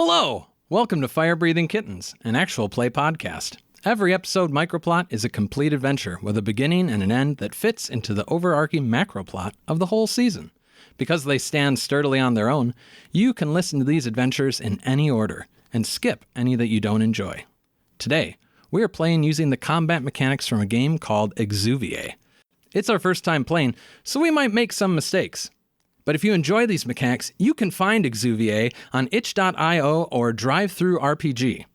Hello! Welcome to Fire Breathing Kittens, an actual play podcast. Every episode microplot is a complete adventure with a beginning and an end that fits into the overarching macroplot of the whole season. Because they stand sturdily on their own, you can listen to these adventures in any order and skip any that you don't enjoy. Today, we are playing using the combat mechanics from a game called Exuviae. It's our first time playing, so we might make some mistakes. But if you enjoy these mechanics, you can find Exuviae on itch.io or DriveThruRPG.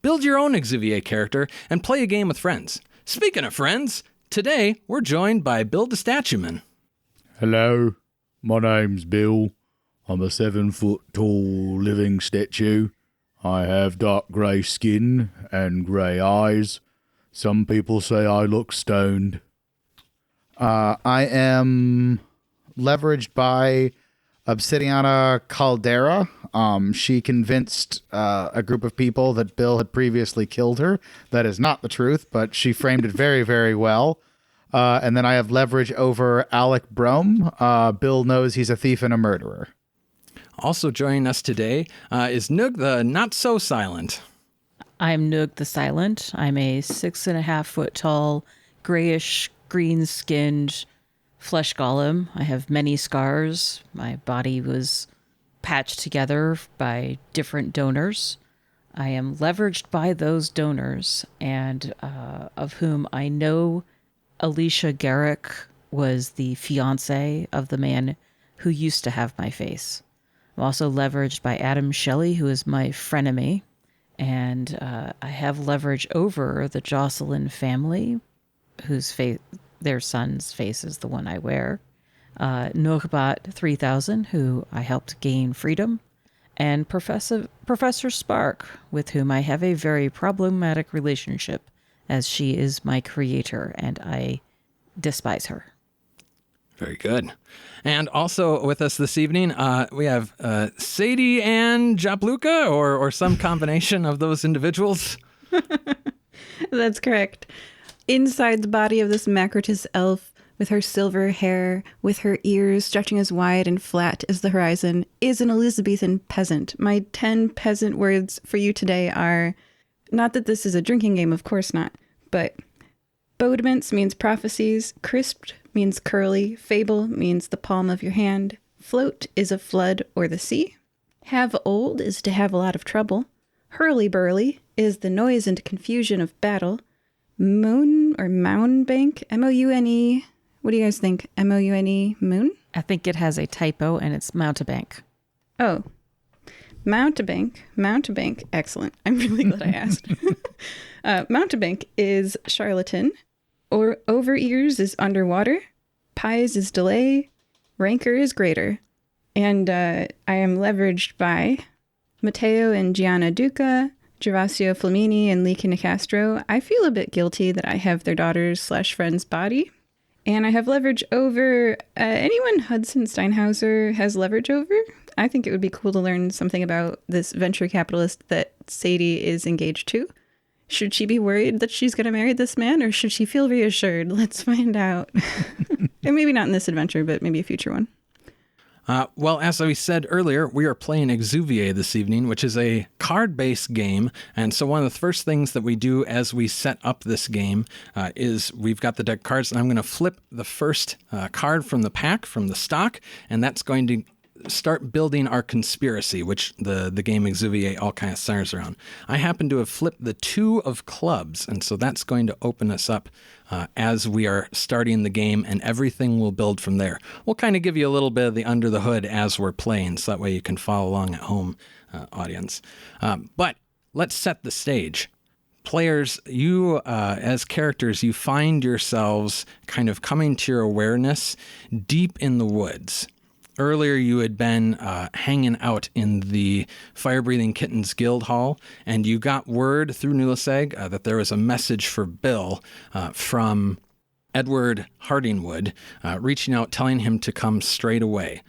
Build your own Exuviae character and play a game with friends. Speaking of friends, today we're joined by Bill the Statue Man. Hello, my name's Bill. I'm a 7-foot-tall living statue. I have dark grey skin and grey eyes. Some people say I look stoned. I am leveraged by Obsidiana Caldera. She convinced a group of people that Bill had previously killed her. That is not the truth, but she framed it very, very well. And then I have leverage over Alec Brome. Bill knows he's a thief and a murderer. Also joining us today is Nugh the Not-So-Silent. I'm Nugh the Silent. I'm a 6.5-foot tall, grayish, green-skinned flesh golem. I have many scars. My body was patched together by different donors. I am leveraged by those donors, and of whom I know Alicia Garrick was the fiancé of the man who used to have my face. I'm also leveraged by Adam Shelley, who is my frenemy, and I have leverage over the Jocelyn family, whose their son's face is the one I wear. Nugh 3000, who I helped gain freedom, and Professor Spark, with whom I have a very problematic relationship, as she is my creator, and I despise her. Very good. And also with us this evening, we have Sadie and Jabluka, or some combination of those individuals. That's correct. Inside the body of this Macrotus elf, with her silver hair, with her ears stretching as wide and flat as the horizon, is an Elizabethan peasant. My 10 peasant words for you today are, not that this is a drinking game, of course not, but bodements means prophecies, crisped means curly, fable means the palm of your hand, float is a flood or the sea, have old is to have a lot of trouble, hurly-burly is the noise and confusion of battle, moon or moundbank, M-O-U-N-E, what do you guys think? M-O-U-N-E, moon? I think it has a typo, and it's mountebank. Oh, mountebank, excellent. I'm really glad I asked. Mountebank is charlatan, or over ears is underwater, pies is delay, rancor is greater. And I am leveraged by Matteo and Gianna Duca, Gervasio Flamini, and Leaky Nicastro. I feel a bit guilty that I have their daughter's/friend's body. And I have leverage over anyone Hudson Steinhauser has leverage over. I think it would be cool to learn something about this venture capitalist that Sadie is engaged to. Should she be worried that she's going to marry this man, or should she feel reassured? Let's find out. And maybe not in this adventure, but maybe a future one. Well, as we said earlier, we are playing Exuviae this evening, which is a card-based game. And so one of the first things that we do as we set up this game is we've got the deck cards, and I'm going to flip the first card from the pack, from the stock, and that's going to start building our conspiracy, which the game Exuviae all kind of centers around. I happen to have flipped the 2 of clubs, and so that's going to open us up as we are starting the game, and everything will build from there. We'll kind of give you a little bit of the under the hood as we're playing, so that way you can follow along at home, audience. But let's set the stage. Players, you as characters, you find yourselves kind of coming to your awareness deep in the woods. Earlier, you had been hanging out in the Fire Breathing Kittens Guild Hall, and you got word through Nulaseg that there was a message for Bill from Edward Hardingwood, reaching out, telling him to come straight away.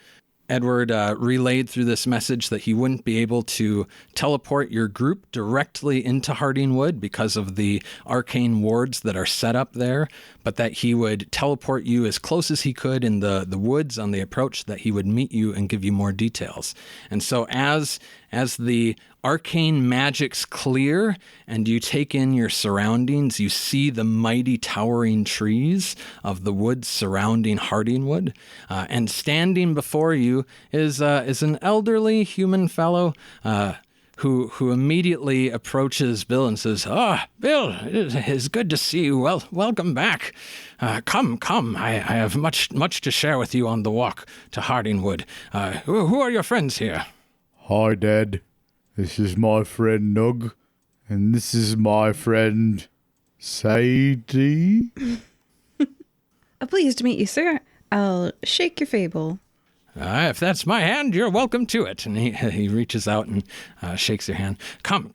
Edward relayed through this message that he wouldn't be able to teleport your group directly into Hardingwood because of the arcane wards that are set up there, but that he would teleport you as close as he could in the woods on the approach, that he would meet you and give you more details. And so as as the arcane magics clear and you take in your surroundings, you see the mighty towering trees of the woods surrounding Hardingwood. And standing before you is an elderly human fellow who immediately approaches Bill and says, Bill, it is good to see you. Well, welcome back. Come. I have much to share with you on the walk to Hardingwood. Who are your friends here? Hi, Dad. This is my friend Nugh, and this is my friend Sadie. Pleased to meet you, sir. I'll shake your fable. If that's my hand, you're welcome to it. And he reaches out and shakes your hand. Come.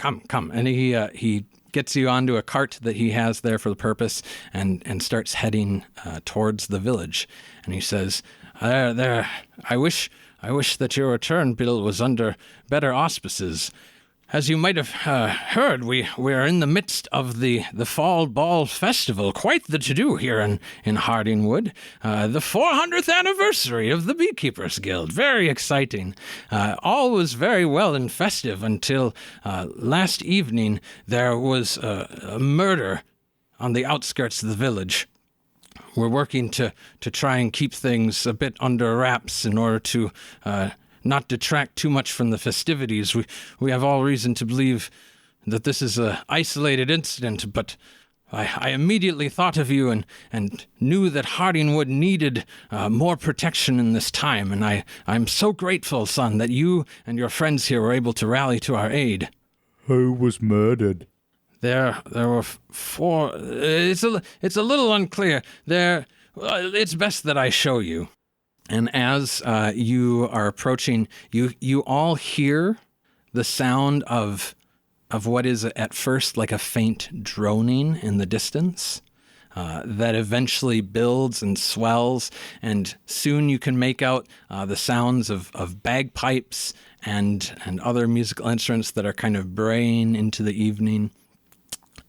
And he gets you onto a cart that he has there for the purpose and starts heading towards the village. And he says, there, I wish that your return, Bill, was under better auspices. As you might have heard, we are in the midst of the Fall Ball Festival. Quite the to-do here in Hardingwood. The 400th anniversary of the Beekeepers Guild. Very exciting. All was very well and festive until last evening there was a murder on the outskirts of the village. We're working to try and keep things a bit under wraps in order to not detract too much from the festivities. We have all reason to believe that this is an isolated incident, but I immediately thought of you and knew that Hardingwood needed more protection in this time, and I'm so grateful, son, that you and your friends here were able to rally to our aid. Who was murdered? There were four. It's a little unclear. It's best that I show you. And as you are approaching, you all hear the sound of what is at first like a faint droning in the distance that eventually builds and swells, and soon you can make out the sounds of bagpipes and other musical instruments that are kind of braying into the evening.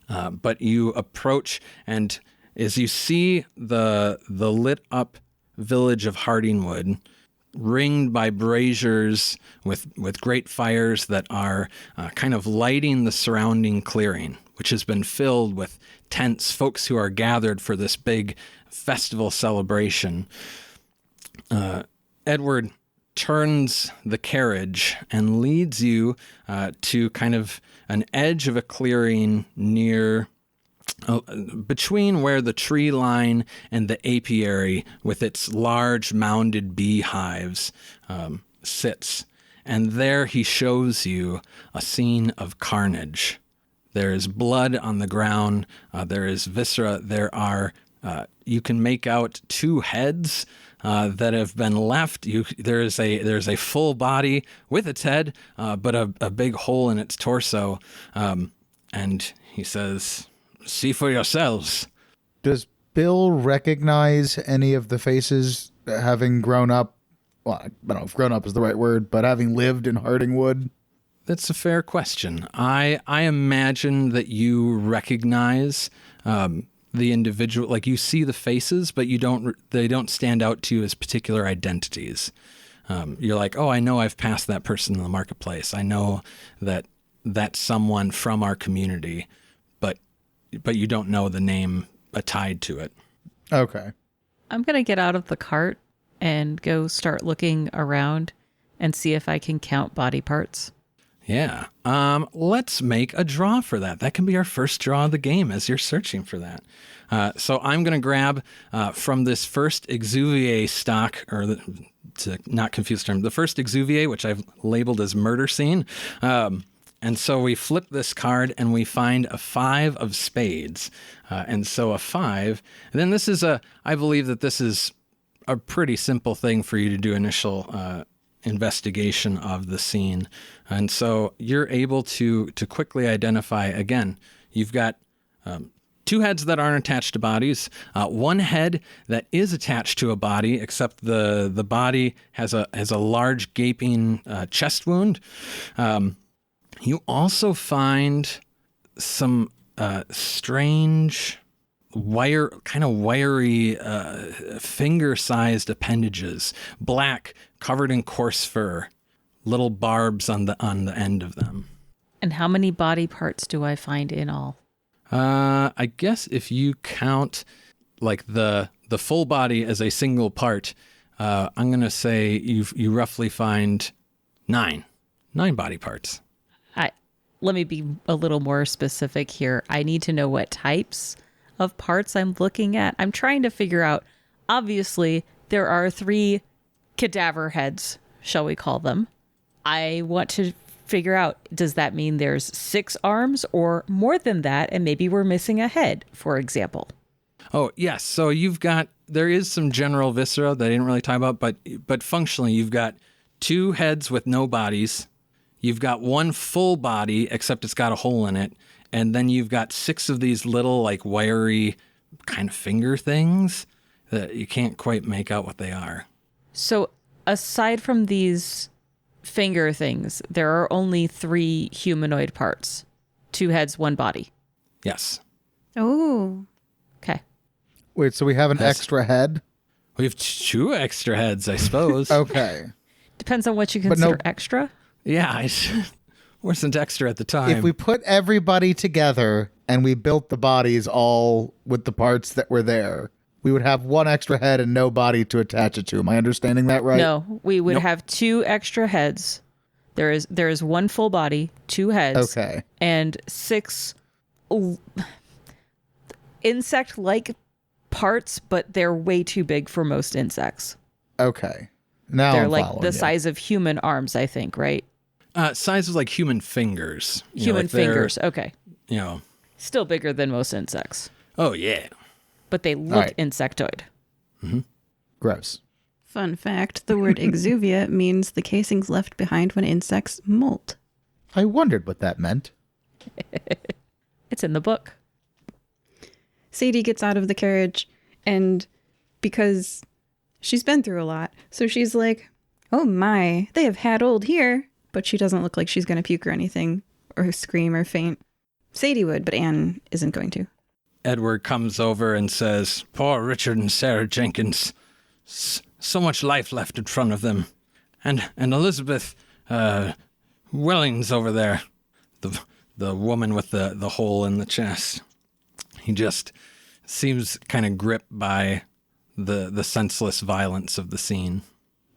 But you approach, and as you see the lit up village of Hardingwood, ringed by braziers with great fires that are kind of lighting the surrounding clearing, which has been filled with tents, folks who are gathered for this big festival celebration. Edward turns the carriage and leads you to kind of an edge of a clearing near between where the tree line and the apiary with its large mounded beehives sits. And there he shows you a scene of carnage. There is blood on the ground. There is viscera. There are, you can make out two heads that have been left. There's a full body with its head, but a big hole in its torso. And he says, "See for yourselves." Does Bill recognize any of the faces having grown up? Well, I don't know if grown up is the right word, but having lived in Hardingwood? That's a fair question. I imagine that you recognize the individual, like you see the faces, but they don't stand out to you as particular identities. You're like, oh, I know I've passed that person in the marketplace. I know that that's someone from our community, but you don't know the name tied to it. Okay. I'm going to get out of the cart and go start looking around and see if I can count body parts. Yeah. Let's make a draw for that. That can be our first draw of the game as you're searching for that. So I'm going to grab from this first Exuviae stock, to not confuse the term, the first Exuviae, which I've labeled as murder scene. And so we flip this card and we find a 5 of spades. And so a 5. And then I believe that this is a pretty simple thing for you to do initial investigation of the scene. And so you're able to quickly identify, again, you've got 2 heads that aren't attached to bodies, 1 head that is attached to a body, except the body has a large gaping chest wound. You also find some strange wiry finger-sized appendages, black, covered in coarse fur, little barbs on the end of them. And how many body parts do I find in all? I guess if you count like the full body as a single part, I'm gonna say you roughly find nine body parts. Let me be a little more specific here. I need to know what types of parts I'm looking at. I'm trying to figure out, obviously, there are 3 cadaver heads, shall we call them. I want to figure out, does that mean there's 6 arms or more than that, and maybe we're missing a head, for example? Oh, yes. So there is some general viscera that I didn't really talk about, but functionally you've got 2 heads with no bodies. You've got 1 full body, except it's got a hole in it. And then you've got 6 of these little, like, wiry kind of finger things that you can't quite make out what they are. So aside from these finger things, there are only 3 humanoid parts. 2 heads, 1 body. Yes. Oh. Okay. Wait, so we have an That's- extra head? We have 2 extra heads, I suppose. Okay. Depends on what you But no- consider extra. Yeah, wasn't extra at the time. If we put everybody together and we built the bodies all with the parts that were there, we would have 1 extra head and no body to attach it to. Am I understanding that right? No, we would have 2 extra heads. There is 1 full body, 2 heads. Okay. And 6 insect-like parts, but they're way too big for most insects. Okay. Now They're I'm like following the you. size of human arms, I think, right? Size of like human fingers. You know, Human like they're, fingers. Okay. You know. Still bigger than most insects, Oh yeah. but they look right. insectoid. Gross. Fun fact, the word exuvia means the casings left behind when insects molt. I wondered what that meant. It's in the book. Sadie gets out of the carriage, and because she's been through a lot, so she's like, oh my, they have had old here. But she doesn't look like she's going to puke or anything, or scream or faint. Sadie would, but Anne isn't going to. Edward comes over and says, "Poor Richard and Sarah Jenkins. So much life left in front of them. And Elizabeth Wellings over there. The woman with the hole in the chest." He just seems kind of gripped by the senseless violence of the scene.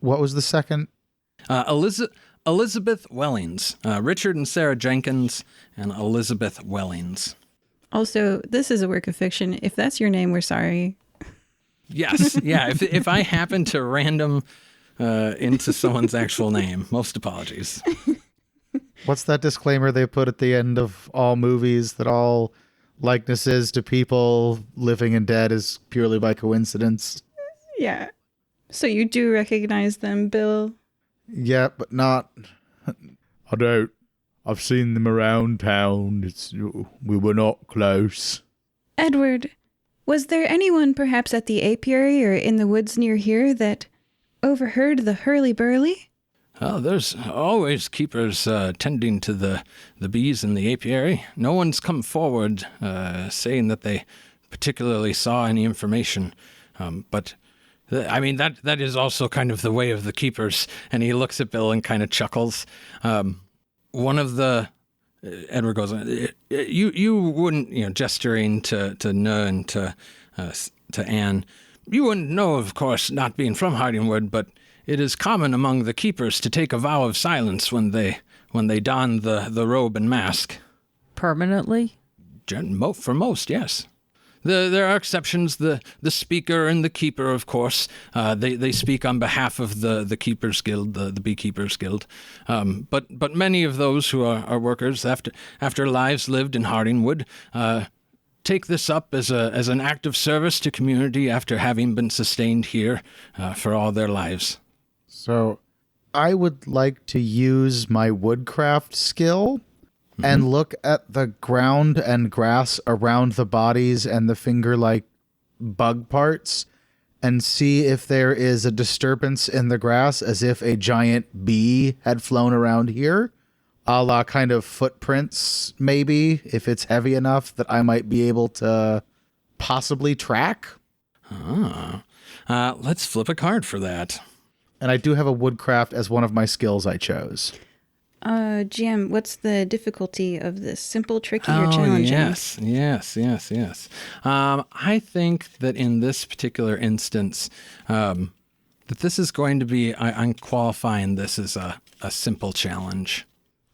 What was the second? Elizabeth Wellings. Richard and Sarah Jenkins and Elizabeth Wellings. Also, this is a work of fiction. If that's your name, we're sorry. Yes, yeah. If I happen to random into someone's actual name, most apologies. What's that disclaimer they put at the end of all movies that all likenesses to people living and dead is purely by coincidence? Yeah. So you do recognize them, Bill? Yeah, but not. I don't. I've seen them around town. We were not close. Edward, was there anyone perhaps at the apiary or in the woods near here that overheard the hurly-burly? Oh, there's always keepers tending to the bees in the apiary. No one's come forward saying that they particularly saw any information. But I mean, that is also kind of the way of the keepers. And he looks at Bill and kind of chuckles. One of the Edward goes, you wouldn't, gesturing to Nugh and to Anne, you wouldn't know, of course, not being from Hardingwood, but it is common among the keepers to take a vow of silence when they don the robe and mask. Permanently? For most, yes. There are exceptions. The speaker and the keeper, of course, they speak on behalf of the Keepers Guild, the Beekeepers Guild. But many of those who are workers after lives lived in Hardingwood take this up as an act of service to community after having been sustained here for all their lives. So I would like to use my woodcraft skill and look at the ground and grass around the bodies and the finger-like bug parts and see if there is a disturbance in the grass, as if a giant bee had flown around here, a la kind of footprints, maybe, if it's heavy enough that I might be able to possibly track. Let's flip a card for that. And I do have a woodcraft as one of my skills I chose. GM, what's the difficulty of this? Simple, tricky, or challenging? Yes. I think that in this particular instance, that this is going to be, I'm qualifying this as a simple challenge.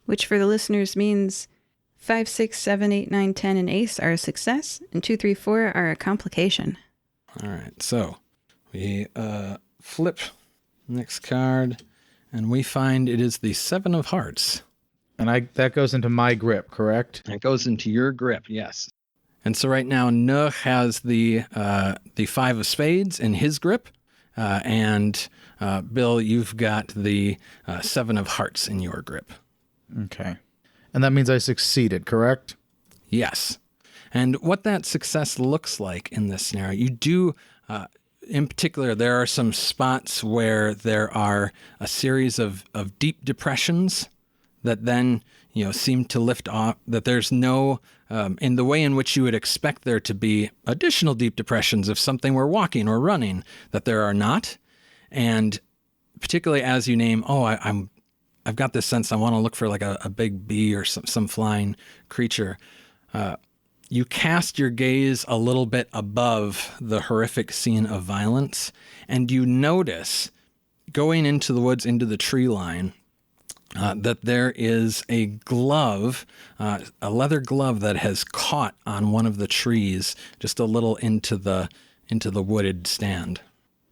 Which for the listeners means 5, 6, 7, 8, 9, 10, and ace are a success, and 2, 3, 4 are a complication. All right, so we flip next card, and we find it is the 7 of hearts. And that goes into my grip, correct? It goes into your grip, yes. And so right now, Nugh has the 5 of spades in his grip, and Bill, you've got the 7 of hearts in your grip. Okay. And that means I succeeded, correct? Yes. And what that success looks like in this scenario, you do, in particular, there are some spots where there are a series of deep depressions that then, seem to lift off, that there's no, in the way in which you would expect there to be additional deep depressions if something were walking or running, that there are not. And particularly as you name, I've got this sense I want to look for like a big bee or some flying creature. You cast your gaze a little bit above the horrific scene of violence, and you notice going into the woods, into the tree line, that there is a glove, a leather glove that has caught on one of the trees, just a little into the wooded stand.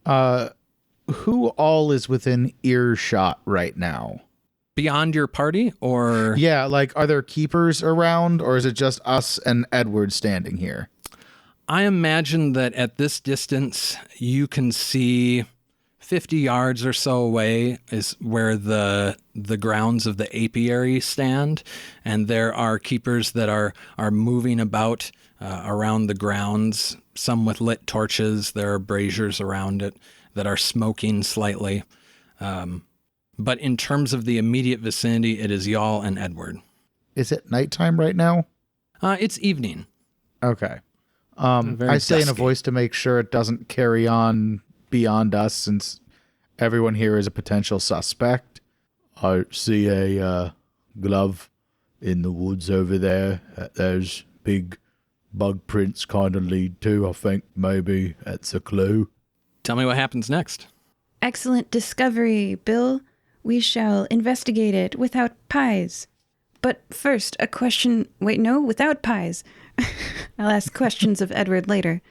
Who all is within earshot right now? Beyond your party, or? Yeah, like, are there keepers around, or is it just us and Edward standing here? I imagine that at this distance, you can see 50 yards or so away is where the grounds of the apiary stand, and there are keepers that are moving about around the grounds, some with lit torches. There are braziers around it that are smoking slightly. But in terms of the immediate vicinity, it is y'all and Edward. Is it nighttime right now? It's evening. Okay. Very I say in a dusky. voice to make sure it doesn't carry on beyond us, since everyone here is a potential suspect. I see a glove in the woods over there that those big bug prints kind of lead to. I think maybe that's a clue. Tell me what happens next. Excellent discovery, Bill. We shall investigate it without pies. But first, a question. Wait, no, without pies. I'll ask questions of Edward later.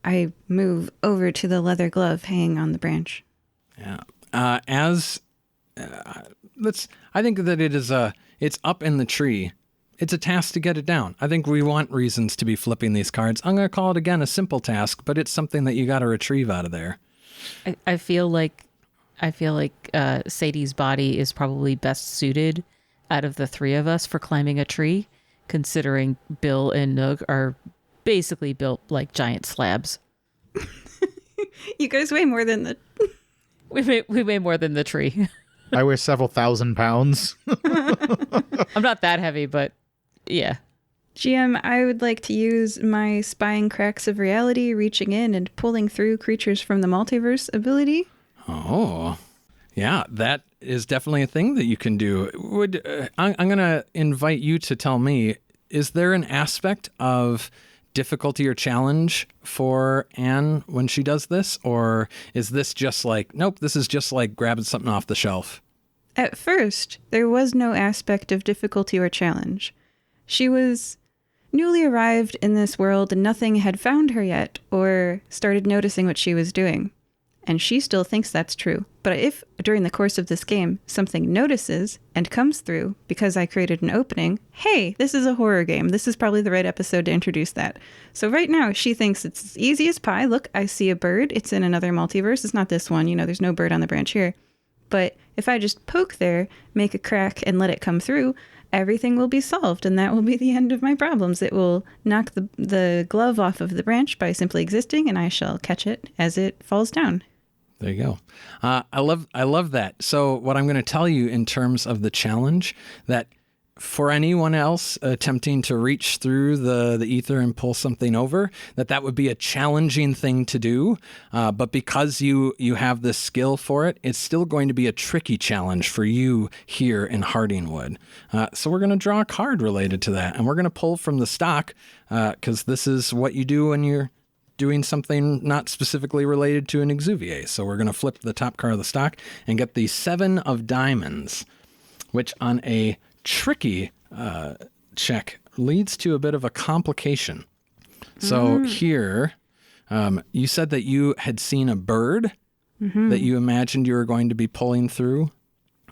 I move over to the leather glove hanging on the branch. Yeah. I think that it's up in the tree. It's a task to get it down. I think we want reasons to be flipping these cards. I'm going to call it again a simple task, but it's something that you got to retrieve out of there. I feel like Sadie's body is probably best suited out of the three of us for climbing a tree, considering Bill and Nugh are basically built like giant slabs. You guys weigh more than the... We weigh more than the tree. I weigh several thousand pounds. I'm not that heavy, but yeah. GM, I would like to use my spying cracks of reality, reaching in and pulling through creatures from the multiverse ability. Oh, yeah, that is definitely a thing that you can do. I'm going to invite you to tell me, is there an aspect of difficulty or challenge for Anne when she does this? Or is this just like, nope, this is just like grabbing something off the shelf? At first, there was no aspect of difficulty or challenge. She was newly arrived in this world and nothing had found her yet or started noticing what she was doing. And she still thinks that's true. But if, during the course of this game, something notices and comes through because I created an opening, hey, this is a horror game. This is probably the right episode to introduce that. So right now, she thinks it's as easy as pie. Look, I see a bird. It's in another multiverse. It's not this one. There's no bird on the branch here. But if I just poke there, make a crack, and let it come through, everything will be solved, and that will be the end of my problems. It will knock the glove off of the branch by simply existing, and I shall catch it as it falls down. There you go. I love that. So what I'm going to tell you in terms of the challenge, that for anyone else attempting to reach through the ether and pull something over, that would be a challenging thing to do. But because you have this skill for it, it's still going to be a tricky challenge for you here in Hardingwood. So we're going to draw a card related to that, and we're going to pull from the stock because this is what you do when you're doing something not specifically related to an Exuviae. So we're going to flip the top card of the stock and get the 7 of diamonds, which on a tricky check leads to a bit of a complication. So here, you said that you had seen a bird that you imagined you were going to be pulling through.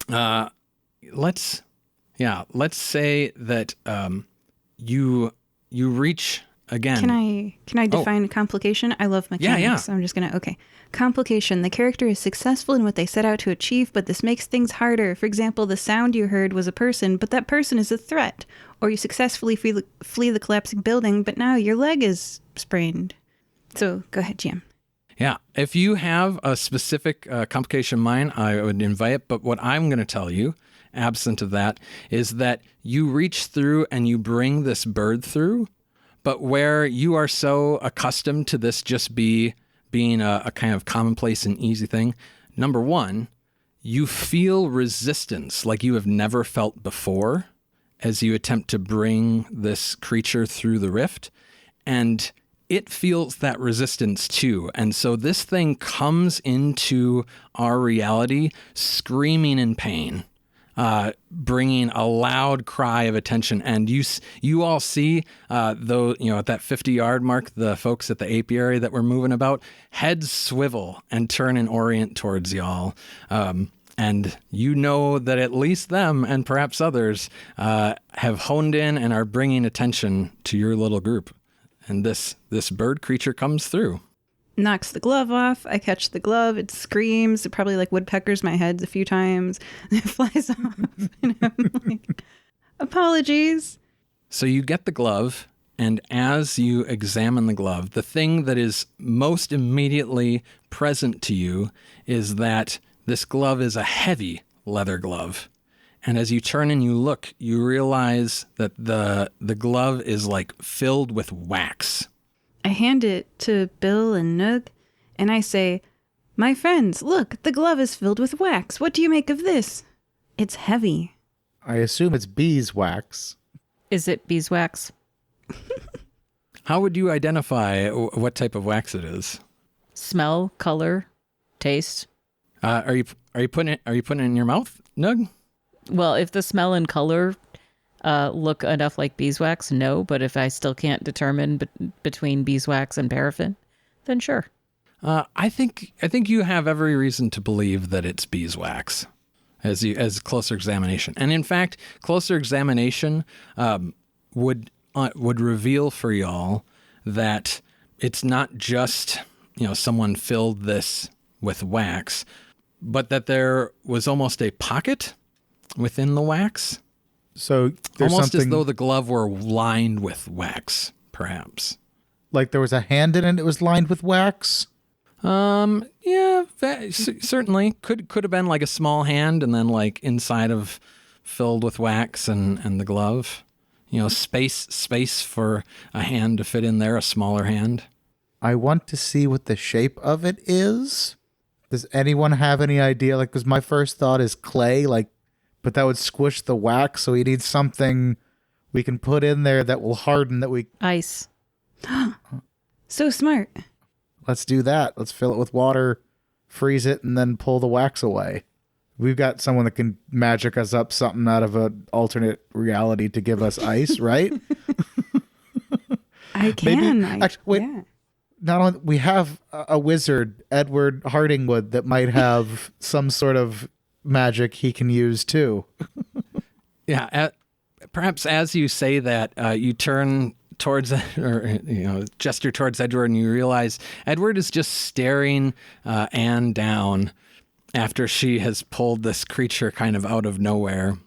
Let's say that you reach again. Can I define complication? I love mechanics. Yeah. So I'm just gonna Complication. The character is successful in what they set out to achieve, but this makes things harder. For example, the sound you heard was a person, but that person is a threat. Or you successfully flee the collapsing building, but now your leg is sprained. So go ahead, GM. Yeah, if you have a specific complication in mind, I would invite it. But what I'm going to tell you, absent of that, is that you reach through and you bring this bird through. But where you are so accustomed to this just being a kind of commonplace and easy thing, number one, you feel resistance like you have never felt before as you attempt to bring this creature through the rift. And it feels that resistance too. And so this thing comes into our reality screaming in pain, bringing a loud cry of attention. And you all see, though, at that 50-yard mark, the folks at the apiary that we're moving about, heads swivel and turn and orient towards y'all. And you know that at least them and perhaps others have honed in and are bringing attention to your little group. And this bird creature comes through. Knocks the glove off. I catch the glove. It screams. It probably woodpeckers my head a few times. It flies off. And I'm like, apologies. So you get the glove, and as you examine the glove, the thing that is most immediately present to you is that this glove is a heavy leather glove. And as you turn and you look, you realize that the glove is filled with wax. I hand it to Bill and Nugh, and I say, "My friends, look, the glove is filled with wax. What do you make of this? It's heavy." I assume it's beeswax. Is it beeswax? How would you identify what type of wax it is? Smell, color, taste. Are you putting it in your mouth, Nugh? Well, if the smell and color look enough like beeswax, no. But if I still can't determine between beeswax and paraffin, then sure. I think you have every reason to believe that it's beeswax, as closer examination. And in fact, closer examination would reveal for y'all that it's not just someone filled this with wax, but that there was almost a pocket within the wax. So there's almost something as though the glove were lined with wax, perhaps. like there was a hand in it. It was lined with wax. Yeah, certainly could have been like a small hand, and then inside of filled with wax and the glove. Space for a hand to fit in there, a smaller hand. I want to see what the shape of it is. Does anyone have any idea? Because my first thought is clay, but that would squish the wax, so we need something we can put in there that will harden, Ice. So smart. Let's do that. Let's fill it with water, freeze it, and then pull the wax away. We've got someone that can magic us up something out of an alternate reality to give us ice, right? I can. Maybe, actually, wait. Yeah. Not only we have a wizard, Edward Hardingwood, that might have some sort of magic he can use too. Yeah, perhaps as you say that, you turn towards, or gesture towards Edward, and you realize Edward is just staring Anne down after she has pulled this creature kind of out of nowhere.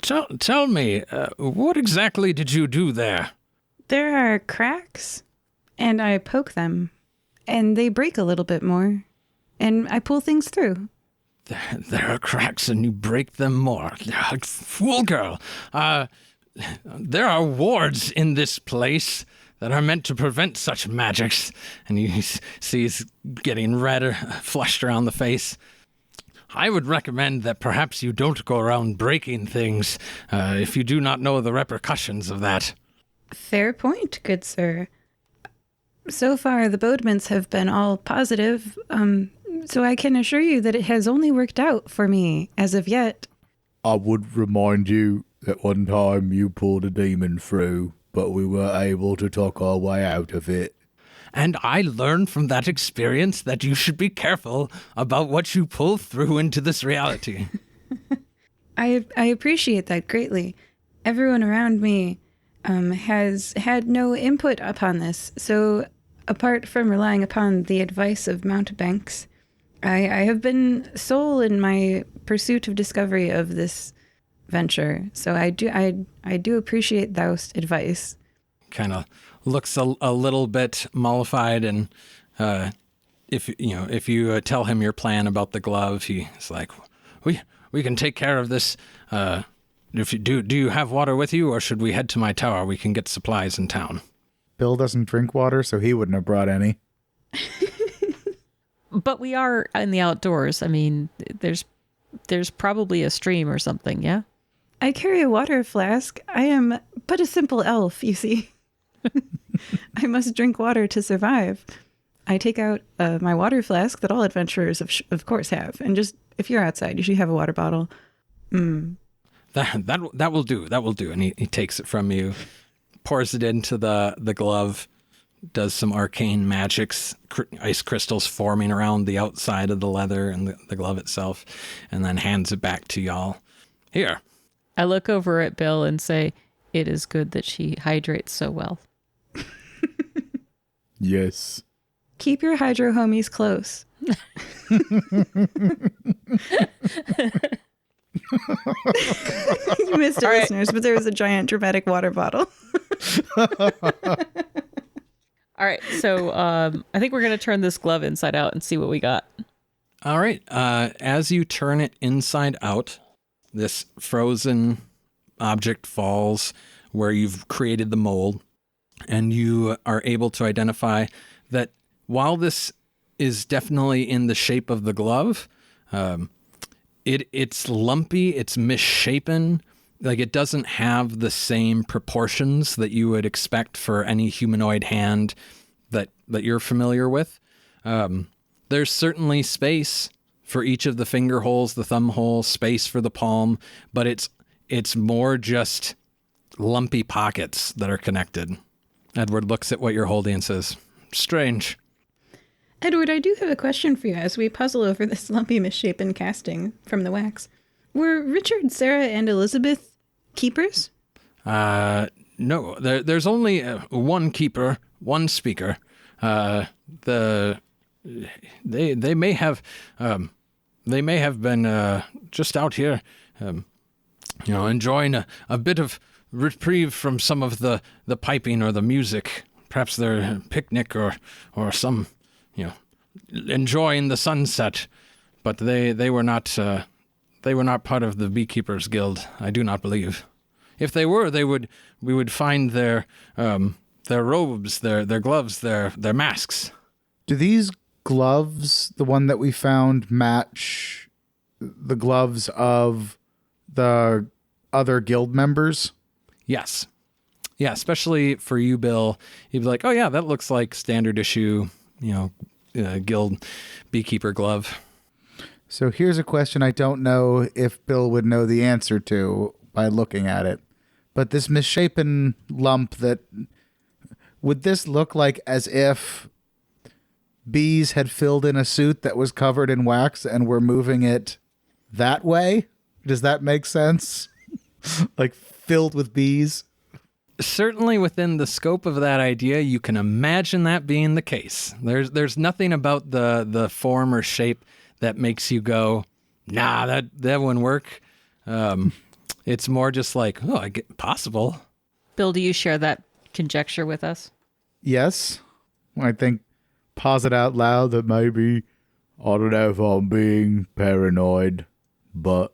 Tell me, what exactly did you do there? There are cracks, and I poke them, and they break a little bit more, and I pull things through. There are cracks and you break them more. Fool girl. There are wards in this place that are meant to prevent such magics. And you see he's getting red, flushed around the face. I would recommend that perhaps you don't go around breaking things if you do not know the repercussions of that. Fair point, good sir. So far, the Bodemans have been all positive, so I can assure you that it has only worked out for me as of yet. I would remind you that one time you pulled a demon through, but we were able to talk our way out of it. And I learned from that experience that you should be careful about what you pull through into this reality. I appreciate that greatly. Everyone around me has had no input upon this, so apart from relying upon the advice of mountebanks, I have been sole in my pursuit of discovery of this venture. So I do appreciate thou's advice. Kind of looks a little bit mollified, and if you tell him your plan about the glove, he's like, we can take care of this. If you do you have water with you, or should we head to my tower? We can get supplies in town. Bill doesn't drink water, so he wouldn't have brought any. But we are in the outdoors. I mean, there's probably a stream or something, yeah? I carry a water flask. I am but a simple elf, you see. I must drink water to survive. I take out my water flask that all adventurers of course have, and just if you're outside, you should have a water bottle. That will do. That will do. And he takes it from you, pours it into the glove, does some arcane magics, ice crystals forming around the outside of the leather and the glove itself, and then hands it back to y'all. Here. I look over at Bill and say, it is good that she hydrates so well. Yes. Keep your hydro homies close. You missed it, listeners, but there was a giant dramatic water bottle. All right, so I think we're going to turn this glove inside out and see what we got. All right. As you turn it inside out, this frozen object falls where you've created the mold, and you are able to identify that while this is definitely in the shape of the glove, it's lumpy, it's misshapen. Like, it doesn't have the same proportions that you would expect for any humanoid hand that you're familiar with. There's certainly space for each of the finger holes, the thumb hole, space for the palm, but it's more just lumpy pockets that are connected. Edward looks at what you're holding and says, strange. Edward, I do have a question for you as we puzzle over this lumpy, misshapen casting from the wax. Were Richard, Sarah, and Elizabeth keepers? No, there's only one keeper, one speaker. They may have been just out here, enjoying a bit of reprieve from some of the piping or the music. Perhaps their picnic or some, enjoying the sunset. But they were not part of the Beekeepers Guild, I do not believe. If they were, we would find their robes, their gloves, their masks. Do these gloves, the one that we found, match the gloves of the other guild members? Yes. Yeah, especially for you, Bill. You'd be like, oh yeah, that looks like standard issue, guild beekeeper glove. So here's a question I don't know if Bill would know the answer to by looking at it. But this misshapen lump would this look like as if bees had filled in a suit that was covered in wax and were moving it that way? Does that make sense? Like filled with bees? Certainly within the scope of that idea, you can imagine that being the case. There's nothing about the form or shape that makes you go, nah, that wouldn't work. It's more just like, possible. Bill, do you share that conjecture with us? Yes. I think, posit out loud that maybe I don't know if I'm being paranoid, but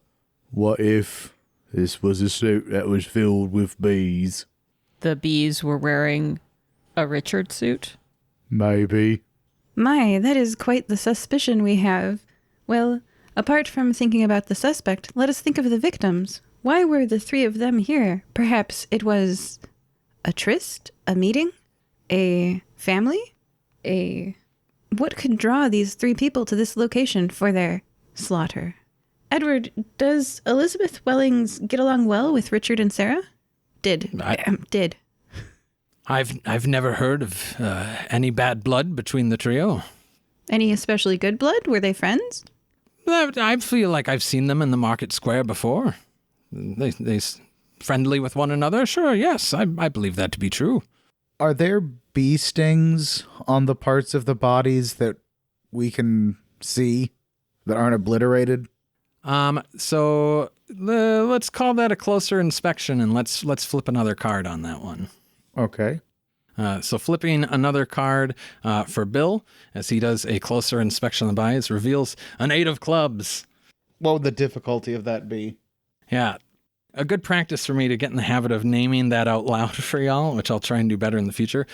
what if this was a suit that was filled with bees? The bees were wearing a Richard suit. Maybe. My, that is quite the suspicion we have. Well, apart from thinking about the suspect, let us think of the victims. Why were the three of them here? Perhaps it was a tryst, a meeting, a family, What could draw these three people to this location for their slaughter? Edward, does Elizabeth Wellings get along well with Richard and Sarah? Did. I've never heard of any bad blood between the trio. Any especially good blood? Were they friends? I feel like I've seen them in the market square before. They friendly with one another? Sure, yes, I believe that to be true. Are there bee stings on the parts of the bodies that we can see that aren't obliterated? So let's call that a closer inspection, and let's flip another card on that one. Okay. So flipping another card for Bill, as he does a closer inspection of the bodies, reveals an 8 of clubs. What would the difficulty of that be? Yeah. A good practice for me to get in the habit of naming that out loud for y'all, which I'll try and do better in the future.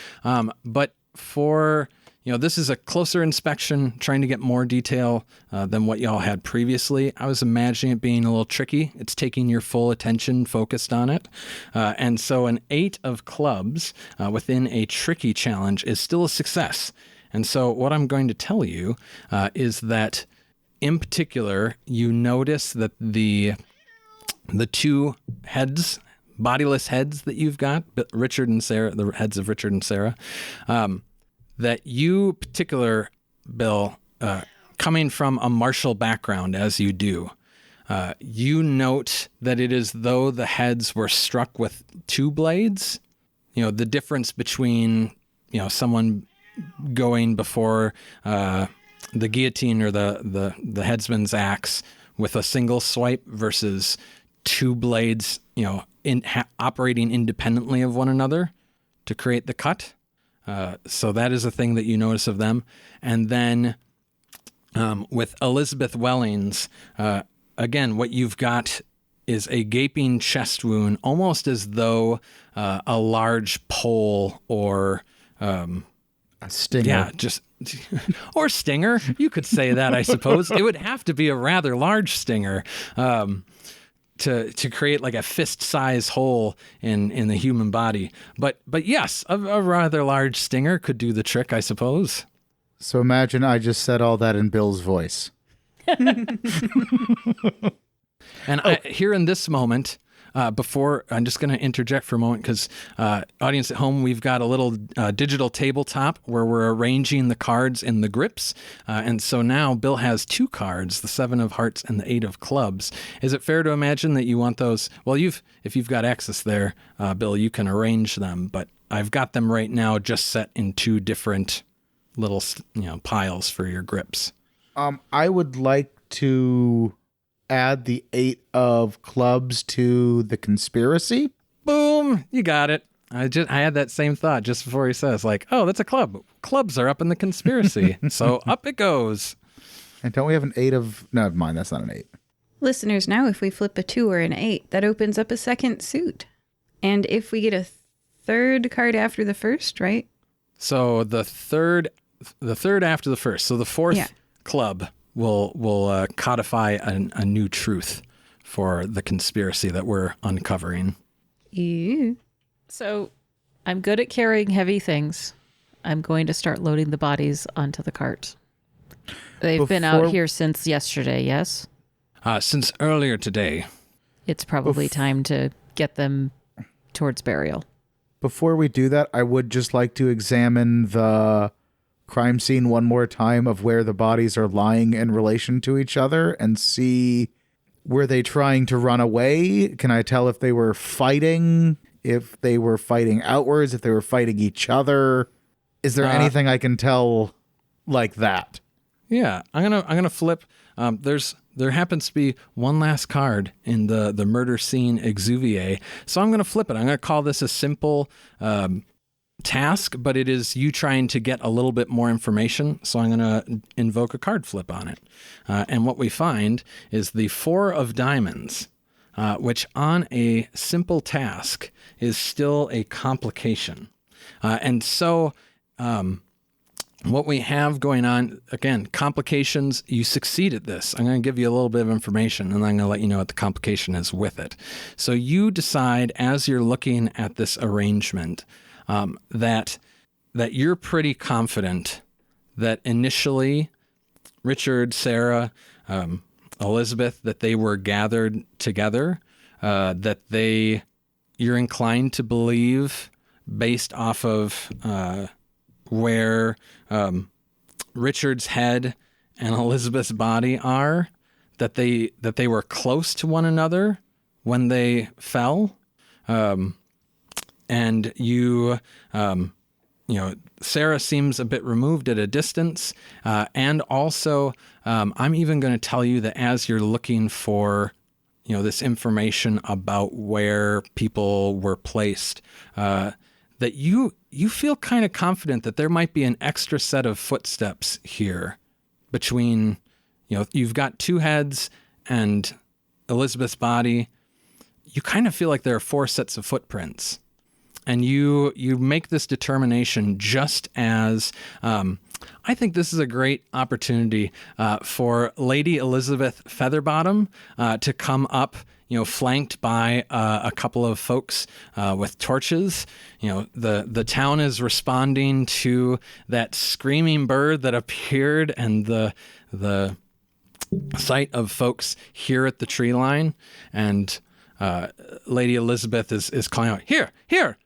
But for, this is a closer inspection, trying to get more detail than what y'all had previously. I was imagining it being a little tricky. It's taking your full attention focused on it. And so an 8 of clubs within a tricky challenge is still a success. And so what I'm going to tell you is that in particular, you notice that the two heads, bodiless heads that you've got, Richard and Sarah, the heads of Richard and Sarah, that you particular, Bill, coming from a martial background as you do, you note that it is though the heads were struck with 2 blades. The difference between, someone going before the guillotine or the headsman's axe with a single swipe versus 2 blades, operating independently of one another to create the cut. So that is a thing that you notice of them. And then with Elizabeth Wellings, again, what you've got is a gaping chest wound, almost as though a large pole or a stinger. Yeah, just or stinger. You could say that, I suppose. It would have to be a rather large stinger. To create like a fist-size hole in the human body. But yes, a rather large stinger could do the trick, I suppose. So imagine I just said all that in Bill's voice. And here in this moment, before, I'm just going to interject for a moment because audience at home, we've got a little digital tabletop where we're arranging the cards in the grips. And so now Bill has 2 cards, the 7 of hearts and the 8 of clubs. Is it fair to imagine that you want those? Well, if you've got access there, Bill, you can arrange them. But I've got them right now just set in 2 different little piles for your grips. I would like to add the 8 of clubs to the conspiracy. Boom, you got it. I had that same thought just before he says, like, oh, that's a club. Clubs are up in the conspiracy. So up it goes. And don't we have an 8 of... No, never mind, that's not an 8. Listeners, now if we flip a 2 or an 8, that opens up a second suit. And if we get a third card after the first, right? So the third after the first. So the 4th club will codify a new truth for the conspiracy that we're uncovering. Ew. So I'm good at carrying heavy things. I'm going to start loading the bodies onto the cart. They've been out here since yesterday, yes? Since earlier today. It's probably time to get them towards burial. Before we do that, I would just like to examine the crime scene one more time of where the bodies are lying in relation to each other and see, were they trying to run away? Can I tell if they were fighting, if they were fighting outwards, if they were fighting each other? Is there anything I can tell like that? Yeah, I'm gonna flip. There happens to be one last card in the murder scene Exuviae, so I'm gonna flip it. I'm gonna call this a simple task, but it is you trying to get a little bit more information. So I'm going to invoke a card flip on it. And what we find is the 4 of diamonds, which on a simple task is still a complication. And so what we have going on, again, complications, you succeed at this. I'm going to give you a little bit of information, and I'm going to let you know what the complication is with it. So you decide as you're looking at this arrangement that you're pretty confident that initially Richard, Sarah, Elizabeth, that they were gathered together, that you're inclined to believe based off of where Richard's head and Elizabeth's body are, that they were close to one another when they fell. And Sarah seems a bit removed at a distance. And also, I'm even going to tell you that as you're looking for, this information about where people were placed, that you feel kind of confident that there might be an extra set of footsteps here between, you've got 2 heads and Elizabeth's body. You kind of feel like there are 4 sets of footprints. And you make this determination just as I think this is a great opportunity for Lady Elizabeth Featherbottom to come up, flanked by a couple of folks with torches. The town is responding to that screaming bird that appeared, and the sight of folks here at the tree line. And Lady Elizabeth is calling out, "Here!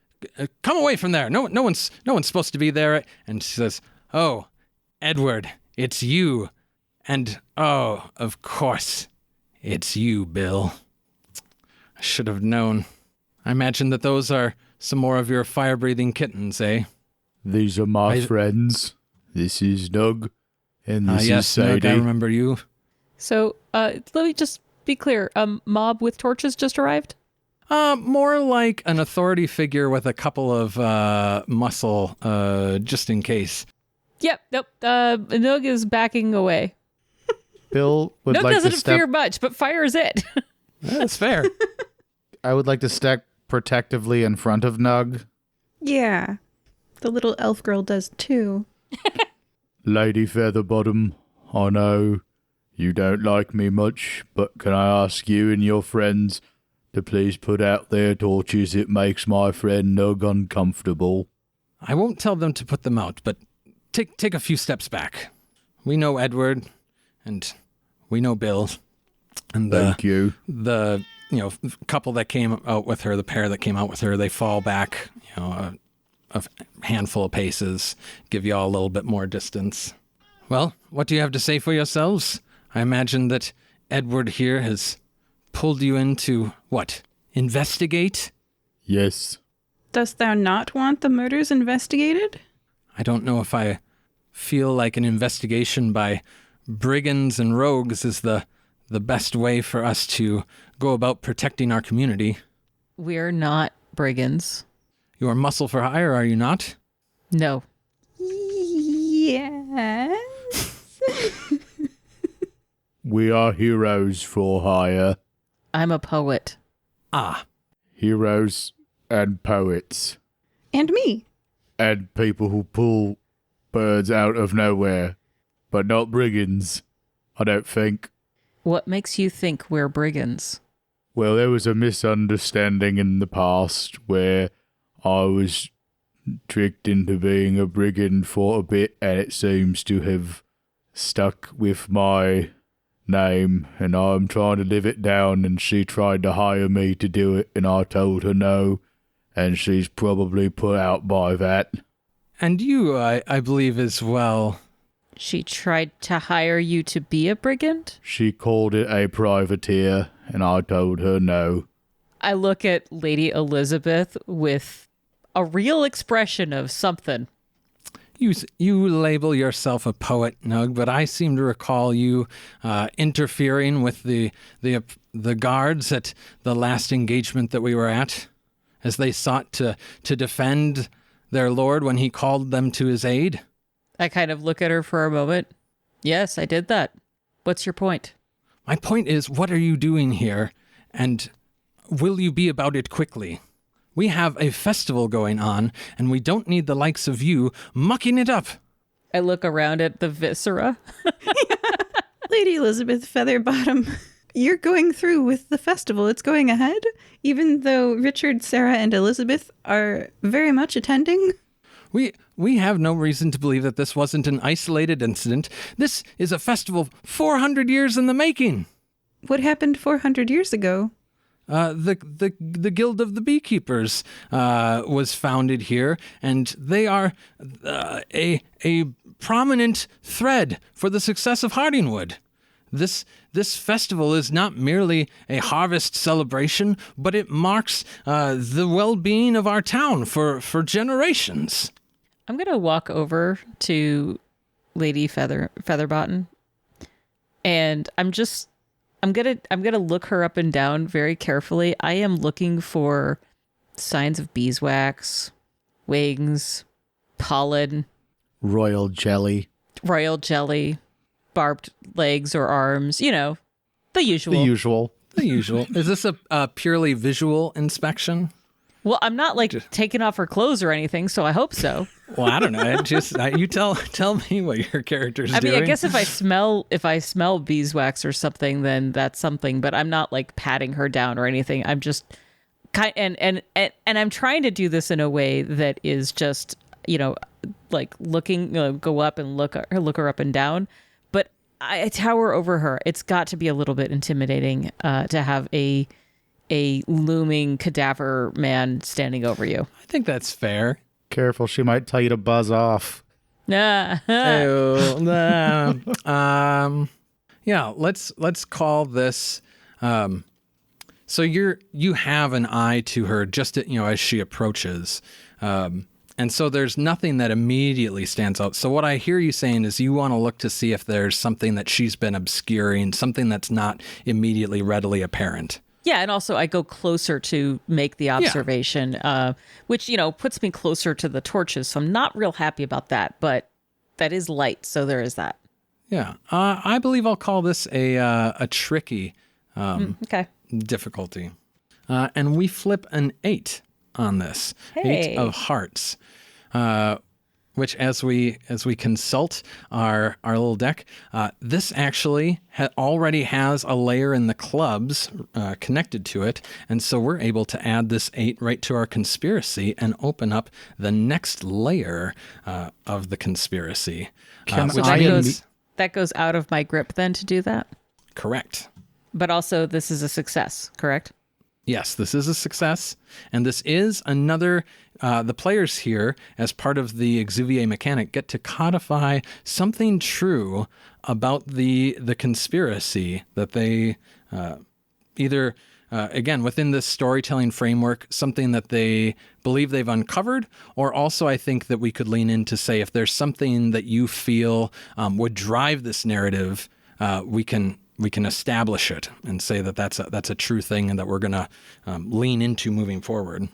Come away from there! No one's supposed to be there." And she says, "Oh, Edward, it's you. And oh, of course, it's you, Bill. I should have known. I imagine that those are some more of your fire-breathing kittens, eh?" These are my friends. This is Nugh, and this yes, is Sadie. Nugh, I remember you. So, let me just be clear. Mob with torches just arrived? More like an authority figure with a couple of muscle, just in case. Yep, nope. Nugh is backing away. Bill would Nugh like to doesn't step. fear much, but fires it. That's fair. I would like to step protectively in front of Nugh. Yeah. The little elf girl does too. Lady Featherbottom, I know you don't like me much, but can I ask you and your friends to please put out their torches? It makes my friend Nugh uncomfortable. I won't tell them to put them out, but take a few steps back. We know Edward, and we know Bill, and Thank you. The couple that came out with her, the pair that came out with her, they fall back, a handful of paces, give you all a little bit more distance. Well, what do you have to say for yourselves? I imagine that Edward here has pulled you in to, what, investigate? Yes. Dost thou not want the murders investigated? I don't know if I feel like an investigation by brigands and rogues is the best way for us to go about protecting our community. We're not brigands. You are muscle for hire, are you not? No. Yes. We are heroes for hire. I'm a poet. Ah, Heroes and poets. And me. And people who pull birds out of nowhere. But not brigands, I don't think. What makes you think we're brigands? Well, there was a misunderstanding in the past where I was tricked into being a brigand for a bit, and it seems to have stuck with my name, and I'm trying to live it down, and she tried to hire me to do it, and I told her no, and she's probably put out by that. and you, I believe as well. She tried to hire you to be a brigand? She called it a privateer, and I told her no. I look at Lady Elizabeth with a real expression of something. You label yourself a poet, Nugh, but I seem to recall you interfering with the guards at the last engagement that we were at, as they sought to defend their lord when he called them to his aid? I kind of look at her for a moment. Yes, I did that. What's your point? My point is, what are you doing here? And will you be about it quickly? We have a festival going on, and we don't need the likes of you mucking it up. I look around at the viscera. Lady Elizabeth Featherbottom, you're going through with the festival. It's going ahead, even though Richard, Sarah, and Elizabeth are very much attending. We have no reason to believe that this wasn't an isolated incident. This is a festival 400 years in the making. What happened 400 years ago? The Guild of the Beekeepers was founded here, and they are a prominent thread for the success of Hardingwood. This festival is not merely a harvest celebration, but it marks the well-being of our town for generations. I'm going to walk over to Lady Featherbottom, and I'm going to look her up and down very carefully. I am looking for signs of beeswax, wings, pollen, Royal jelly. barbed legs or arms, the usual. The usual. Is this a purely visual inspection? Well, I'm not taking off her clothes or anything, so I hope so. Well, I don't know. You tell me what your character's doing. I guess if I smell beeswax or something, then that's something. But I'm not patting her down or anything. I'm just and I'm trying to do this in a way that is just looking, go up and look her up and down. But I tower over her. It's got to be a little bit intimidating to have a looming cadaver man standing over you. I think that's fair. Careful, she might tell you to buzz off. Yeah, let's call this. So you have an eye to her just as she approaches, and so there's nothing that immediately stands out. So what I hear you saying is you want to look to see if there's something that she's been obscuring, something that's not immediately readily apparent. Yeah, and also I go closer to make the observation, which, puts me closer to the torches. So I'm not real happy about that, but that is light, so there is that. Yeah, I believe I'll call this a tricky difficulty. And we flip an 8 on this. Hey. 8 of hearts. Which as we consult our little deck, this actually already has a layer in the clubs connected to it, and so we're able to add this 8 right to our conspiracy and open up the next layer of the conspiracy. That goes out of my grip then to do that? Correct. But also this is a success, correct? Yes, this is a success, and this is another. The players here, as part of the Exuviae mechanic, get to codify something true about the conspiracy that they either, again, within this storytelling framework, something that they believe they've uncovered, or also I think that we could lean in to say if there's something that you feel would drive this narrative, we can establish it and say that that's a true thing and that we're going to lean into moving forward.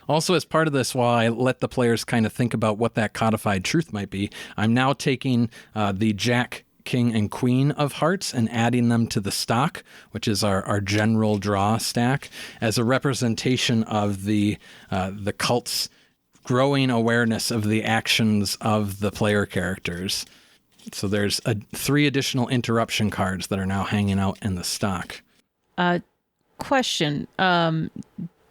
Also, as part of this, while I let the players kind of think about what that codified truth might be, I'm now taking the Jack, King, and Queen of Hearts and adding them to the stock, which is our general draw stack, as a representation of the cult's growing awareness of the actions of the player characters. So there's 3 additional interruption cards that are now hanging out in the stock. Question.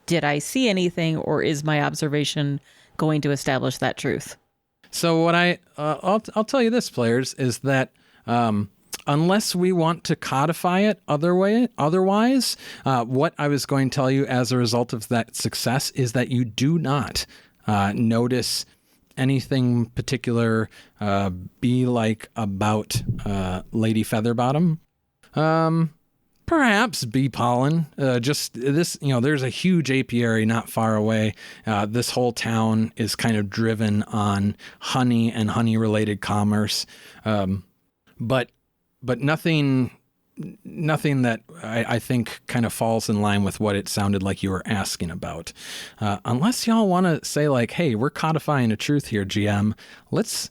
Did I see anything, or is my observation going to establish that truth? So what I'll tell you this, players, is that unless we want to codify it otherwise, what I was going to tell you as a result of that success is that you do not notice anything particular be like about Lady Featherbottom. Perhaps bee pollen. Just this, there's a huge apiary not far away. This whole town is kind of driven on honey and honey-related commerce. But nothing nothing that I think kind of falls in line with what it sounded like you were asking about. Unless y'all want to say like, hey, we're codifying a truth here, GM. Let's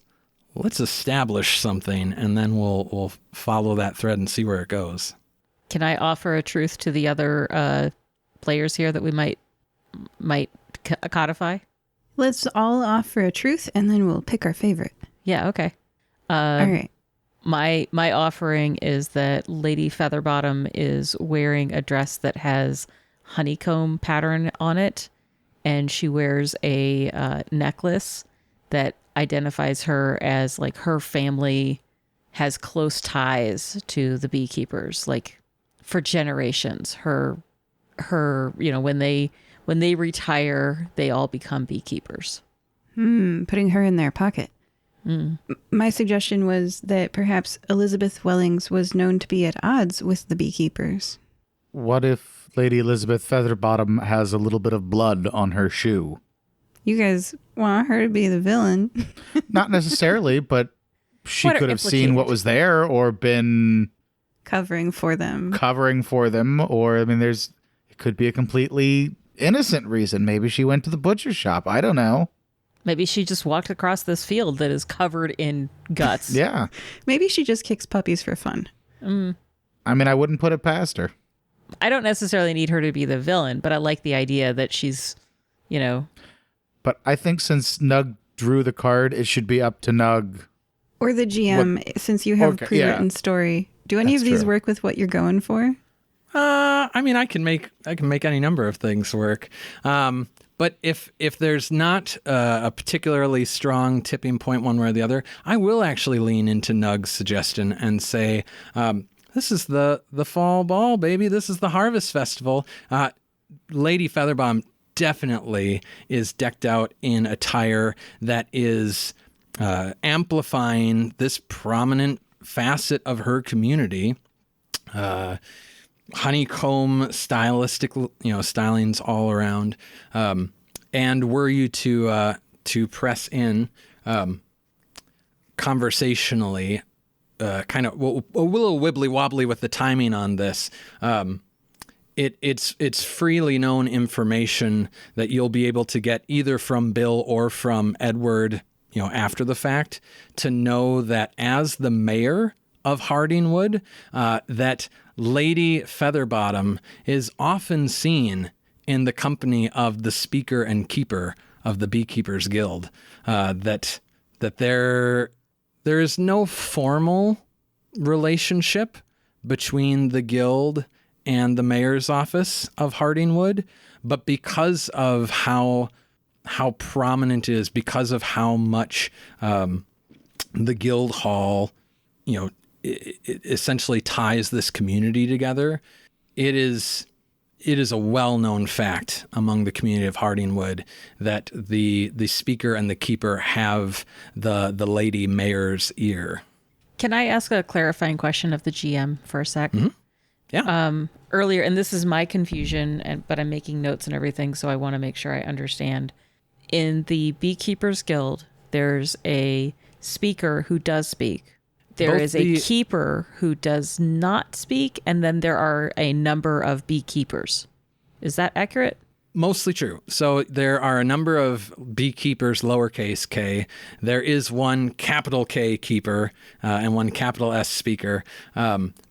establish something, and then we'll follow that thread and see where it goes. Can I offer a truth to the other players here that we might codify? Let's all offer a truth, and then we'll pick our favorite. Yeah, okay. All right. My offering is that Lady Featherbottom is wearing a dress that has honeycomb pattern on it, and she wears a necklace that identifies her as like her family has close ties to the beekeepers, like for generations. Her when they retire, they all become beekeepers. Putting her in their pocket. My suggestion was that perhaps Elizabeth Wellings was known to be at odds with the beekeepers. What if Lady Elizabeth Featherbottom has a little bit of blood on her shoe? You guys want her to be the villain? Not necessarily, but she What are could have seen what implicated? was there or been Covering for them. covering for them. Or, I mean, it could be a completely innocent reason. Maybe she went to the butcher shop. I don't know. Maybe she just walked across this field that is covered in guts. Yeah. Maybe she just kicks puppies for fun. I mean, I wouldn't put it past her. I don't necessarily need her to be the villain, but I like the idea that she's, But I think since Nugh drew the card, it should be up to Nugh. Or the GM, since you have Okay, pre-written yeah. story. Do any That's of these true. work with what you're going for? I mean, I can make any number of things work. But if there's not a particularly strong tipping point one way or the other, I will actually lean into Nugg's suggestion and say, this is the fall ball, baby. This is the harvest festival. Lady Featherbomb definitely is decked out in attire that is amplifying this prominent facet of her community. Honeycomb stylistic, stylings all around. And were you to press in conversationally, kind of a little wibbly wobbly with the timing on this, it's freely known information that you'll be able to get either from Bill or from Edward, after the fact, to know that as the mayor of Hardingwood, that Lady Featherbottom is often seen in the company of the speaker and keeper of the Beekeepers Guild. That there is no formal relationship between the guild and the mayor's office of Hardingwood, but because of how prominent it is, because of how much the guild hall, it essentially ties this community together. It is a well-known fact among the community of Hardingwood that the speaker and the keeper have the lady mayor's ear. Can I ask a clarifying question of the GM for a sec? Mm-hmm. Yeah. Earlier, and this is my confusion, but I'm making notes and everything, so I want to make sure I understand. In the Beekeepers Guild, there's a speaker who does speak. There Both is a keeper who does not speak, and then there are a number of beekeepers. Is that accurate? Mostly true. So there are a number of beekeepers, lowercase k. There is one capital K keeper and one capital S speaker,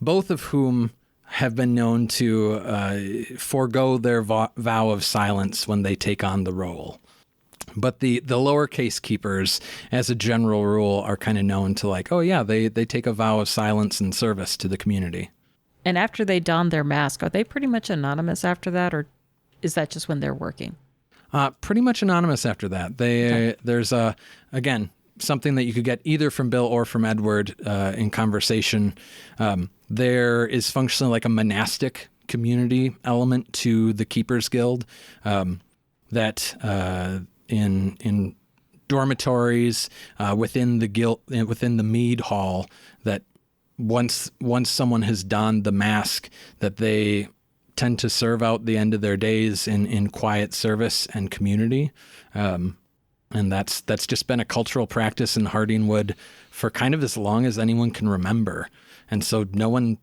both of whom have been known to forego their vow of silence when they take on the role. But the lowercase keepers, as a general rule, are kind of known to like, oh yeah, they take a vow of silence and service to the community. And after they don their mask, are they pretty much anonymous after that, or is that just when they're working? Pretty much anonymous after that. There's again, something that you could get either from Bill or from Edward in conversation. There is functionally like a monastic community element to the Keepers Guild that in dormitories within the guild, within the mead hall, that once someone has donned the mask, that they tend to serve out the end of their days in quiet service and community. And that's just been a cultural practice in Hardingwood for kind of as long as anyone can remember. And so no one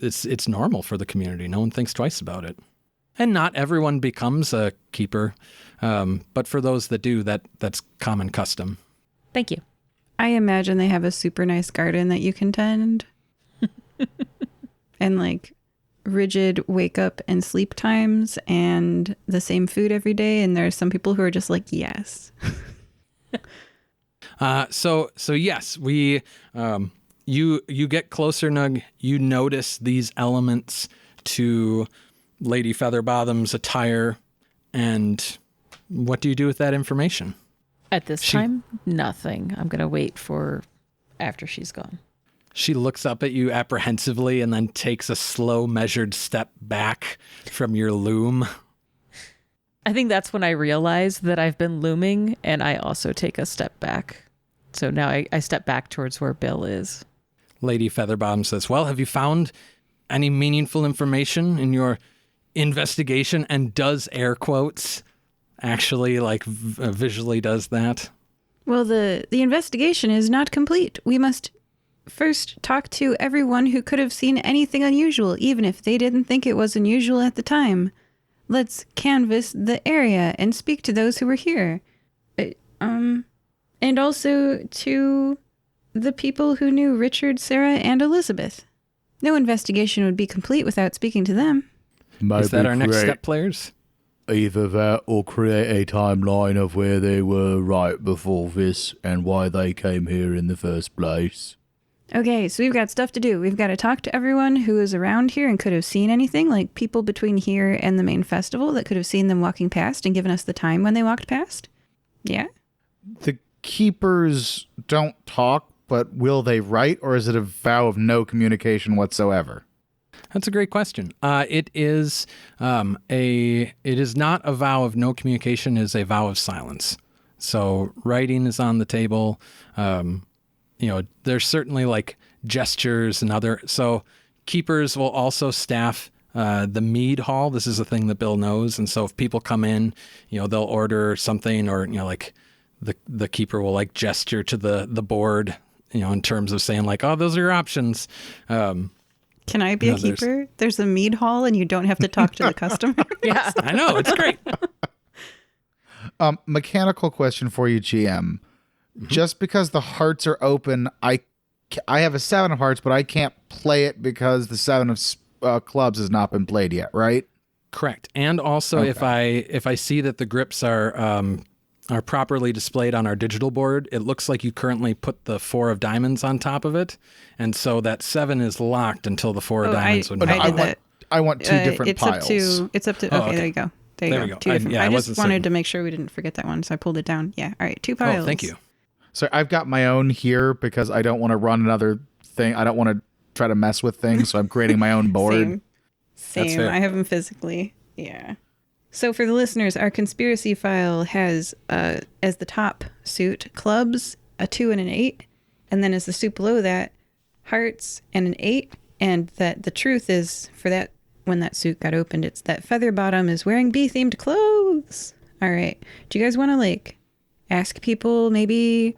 it's normal for the community. No one thinks twice about it. And not everyone becomes a keeper, but for those that do, that's common custom. Thank you. I imagine they have a super nice garden that you can tend. And like rigid wake up and sleep times and the same food every day. And there's some people who are just like, yes. So yes, we you get closer, Nugh. You notice these elements to Lady Featherbottom's attire, and what do you do with that information? At this time, nothing. I'm going to wait for after she's gone. She looks up at you apprehensively and then takes a slow, measured step back from your loom. I think that's when I realize that I've been looming, and I also take a step back. So now I step back towards where Bill is. Lady Featherbottom says, well, have you found any meaningful information in your investigation? And does air quotes actually visually does that? Well, the investigation is not complete. We must first talk to everyone who could have seen anything unusual, even if they didn't think it was unusual at the time. Let's canvass the area and speak to those who were here. And also to the people who knew Richard, Sarah, and Elizabeth. No investigation would be complete without speaking to them. Is that our next step, players? Either that or create a timeline of where they were right before this and why they came here in the first place. Okay, so we've got stuff to do. We've got to talk to everyone who is around here and could have seen anything, like people between here and the main festival that could have seen them walking past and given us the time when they walked past. Yeah? The keepers don't talk, but will they write, or is it a vow of no communication whatsoever? That's a great question. It is not a vow of no communication, it is a vow of silence. So writing is on the table. There's certainly like gestures and other. So keepers will also staff the mead hall. This is a thing that Bill knows. And so if people come in, they'll order something, or, like the keeper will like gesture to the board, in terms of saying like, oh, those are your options. Can I be a keeper? There's a mead hall and you don't have to talk to the customer. Yeah. I know. It's great. Mechanical question for you, GM. Mm-hmm. Just because the hearts are open, I have a 7 of hearts, but I can't play it because the 7 of clubs has not been played yet, right? Correct. And also, okay, if I see that the grips are properly displayed on our digital board, it looks like you currently put the 4 of diamonds on top of it, and so that 7 is locked until the 4 of diamonds would. I want 2 different piles. It's up to. Okay, there you go. There you go. 2 different. I just wanted to make sure we didn't forget that one, so I pulled it down. Yeah. All right. 2 piles. Oh, thank you. So I've got my own here because I don't want to run another thing. I don't want to try to mess with things, so I'm creating my own board. Same. I have them physically. Yeah. So for the listeners, our conspiracy file has, as the top suit, clubs, a 2 and an 8. And then as the suit below that, hearts and an 8. And that the truth is, for that, when that suit got opened, it's that Featherbottom is wearing bee-themed clothes. All right. Do you guys want to, ask people, maybe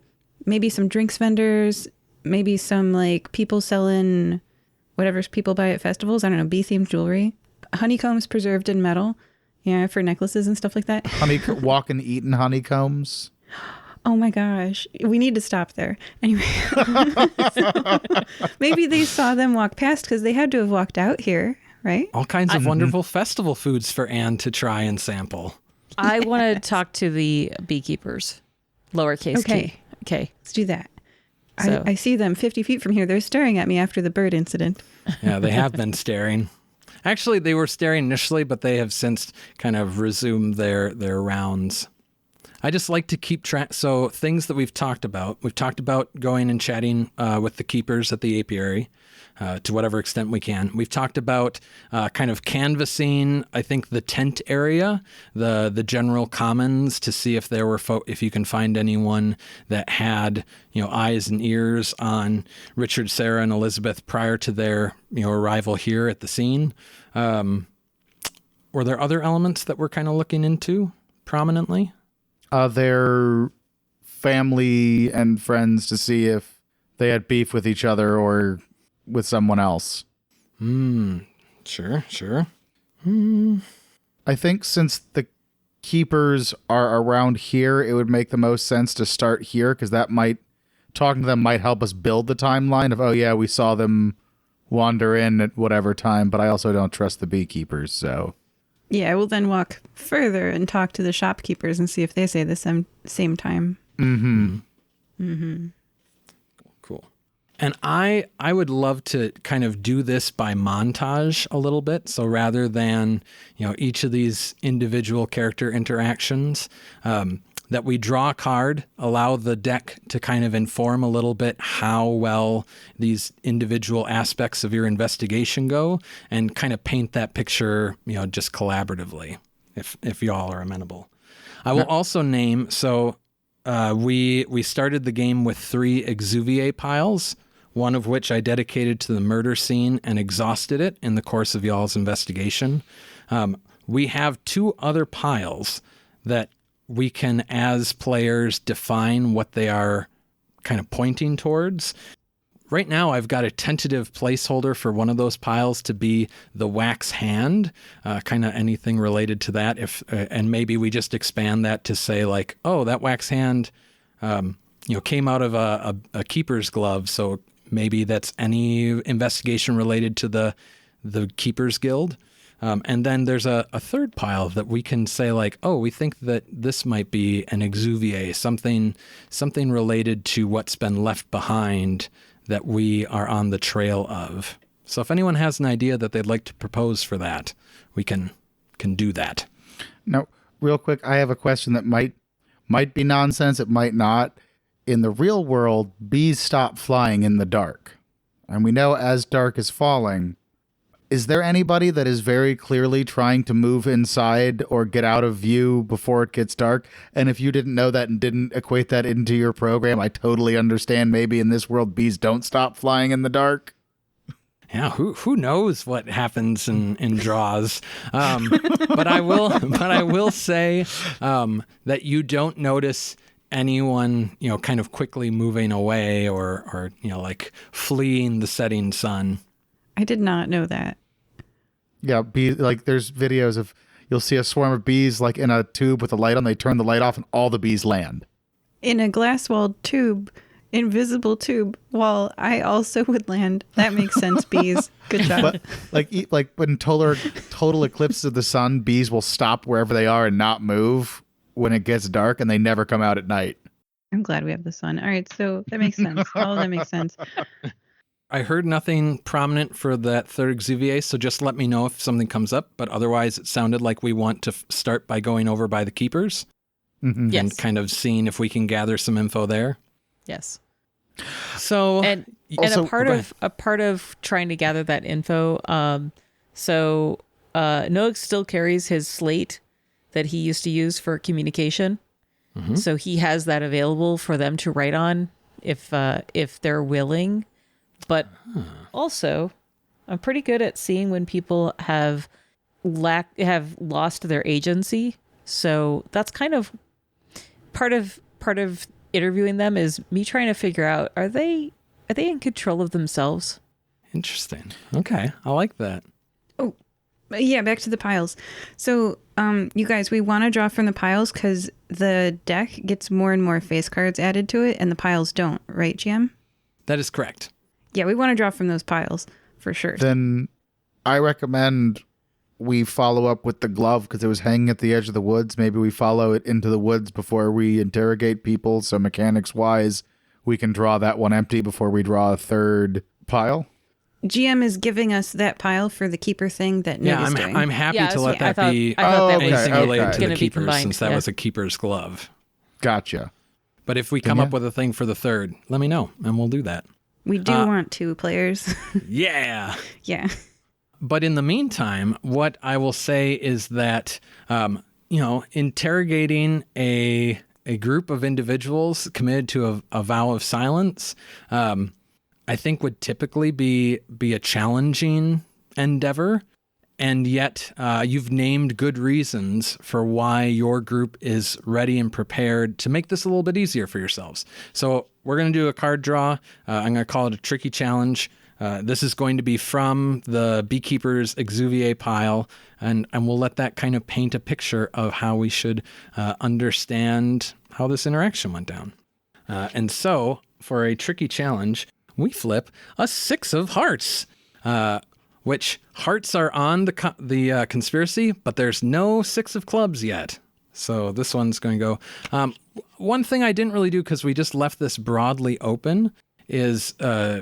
some drinks vendors, maybe some, people selling whatever people buy at festivals? I don't know, bee-themed jewelry. Honeycombs preserved in metal. Yeah, for necklaces and stuff like that. Walk and eat in honeycombs. Oh my gosh. We need to stop there. Anyway. Maybe they saw them walk past because they had to have walked out here, right? All kinds of wonderful festival foods for Anne to try and sample. I want to talk to the beekeepers. Lowercase k. Okay. Let's do that. So. I see them 50 feet from here. They're staring at me after the bird incident. Yeah, they have been staring. Actually, they were staring initially, but they have since kind of resumed their rounds. I just like to keep track. So things that we've talked about going and chatting with the keepers at the apiary to whatever extent we can. We've talked about kind of canvassing, I think, the tent area, the general commons, to see if there were if you can find anyone that had eyes and ears on Richard, Sarah, and Elizabeth prior to their arrival here at the scene. Were there other elements that we're kind of looking into prominently? Their family and friends, to see if they had beef with each other or with someone else. Sure. I think since the keepers are around here, it would make the most sense to start here because talking to them might help us build the timeline of, oh yeah, we saw them wander in at whatever time, but I also don't trust the beekeepers, so. Yeah, I will then walk further and talk to the shopkeepers and see if they say the same time. Cool. And I would love to kind of do this by montage a little bit. So rather than, each of these individual character interactions, that we draw a card, allow the deck to kind of inform a little bit how well these individual aspects of your investigation go, and kind of paint that picture, just collaboratively, if y'all are amenable. I will also name, we started the game with 3 Exuviae piles, one of which I dedicated to the murder scene and exhausted it in the course of y'all's investigation. We have 2 other piles that we can, as players, define what they are kind of pointing towards. Right now, I've got a tentative placeholder for one of those piles to be the wax hand, kind of anything related to that. And maybe we just expand that to say like, oh, that wax hand, came out of a keeper's glove. So maybe that's any investigation related to the Keepers Guild. And then there's a third pile that we can say like, oh, we think that this might be an Exuviae, something related to what's been left behind that we are on the trail of. So if anyone has an idea that they'd like to propose for that, we can do that. Now, real quick, I have a question that might be nonsense, it might not. In the real world, bees stop flying in the dark. And we know as dark is falling, is there anybody that is very clearly trying to move inside or get out of view before it gets dark? And if you didn't know that and didn't equate that into your program, I totally understand. Maybe in this world, bees don't stop flying in the dark. Yeah, who knows what happens in draws? But I will say that you don't notice anyone, kind of quickly moving away or like fleeing the setting sun. I did not know that. Yeah, there's videos of, you'll see a swarm of bees like in a tube with a light on, they turn the light off and all the bees land. In a glass-walled tube, invisible tube, while I also would land. That makes sense, bees. Good job. But like when total eclipse of the sun, bees will stop wherever they are and not move when it gets dark, and they never come out at night. I'm glad we have the sun. All right, so that makes sense. All of that makes sense. I heard nothing prominent for that third Exuviae, so just let me know if something comes up. But otherwise, it sounded like we want to start by going over by the keepers and kind of seeing if we can gather some info there. Yes. So and also, a part of trying to gather that info. Nugh still carries his slate that he used to use for communication, so he has that available for them to write on if they're willing. But also, I'm pretty good at seeing when people have lost their agency. So that's kind of part of interviewing them is me trying to figure out, are they in control of themselves? Interesting. Okay, I like that. Oh, yeah, back to the piles. So, you guys, we want to draw from the piles because the deck gets more and more face cards added to it, and the piles don't, right, GM? That is correct. Yeah, we want to draw from those piles for sure. Then I recommend we follow up with the glove because it was hanging at the edge of the woods. Maybe we follow it into the woods before we interrogate people. So mechanics wise, we can draw that one empty before we draw a third pile. GM is giving us that pile for the keeper thing that Nugh is doing. I'm happy to let that be I thought that was anything related to gonna the be keepers combined, since that was a keeper's glove. Gotcha. But if we come up with a thing for the third, let me know and we'll do that. We do want 2 players. Yeah. Yeah. But in the meantime, what I will say is that, interrogating a group of individuals committed to a vow of silence, I think would typically be a challenging endeavor. And yet you've named good reasons for why your group is ready and prepared to make this a little bit easier for yourselves. So we're going to do a card draw. I'm going to call it a tricky challenge. This is going to be from the Beekeeper's Exuviae pile, and we'll let that kind of paint a picture of how we should understand how this interaction went down. And so, for a tricky challenge, we flip a 6 of hearts, which hearts are on the conspiracy, but there's no 6 of clubs yet. So this one's going to go. One thing I didn't really do because we just left this broadly open is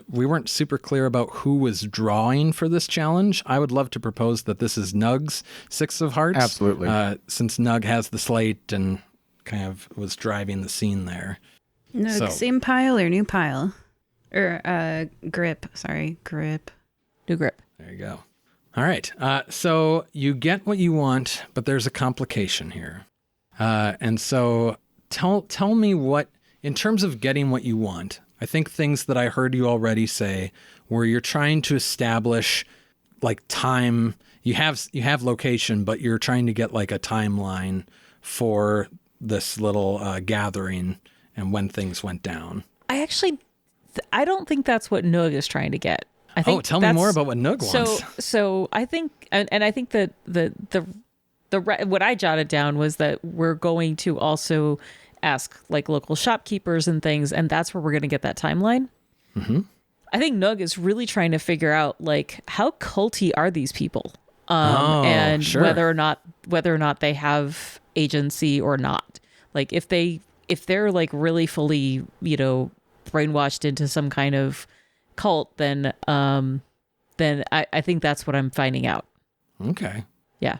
we weren't super clear about who was drawing for this challenge. I would love to propose that this is Nugh's 6 of hearts. Absolutely. Since Nugh has the slate and kind of was driving the scene there. Nugh, So- same pile or new pile? Or grip. Sorry, grip. New grip. There you go. All right. So you get what you want, but there's a complication here. And so tell me what, in terms of getting what you want, I think things that I heard you already say where you're trying to establish like time, you have location, but you're trying to get like a timeline for this little gathering and when things went down. I don't think that's what Nugh is trying to get. I think tell me more about what Nugh wants. So I think, and I think that the what I jotted down was that we're going to also ask like local shopkeepers and things, and that's where we're going to get that timeline. Mm-hmm. I think Nugh is really trying to figure out like how culty are these people, and sure. whether or not they have agency or not. Like if they're like really fully, brainwashed into some kind of cult, then I think that's what I'm finding out. Okay. Yeah.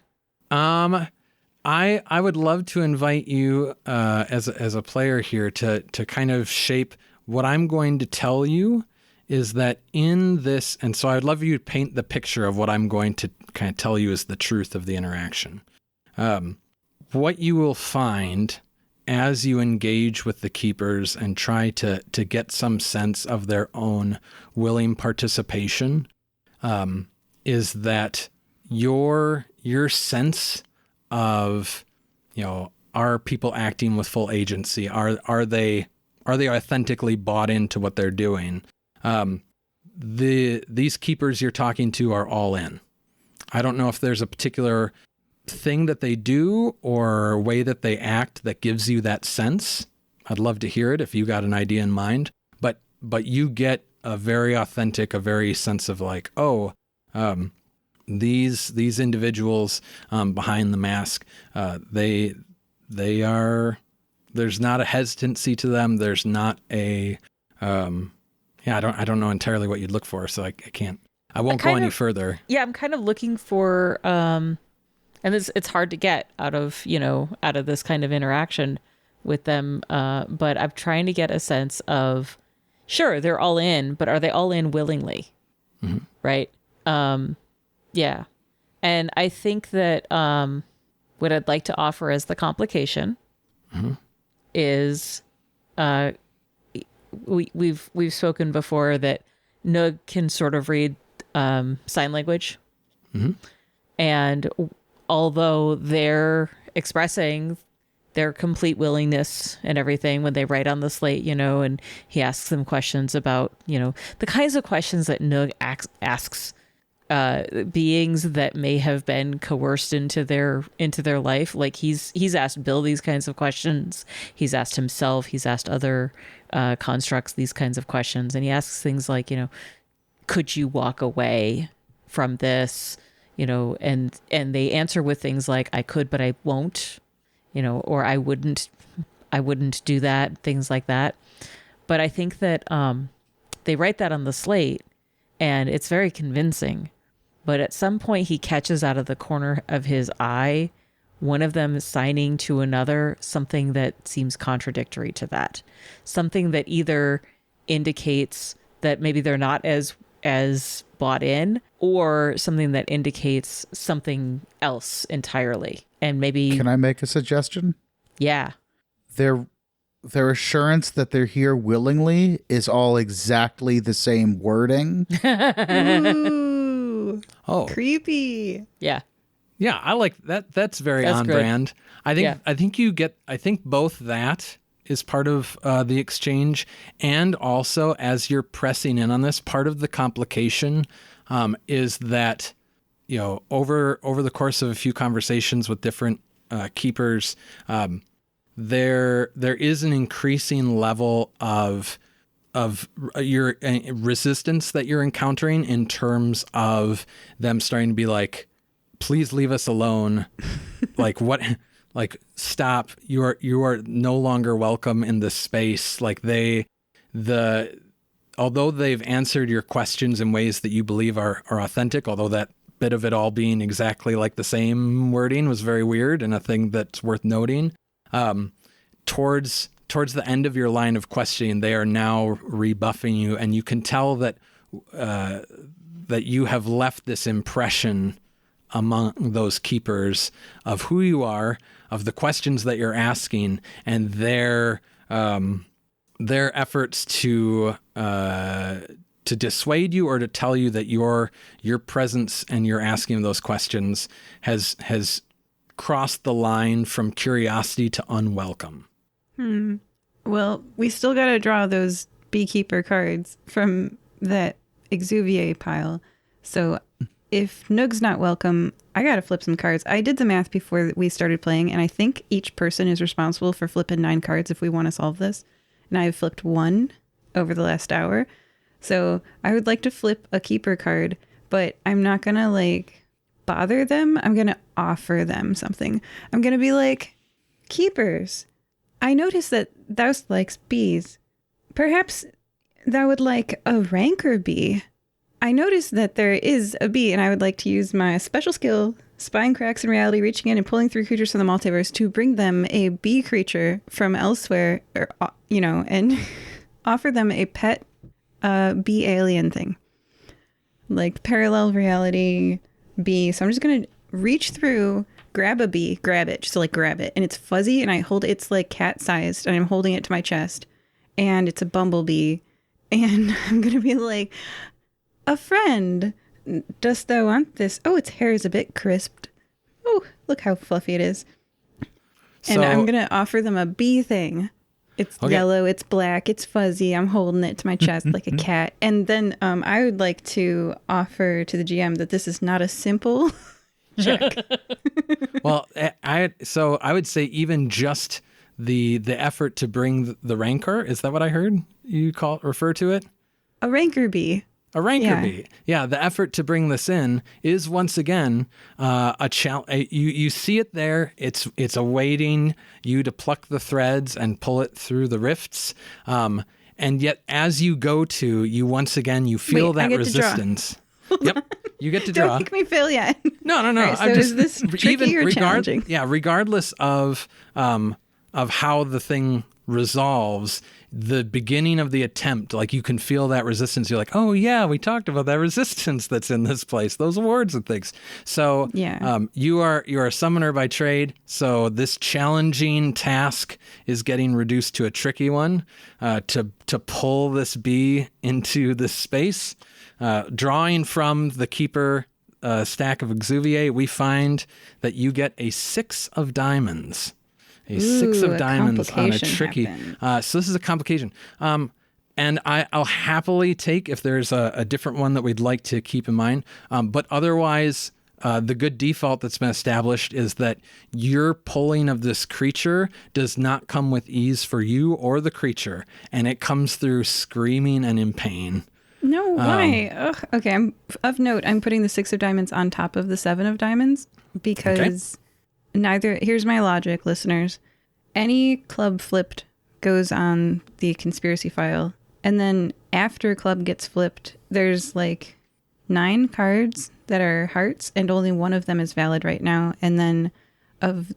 I would love to invite you as a player here to kind of shape what I'm going to tell you is that in this, and so I'd love you to paint the picture of what I'm going to kind of tell you is the truth of the interaction. What you will find as you engage with the keepers and try to get some sense of their own willing participation, is that your sense of, are people acting with full agency? Are they authentically bought into what they're doing? These keepers you're talking to are all in. I don't know if there's a particular thing that they do or way that they act that gives you that sense. I'd love to hear it if you got an idea in mind, but you get a very authentic, a very sense of like, these individuals behind the mask, they are, there's not a hesitancy to them. There's not a, I don't know entirely what you'd look for. So I won't go any further. Yeah. I'm kind of looking for, and it's hard to get out of this kind of interaction with them. But I'm trying to get a sense of, sure, they're all in, but are they all in willingly? Mm-hmm. Right. Yeah. And I think that what I'd like to offer as the complication is we've spoken before that Nugh can sort of read sign language. Mm-hmm. And although they're expressing their complete willingness and everything when they write on the slate, and he asks them questions about, the kinds of questions that Nugh asks beings that may have been coerced into their life. Like he's asked Bill these kinds of questions. He's asked himself. He's asked other constructs these kinds of questions, and he asks things like, could you walk away from this? And they answer with things like, I could, but I won't. Or I wouldn't do that. Things like that. But I think that they write that on the slate, and it's very convincing. But at some point he catches out of the corner of his eye one of them signing to another something that seems contradictory to that. Something that either indicates that maybe they're not as bought in, or something that indicates something else entirely. And maybe... Can I make a suggestion? Yeah. Their assurance that they're here willingly is all exactly the same wording. Ooh, creepy. Yeah. Yeah, I like that. That's very on good. brand. I think Yeah. I think both that is part of the exchange. And also, as you're pressing in on this, part of the complication is that, over the course of a few conversations with different keepers, there is an increasing level of your resistance that you're encountering in terms of them starting to be like, please leave us alone. Like what? Like stop. You are no longer welcome in this space. Like although they've answered your questions in ways that you believe are authentic, although that bit of it all being exactly like the same wording was very weird and a thing that's worth noting. Towards the end of your line of questioning, they are now rebuffing you, and you can tell that that you have left this impression among those keepers of who you are, of the questions that you're asking, and their efforts to dissuade you or to tell you that your presence and your asking of those questions has crossed the line from curiosity to unwelcome. Well, we still got to draw those beekeeper cards from that Exuviae pile. So if Nugh's not welcome, I got to flip some cards. I did the math before we started playing, and I think each person is responsible for flipping 9 cards if we want to solve this. And I've flipped 1 over the last hour. So I would like to flip a keeper card, but I'm not going to bother them. I'm going to offer them something. I'm going to be like, keepers, I noticed that thou likes bees. Perhaps thou would like a rancor bee. I noticed that there is a bee, and I would like to use my special skill, spying cracks in reality, reaching in and pulling through creatures from the multiverse to bring them a bee creature from elsewhere, and offer them a pet bee alien thing. Like parallel reality bee. So I'm just going to reach through, grab a bee, grab it, and it's fuzzy, and I hold it's like cat-sized, and I'm holding it to my chest, and it's a bumblebee, and I'm gonna be like, a friend, dost thou want this? Oh, its hair is a bit crisped. Oh, look how fluffy it is. And I'm gonna offer them a bee thing. It's yellow, it's black, it's fuzzy. I'm holding it to my chest like a cat. And then I would like to offer to the GM that this is not a simple check. Well, I would say even just the effort to bring the rancor, is that what I heard you refer to it? A rancor bee. A rancor bee. Yeah, the effort to bring this in is once again a challenge. You see it there. It's awaiting you to pluck the threads and pull it through the rifts. And yet, as you go to, you once again you feel that resistance. Yep, you get to draw. Don't make me fail yet. No. Right, so is this tricky or challenging? Yeah, regardless of how the thing resolves, the beginning of the attempt, like you can feel that resistance. You're like, oh yeah, we talked about that resistance that's in this place, those words and things. So yeah, you are a summoner by trade. So this challenging task is getting reduced to a tricky one, to pull this bee into this space. Drawing from the keeper stack of Exuviae, we find that you get a 6 of diamonds. A 6 of diamonds on a tricky. So this is a complication. And I'll happily take if there's a different one that we'd like to keep in mind. But otherwise, the good default that's been established is that your pulling of this creature does not come with ease for you or the creature. And it comes through screaming and in pain. No, why? Okay, of note, I'm putting the 6 of diamonds on top of the 7 of diamonds because here's my logic, listeners. Any club flipped goes on the conspiracy file. And then after club gets flipped, there's 9 cards that are hearts, and only one of them is valid right now. And then of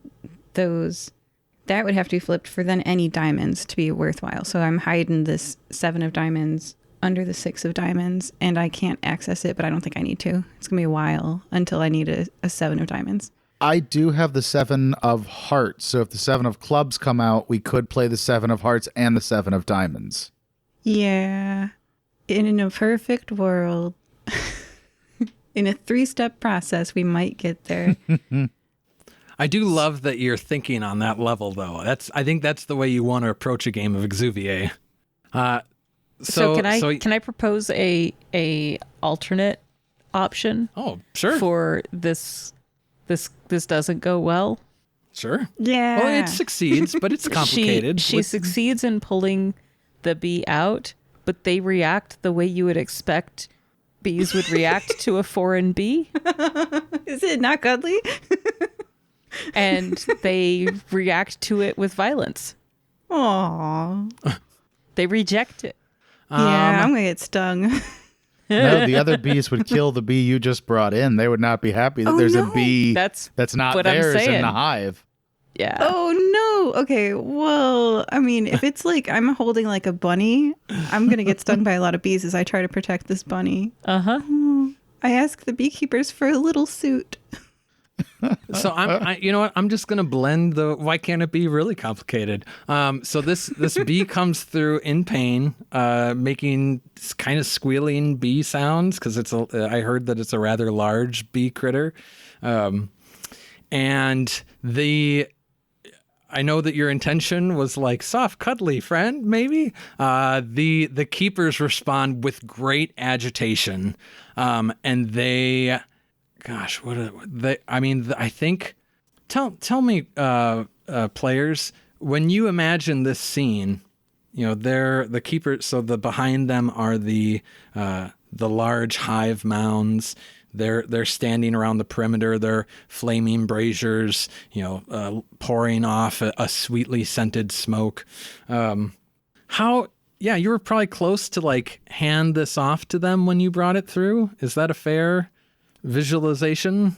those, that would have to be flipped for then any diamonds to be worthwhile. So I'm hiding this 7 of diamonds under the 6 of diamonds, and I can't access it, but I don't think I need to. It's gonna be a while until I need a 7 of diamonds. I do have the 7 of hearts, so if the 7 of clubs come out, we could play the 7 of hearts and the 7 of diamonds. Yeah. In a perfect world, in a 3-step process, we might get there. I do love that you're thinking on that level, though. I think that's the way you want to approach a game of Exuviae. So can I propose a alternate option? Oh, sure. For this doesn't go well. Sure. Yeah. Well, it succeeds, but it's complicated. She succeeds in pulling the bee out, but they react the way you would expect bees would react to a foreign bee. Is it not cuddly? And they react to it with violence. Aww. They reject it. Yeah, I'm gonna get stung. No, the other bees would kill the bee you just brought in. They would not be happy that there's a bee that's not what I'm theirs in saying. the hive. Yeah. Oh no. Okay. Well, I mean, if it's like I'm holding like a bunny, I'm gonna get stung by a lot of bees as I try to protect this bunny. Uh-huh. I ask the beekeepers for a little suit. So you know what? I'm just gonna blend the. Why can't it be really complicated? So this bee comes through in pain, making kind of squealing bee sounds because I heard that it's a rather large bee critter, and I know that your intention was like soft, cuddly friend, maybe. The keepers respond with great agitation, and they. Gosh, what are they? I mean, I think. Tell me, players, when you imagine this scene, you know, they're the keepers. So behind them are the large hive mounds. They're standing around the perimeter. They're flaming braziers, you know, pouring off a sweetly scented smoke. Yeah, you were probably close to like hand this off to them when you brought it through. Is that a fair visualization?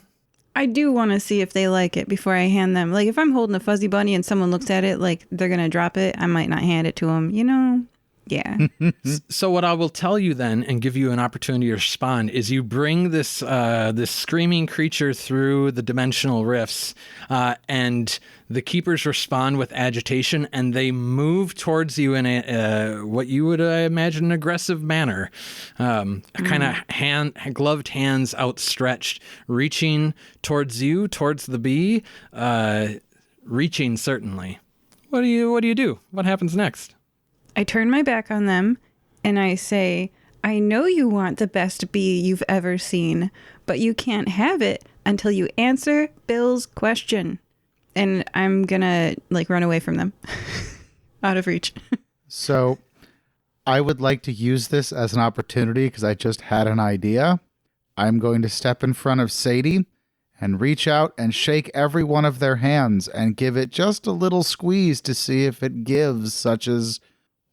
I do want to see if they like it before I hand them. Like if I'm holding a fuzzy bunny and someone looks at it like they're going to drop it, I might not hand it to them, you know? Yeah. So what I will tell you then and give you an opportunity to respond is you bring this screaming creature through the dimensional rifts and the keepers respond with agitation and they move towards you in a what you would imagine an aggressive manner, kind of gloved hands outstretched, reaching towards you, towards the bee, reaching certainly. What do you do? What happens next? I turn my back on them and I say, I know you want the best bee you've ever seen, but you can't have it until you answer Bill's question. And I'm gonna like run away from them out of reach. So I would like to use this as an opportunity because I just had an idea. I'm going to step in front of Sadie and reach out and shake every one of their hands and give it just a little squeeze to see if it gives, such as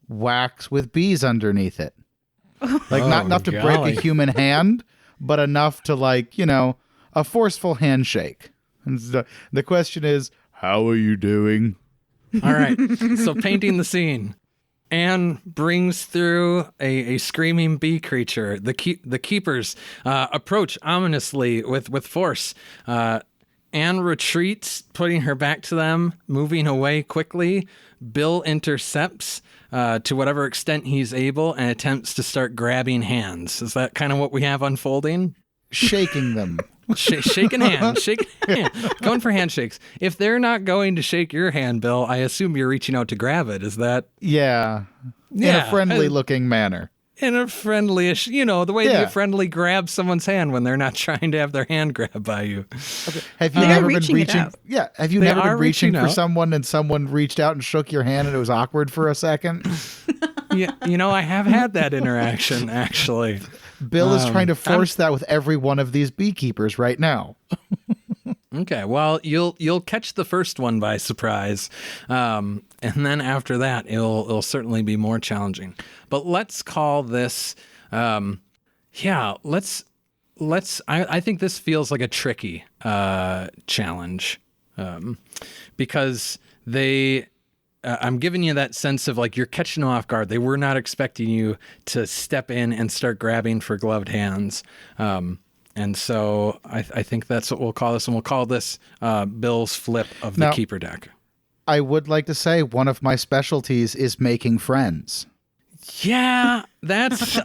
wax with bees underneath it. Like not enough to break a human hand, but enough to like, you know, a forceful handshake. And the question is, how are you doing? All right. So painting the scene. Anne brings through a screaming bee creature. The keepers approach ominously with force. Anne retreats, putting her back to them, moving away quickly. Bill intercepts to whatever extent he's able and attempts to start grabbing hands. Is that kind of what we have unfolding? Shaking them. Shaking hands. Going for handshakes. If they're not going to shake your hand, Bill, I assume you're reaching out to grab it. Is that? Yeah. In a friendly looking manner. In a friendly-ish, you know, the way you friendly grab someone's hand when they're not trying to have their hand grabbed by you. Okay. Have you never been reaching? Yeah. Have you They never been are reaching reaching for out. someone and someone reached out and shook your hand and it was awkward for a second? Yeah, you know, I have had that interaction actually. Bill is trying to force that with every one of these beekeepers right now. Okay, well, you'll catch the first one by surprise, and then after that, it'll certainly be more challenging. But let's call this, I think this feels like a tricky challenge, because I'm giving you that sense of like you're catching them off guard. They were not expecting you to step in and start grabbing for gloved hands. And so I think that's what we'll call this. And we'll call this Bill's flip of the keeper deck. I would like to say one of my specialties is making friends. Yeah, that's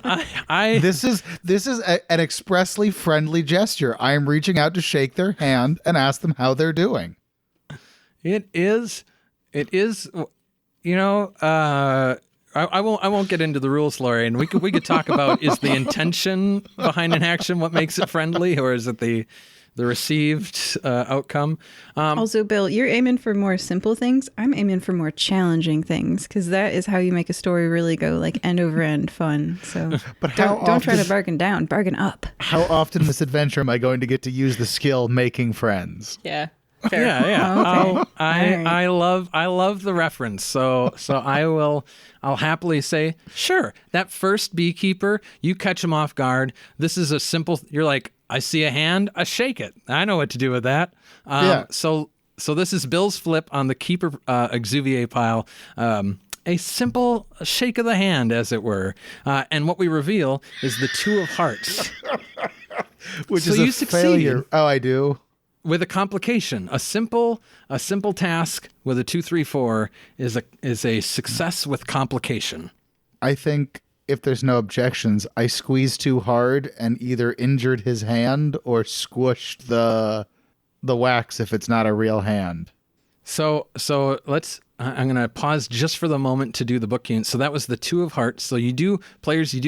This is an expressly friendly gesture. I am reaching out to shake their hand and ask them how they're doing. It is. You know, I won't get into the rules, Lori, and we could talk about, is the intention behind an action what makes it friendly, or is it the received outcome? Also, Bill, you're aiming for more simple things. I'm aiming for more challenging things, because that is how you make a story really go like end over end fun. So But don't try to bargain down, bargain up. How often this adventure am I going to get to use the skill making friends? Yeah. Yeah. Oh, okay. I love the reference. So I'll happily say, sure, that first beekeeper, you catch him off guard. This is a simple, you're like, I see a hand, I shake it. I know what to do with that. Yeah. So this is Bill's flip on the keeper Exuviae pile. A simple shake of the hand, as it were. And what we reveal is the 2 of hearts. Which So is you a succeeded. failure. Oh, I do? With a complication, a simple task with a 2, 3, 4 is a success with complication. I think if there's no objections, I squeezed too hard and either injured his hand or squished the wax if it's not a real hand. So I'm going to pause just for the moment to do the book unit. So that was the 2 of hearts. So you do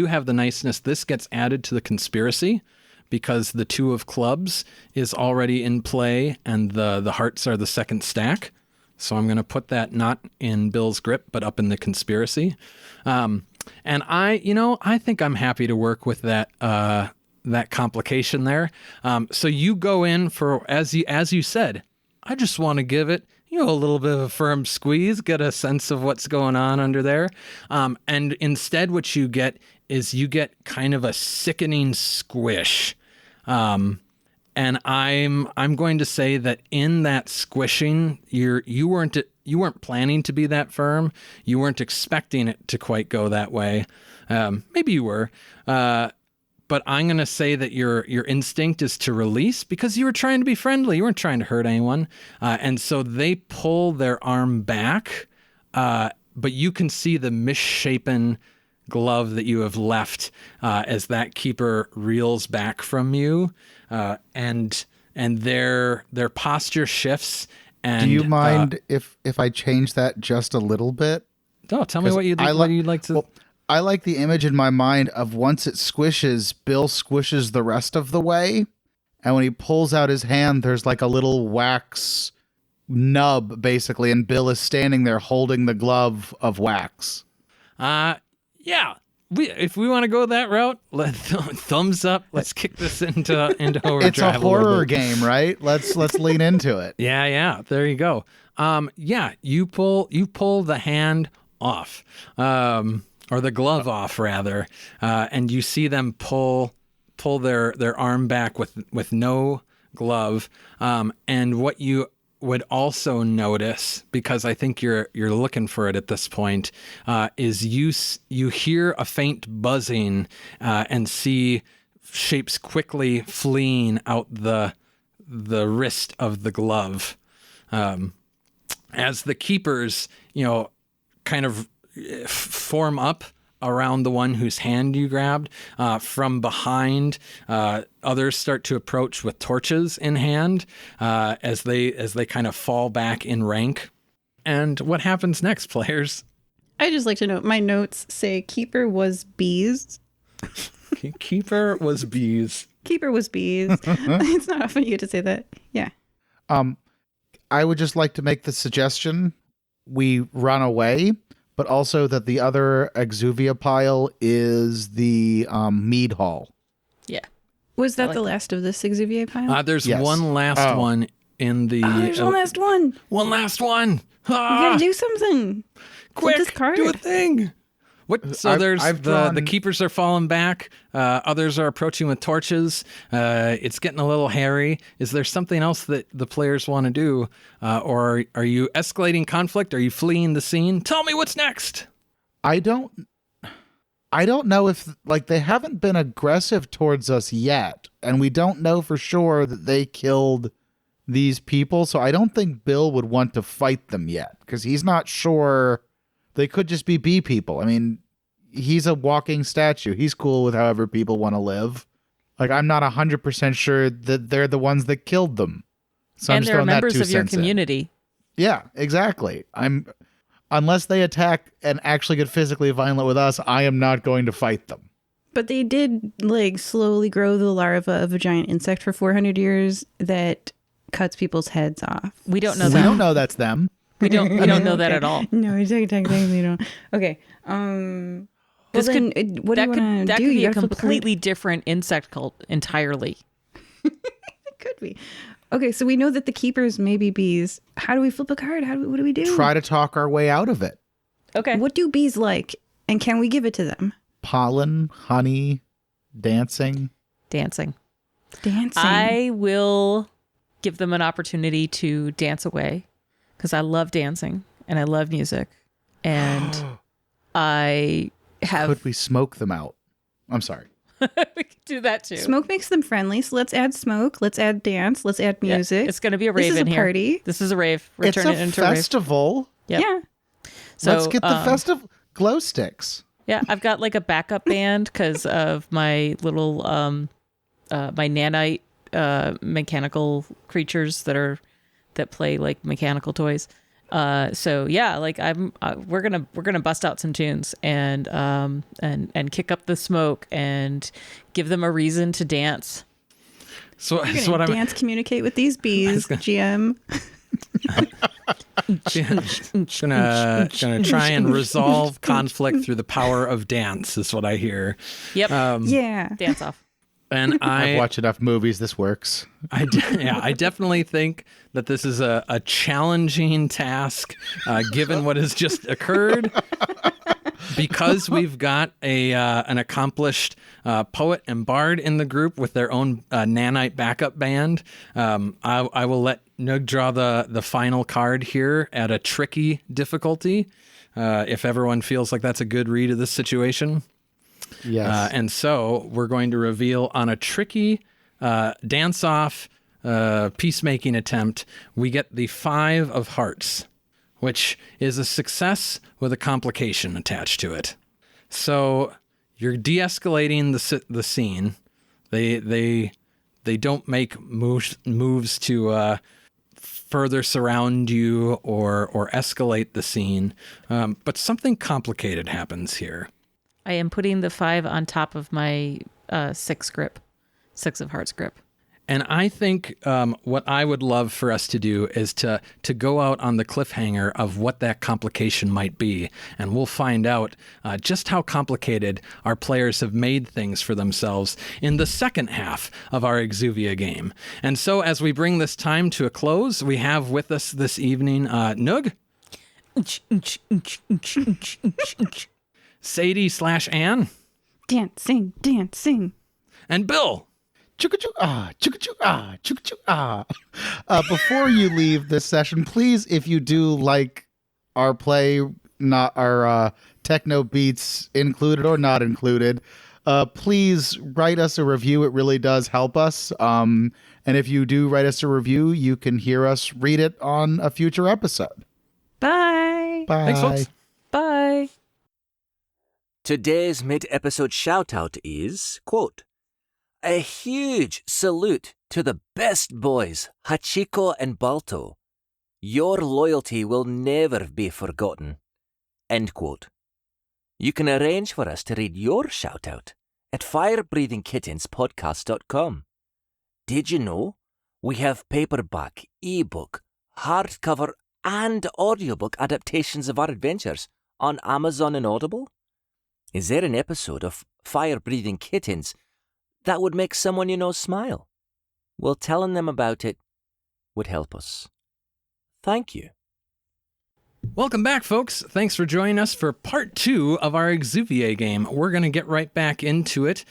have the niceness. This gets added to the conspiracy, because the 2 of clubs is already in play and the hearts are the second stack. So I'm going to put that not in Bill's grip, but up in the conspiracy. And I think I'm happy to work with that complication there. So you go in for, as you said, I just want to give it, a little bit of a firm squeeze, get a sense of what's going on under there. And instead what you get is kind of a sickening squish. And I'm going to say that in that squishing, you weren't planning to be that firm. You weren't expecting it to quite go that way. Maybe you were. But I'm going to say that your instinct is to release, because you were trying to be friendly. You weren't trying to hurt anyone. And so they pull their arm back, but you can see the misshapen glove that you have left as that keeper reels back from you, and their posture shifts. And Do you mind if I change that just a little bit? No, tell me what you'd like to. Well, I like the image in my mind of once it squishes, Bill squishes the rest of the way, and when he pulls out his hand, there's like a little wax nub, basically, and Bill is standing there holding the glove of wax. Yeah. If we want to go that route, thumbs up. Let's kick this into overdrive. It's a horror game, right? Let's lean into it. Yeah. There you go. You pull the hand off, or the glove off rather, and you see them pull their arm back with no glove. And what you would also notice, because I think you're looking for it at this point, is you hear a faint buzzing and see shapes quickly fleeing out the wrist of the glove, as the keepers kind of form up around the one whose hand you grabbed. From behind, others start to approach with torches in hand, as they kind of fall back in rank. And what happens next, players? I just like to know, my notes say keeper was bees. Keeper was bees. Keeper was bees. It's not often you get to say that. Yeah. I would just like to make the suggestion we run away, but also that the other Exuviae pile is the mead hall. Yeah. Was that the last of this Exuviae pile? There's Yes. one last one in the... There's one last one. One last one! We gotta do something. Quick, this card. do a thing! What? So there's I've the drawn- keepers are falling back. Others are approaching with torches. It's getting a little hairy. Is there something else that the players want to do, or are you escalating conflict? Are you fleeing the scene? Tell me what's next. I don't know if they haven't been aggressive towards us yet, and we don't know for sure that they killed these people. So I don't think Bill would want to fight them yet, because he's not sure. They could just be bee people. I mean, he's a walking statue. He's cool with however people want to live. I'm not 100% sure that they're the ones that killed them. So I'm And just they're throwing that members 2 of your cents in. community. Yeah, exactly. Unless they attack and actually get physically violent with us, I am not going to fight them. But they did like slowly grow the larva of a giant insect for 400 years that cuts people's heads off. We don't know We that. don't know that's them. We don't know that at all. No, technically don't. Okay. Well, This then, could- what do you want to do? That could be You a gotta flip card? completely different insect cult entirely. It could be. Okay, so we know that the keepers may be bees. How do we flip a card? What do we do? Try to talk our way out of it. Okay. What do bees like? And can we give it to them? Pollen, honey, dancing. Dancing. Dancing. I will give them an opportunity to dance away because I love dancing and I love music. And I have. Could we smoke them out? I'm sorry. We could do that too. Smoke makes them friendly, so let's add smoke. Let's add dance. Let's add Yeah, music. it's going to be a rave This is in a here. party. This is a rave. We're It's turning a it into a rave. festival. Yep. Yeah. So, Let's get the festive glow sticks. Yeah, I've got like a backup band because of my little my nanite mechanical creatures that play like mechanical toys. So yeah, like we're gonna bust out some tunes and kick up the smoke and give them a reason to dance. So We're that's gonna what I'm dance communicate with these bees, GM. gonna try and resolve conflict through the power of dance. Is what I hear. Yep, Yeah. dance off. And I've watched enough movies. This works. I definitely think that this is a challenging task, given what has just occurred. Because we've got an accomplished poet and bard in the group with their own nanite backup band, I will let Nugh draw the final card here at a tricky difficulty, if everyone feels like that's a good read of this situation. Yes. And so we're going to reveal on a tricky dance-off peacemaking attempt, we get the 5 of hearts, which is a success with a complication attached to it. So you're de-escalating the scene. They don't make moves to further surround you or escalate the scene, but something complicated happens here. I am putting the 5 on top of my 6 grip, 6 of hearts grip. And I think what I would love for us to do is to go out on the cliffhanger of what that complication might be. And we'll find out just how complicated our players have made things for themselves in the second half of our Exuviae game. And so as we bring this time to a close, we have with us this evening Nugh, Sadie / Anne, Dancing, dancing. and Bill. Choo-ka-choo, ah, choo-ka-choo, ah, choo-ka-choo, ah. Before you leave this session, please, if you do like our play, not our techno beats included or not included, please write us a review. It really does help us. And if you do write us a review, you can hear us read it on a future episode. Bye. Bye. Thanks, folks. Bye. Today's mid-episode shout-out is, quote, "A huge salute to the best boys, Hachiko and Balto. Your loyalty will never be forgotten." End quote. You can arrange for us to read your shout-out at firebreathingkittenspodcast.com. Did you know we have paperback, ebook, hardcover, and audiobook adaptations of our adventures on Amazon and Audible? Is there an episode of Fire Breathing Kittens that would make someone you know smile? Well, telling them about it would help us. Thank you. Welcome back, folks. Thanks for joining us for part 2 of our Exuviae game. We're going to get right back into it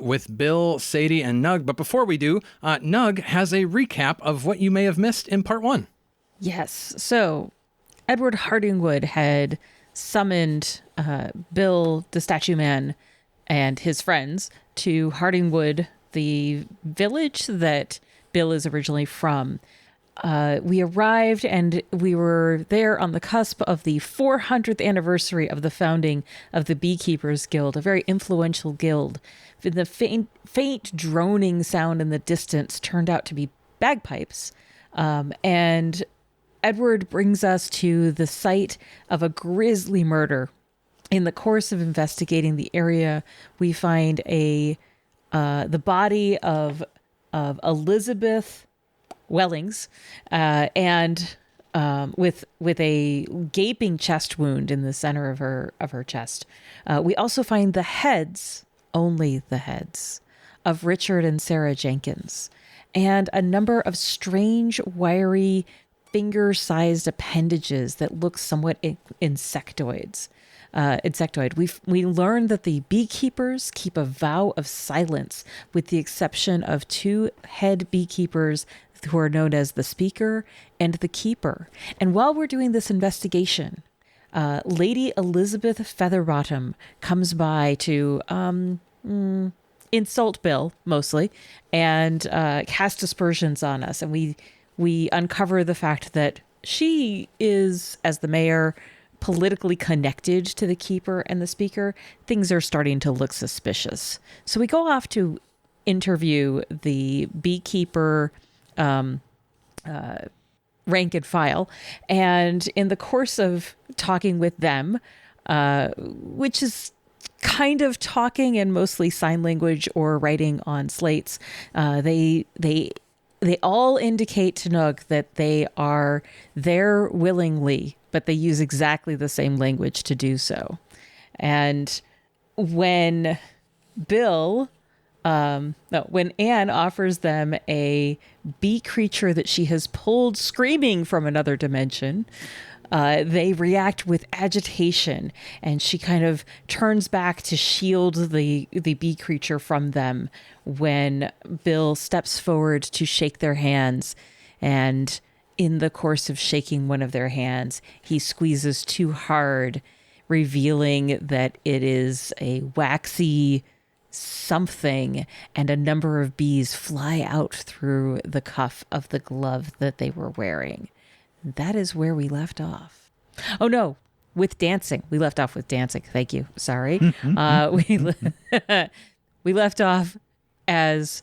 with Bill, Sadie, and Nugh. But before we do, Nugh has a recap of what you may have missed in part 1. Yes. So Edward Hardingwood had summoned Bill, the statue man, and his friends to Hardingwood, the village that Bill is originally from. We arrived and we were there on the cusp of the 400th anniversary of the founding of the Beekeepers Guild, a very influential guild. The faint droning sound in the distance turned out to be bagpipes. And Edward brings us to the site of a grisly murder. In the course of investigating the area, we find the body of Elizabeth Wellings, and with a gaping chest wound in the center of her chest. We also find the heads, only the heads, of Richard and Sarah Jenkins, and a number of strange, wiry, finger-sized appendages that look somewhat insectoid. We learn that the beekeepers keep a vow of silence, with the exception of two head beekeepers who are known as the Speaker and the Keeper. And while we're doing this investigation, Lady Elizabeth Featherbottom comes by to insult Bill, mostly, and cast aspersions on us. And we uncover the fact that she is, as the mayor, politically connected to the Keeper and the Speaker. Things are starting to look suspicious. So we go off to interview the beekeeper rank and file. And in the course of talking with them, which is kind of talking and mostly sign language or writing on slates, they all indicate to Nugh that they are there willingly, but they use exactly the same language to do so. And when when Anne offers them a bee creature that she has pulled screaming from another dimension, they react with agitation, and she kind of turns back to shield the bee creature from them when Bill steps forward to shake their hands. And in the course of shaking one of their hands, he squeezes too hard, revealing that it is a waxy something, and a number of bees fly out through the cuff of the glove that they were wearing. That is where we left off. Oh no, with dancing. We left off with dancing. Thank you. Sorry. We left off as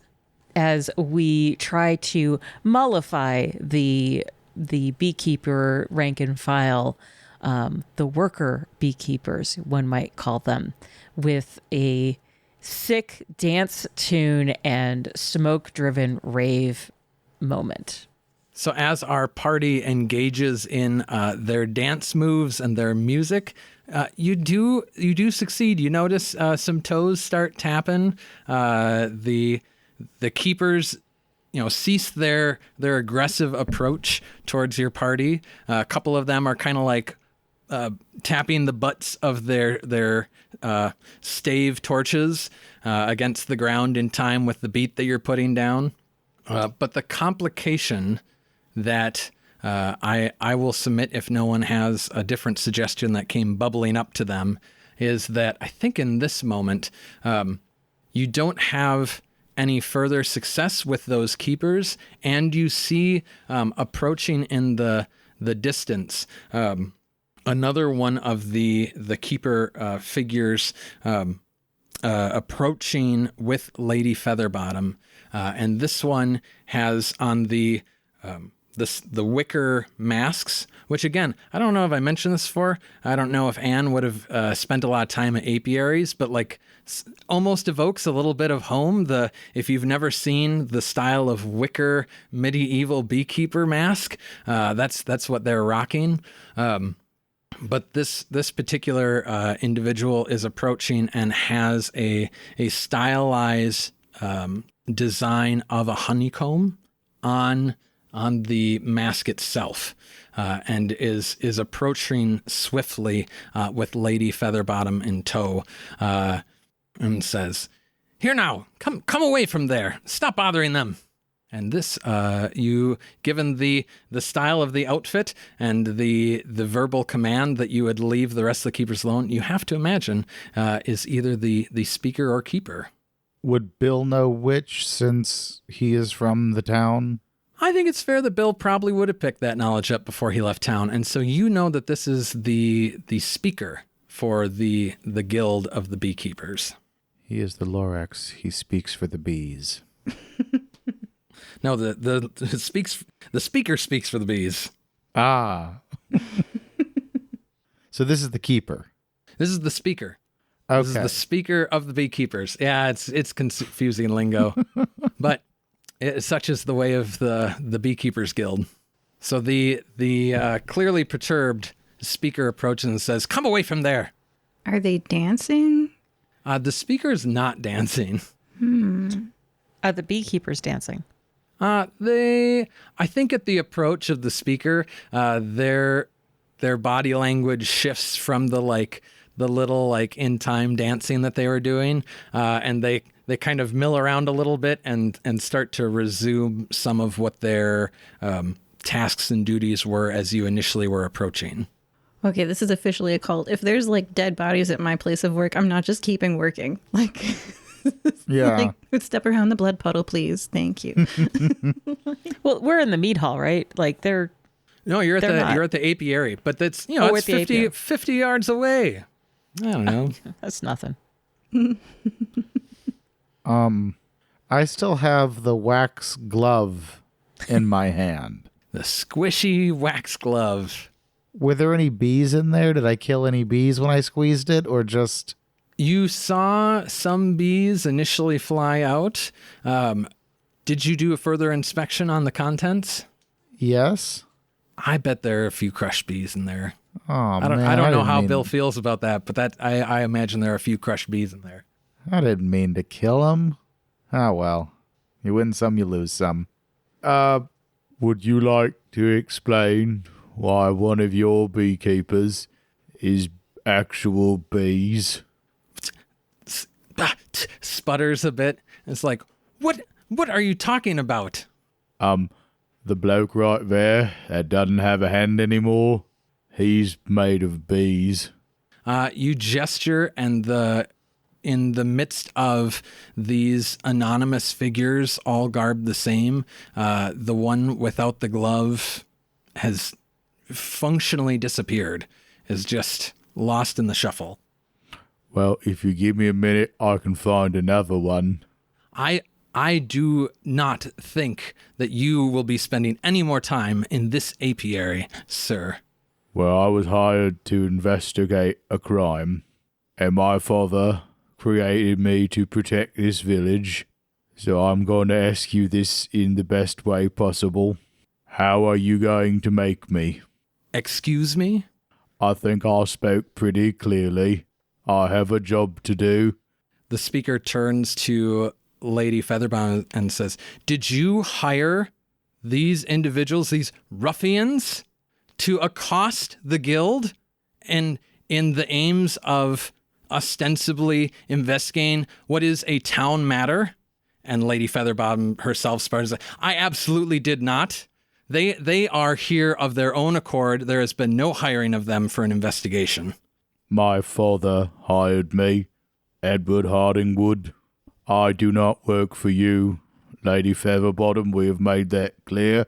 we try to mollify the beekeeper rank and file, the worker beekeepers, one might call them, with a sick dance tune and smoke-driven rave moment. So as our party engages in their dance moves and their music, you do succeed. You notice some toes start tapping. The keepers, cease their aggressive approach towards your party. A couple of them are kind of like tapping the butts of their stave torches against the ground in time with the beat that you're putting down. But the complication that I will submit, if no one has a different suggestion that came bubbling up to them, is that I think in this moment you don't have any further success with those keepers, and you see approaching in the distance another one of the keeper figures approaching with Lady Featherbottom, and this one has on the wicker masks, which again, I don't know if I mentioned this before. I don't know if Anne would have spent a lot of time at apiaries, but like almost evokes a little bit of home. If you've never seen the style of wicker medieval beekeeper mask, that's what they're rocking. But this particular individual is approaching and has a stylized design of a honeycomb on the mask itself, and is approaching swiftly with Lady Featherbottom in tow, and says, "Here now, come away from there. Stop bothering them." And this, given the style of the outfit and the verbal command that you would leave the rest of the keepers alone, you have to imagine is either the speaker or keeper. Would Bill know which, since he is from the town? I think it's fair that Bill probably would have picked that knowledge up before he left town, and so you know that this is the speaker for the guild of the beekeepers. He is the Lorax. He speaks for the bees. No, the speaker speaks for the bees. Ah. So this is the keeper. This is the speaker. Okay. This is the speaker of the beekeepers. Yeah, it's confusing lingo, but such is the way of the Beekeepers Guild. So the clearly perturbed speaker approaches and says, "Come away from there." Are they dancing? The speaker's not dancing. Are the beekeepers dancing? I think at the approach of the speaker, their body language shifts from the little in time dancing that they were doing, and they kind of mill around a little bit and start to resume some of what their tasks and duties were as you initially were approaching. Okay, this is officially a cult. If there's dead bodies at my place of work, I'm not just keeping working. Yeah. Step around the blood puddle, please. Thank you. Well, we're in the meat hall, right? No, you're at the apiary, but that's it's 50 yards away. I don't know. That's nothing. I still have the wax glove in my hand. The squishy wax glove. Were there any bees in there? Did I kill any bees when I squeezed it, or just... You saw some bees initially fly out. Did you do a further inspection on the contents? Yes. I bet there are a few crushed bees in there. Oh, I don't know how Bill feels about that, but I imagine there are a few crushed bees in there. I didn't mean to kill him. Oh, well. You win some, you lose some. Would you like to explain why one of your beekeepers is actual bees? Sputters a bit. It's like, what are you talking about? The bloke right there that doesn't have a hand anymore, he's made of bees. You gesture, and in the midst of these anonymous figures, all garbed the same, the one without the glove has functionally disappeared, is just lost in the shuffle. Well, if you give me a minute, I can find another one. I do not think that you will be spending any more time in this apiary, sir. Well, I was hired to investigate a crime, and my father created me to protect this village, so I'm going to ask you this in the best way possible. How are you going to make me? Excuse me? I think I spoke pretty clearly. I have a job to do. The speaker turns to Lady Featherbound and says, "Did you hire these individuals, these ruffians, to accost the guild and in the aims of ostensibly investigating what is a town matter?" And Lady Featherbottom herself spars, "I absolutely did not. They are here of their own accord. There has been no hiring of them for an investigation." My father hired me, Edward Hardingwood. I do not work for you, Lady Featherbottom. We have made that clear.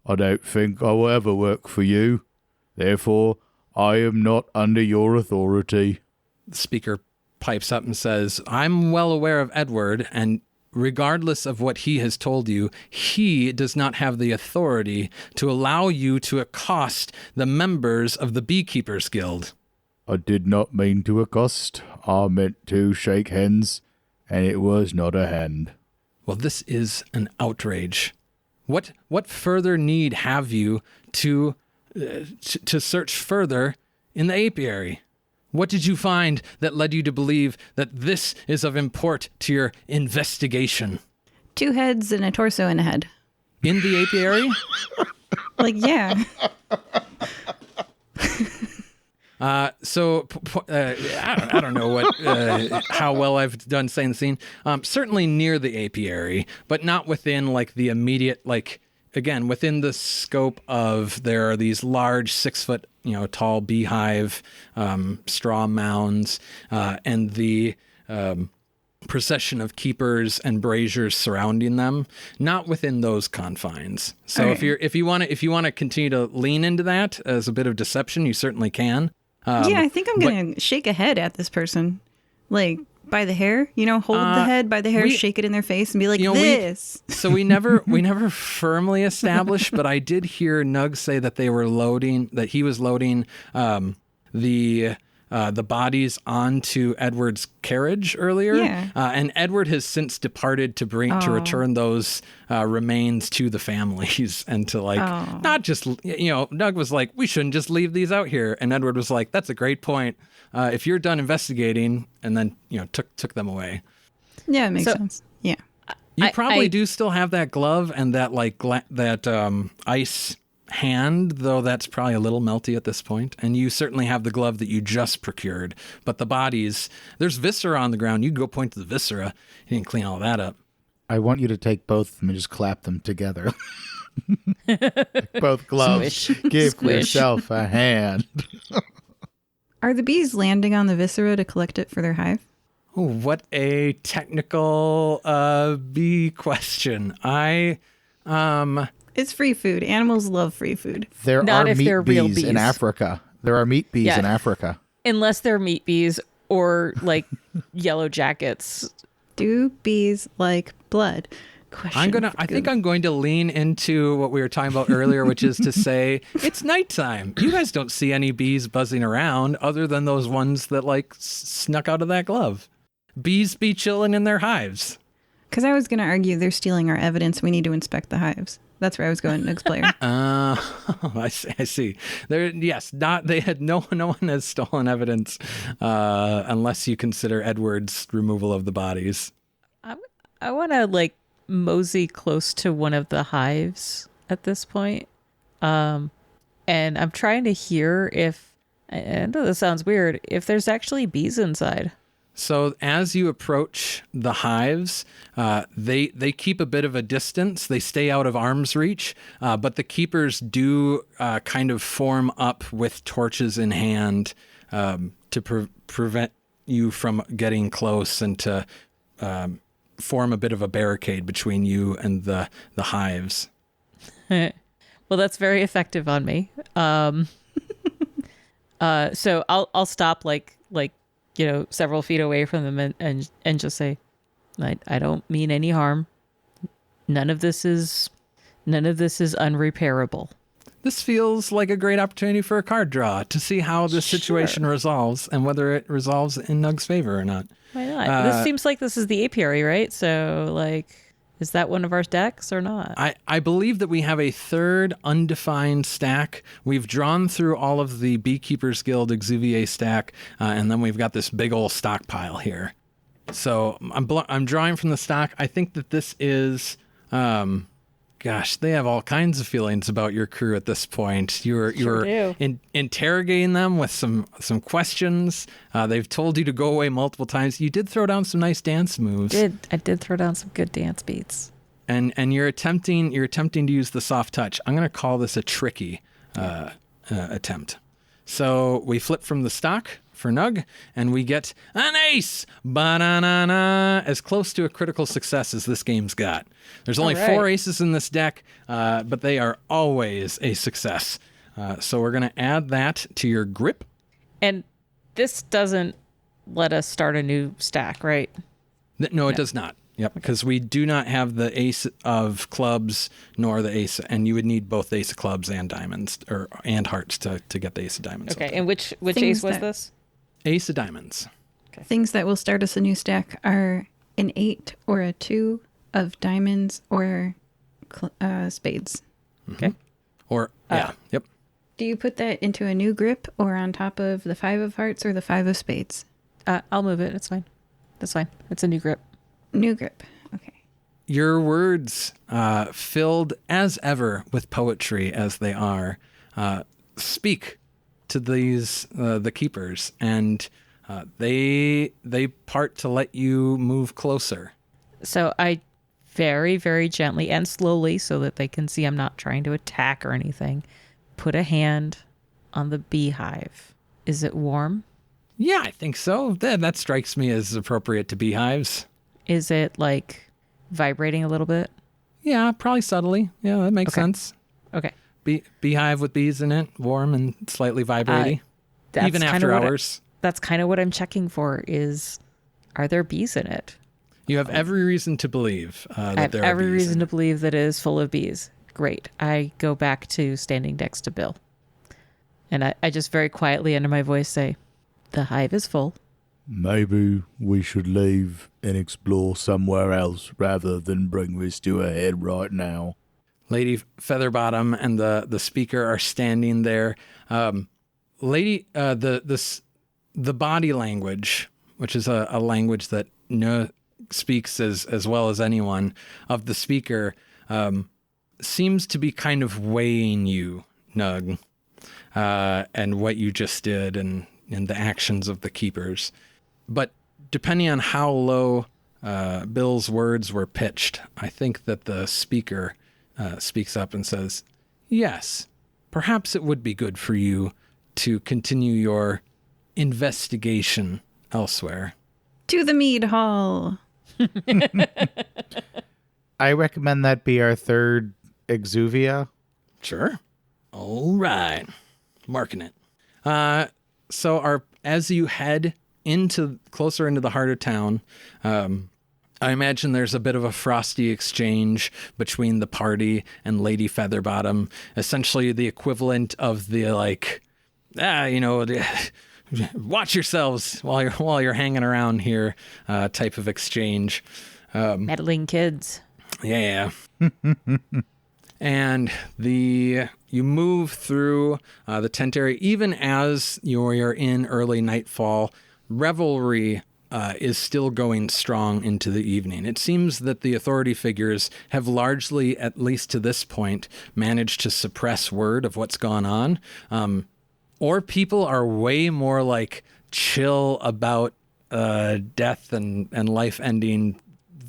I don't think I will ever work for you. Therefore, I am not under your authority. The speaker pipes up and says, "I'm well aware of Edward, and regardless of what he has told you, he does not have the authority to allow you to accost the members of the Beekeepers Guild." I did not mean to accost. I meant to shake hands, and it was not a hand. Well, this is an outrage. What further need have you to search further in the apiary? What did you find that led you to believe that this is of import to your investigation? 2 heads and a torso and a head. In the apiary? Yeah. I don't know how well I've done saying the scene. Certainly near the apiary, but not within the immediate, again, within the scope of, there are these large 6 foot, tall beehive, straw mounds, and the, procession of keepers and braziers surrounding them, not within those confines. So Okay. if you want to continue to lean into that as a bit of deception, you certainly can. I think I'm going to shake a head at this person. by the hair? Hold the head by the hair, shake it in their face, and be like, this. We never firmly established, but I did hear Nugh say that he was loading the bodies onto Edward's carriage earlier. Yeah. And Edward has since departed to return those remains to the families and to not just, Nugh was like, we shouldn't just leave these out here. And Edward was like, that's a great point. If you're done investigating, and then, took them away. Yeah, it makes sense. Yeah. You probably do still have that glove and that ice hand, though that's probably a little melty at this point. And you certainly have the glove that you just procured. But the bodies, there's viscera on the ground. You go point to the viscera. You didn't clean all that up. I want you to take both of them and just clap them together. Both gloves. Squish. Give Squish. yourself a hand. Are the bees landing on the viscera to collect it for their hive? Oh, what a technical bee question. It's free food. Animals love free food. There Not are if they're meat real bees in bees. Africa. There are meat bees Yeah. in Africa. Unless they're meat bees or yellow jackets. Do bees like blood? I think I'm going to lean into what we were talking about earlier, which is to say it's nighttime. You guys don't see any bees buzzing around other than those ones that snuck out of that glove. Bees be chilling in their hives. Because I was going to argue they're stealing our evidence. We need to inspect the hives. That's where I was going, Nugh's player. I see. No one has stolen evidence unless you consider Edward's removal of the bodies. I want to mosey close to one of the hives at this point. And I'm trying to hear if, I know this sounds weird, if there's actually bees inside. So as you approach the hives, they keep a bit of a distance. They stay out of arm's reach, but the keepers do kind of form up with torches in hand to prevent you from getting close and to form a bit of a barricade between you and the hives. Well, that's very effective on me. So I'll stop several feet away from them and just say, I don't mean any harm. None of this is unrepairable. This feels like a great opportunity for a card draw to see how this situation resolves and whether it resolves in Nugh's favor or not. Why not? This seems like this is the apiary, right? So, is that one of our decks or not? I believe that we have a third undefined stack. We've drawn through all of the Beekeepers Guild Exuviae stack, and then we've got this big old stockpile here. So I'm drawing from the stock. I think that this is... Gosh, they have all kinds of feelings about your crew at this point. You're interrogating them with some questions. They've told you to go away multiple times. You did throw down some nice dance moves. I did throw down some good dance beats. And you're attempting to use the soft touch. I'm going to call this a tricky attempt. So we flip from the stock for Nugh, and we get an ace. Ba-na-na-na. As close to a critical success as this game's got. There's only 4 aces in this deck, but they are always a success. So we're going to add that to your grip. And this doesn't let us start a new stack, right? No, it does not. Yep, because we do not have the ace of clubs nor the ace, and you would need both ace of clubs and diamonds and hearts to get the ace of diamonds. Okay, and which Things ace was that- this? Ace of diamonds. Things that will start us a new stack are an 8 or a 2 of diamonds or spades. Okay. Or, yep. Do you put that into a new grip or on top of the 5 of hearts or the 5 of spades? I'll move it. It's fine. That's fine. It's a new grip. New grip. Okay. Your words, filled as ever with poetry as they are, speak to these the keepers, and they part to let you move closer. So I very, very gently and slowly, so that they can see I'm not trying to attack or anything, put a hand on the beehive. Is it warm? Yeah, I think so. That strikes me as appropriate to beehives. Is it vibrating a little bit? Yeah, probably subtly. Yeah, that makes sense. Okay. Beehive with bees in it, warm and slightly vibrating, That's even kinda after what hours. That's kind of what I'm checking for is Are there bees in it? You have every reason to believe that I have there are every bees reason in to it. believe that it is full of bees. Great. I go back to standing next to Bill. And I just very quietly under my voice say, the hive is full. Maybe we should leave and explore somewhere else rather than bring this to a head right now. Lady Featherbottom and the speaker are standing there. The body language, which is a language that Nugh speaks as well as anyone, of the speaker, seems to be kind of weighing you, Nugh, and what you just did and the actions of the keepers. But depending on how low Bill's words were pitched, I think that the speaker speaks up and says, yes, perhaps it would be good for you to continue your investigation elsewhere. To the mead hall. I recommend that be our third Exuvia. Sure. All right. Marking it. So as you head closer into the heart of town, I imagine there's a bit of a frosty exchange between the party and Lady Featherbottom, essentially the equivalent of the watch yourselves while you're hanging around here type of exchange. Meddling kids. Yeah. And you move through the tent area, even as you're in early nightfall. Revelry is still going strong into the evening. It seems that the authority figures have largely, at least to this point, managed to suppress word of what's gone on. Or people are way more like chill about death and life ending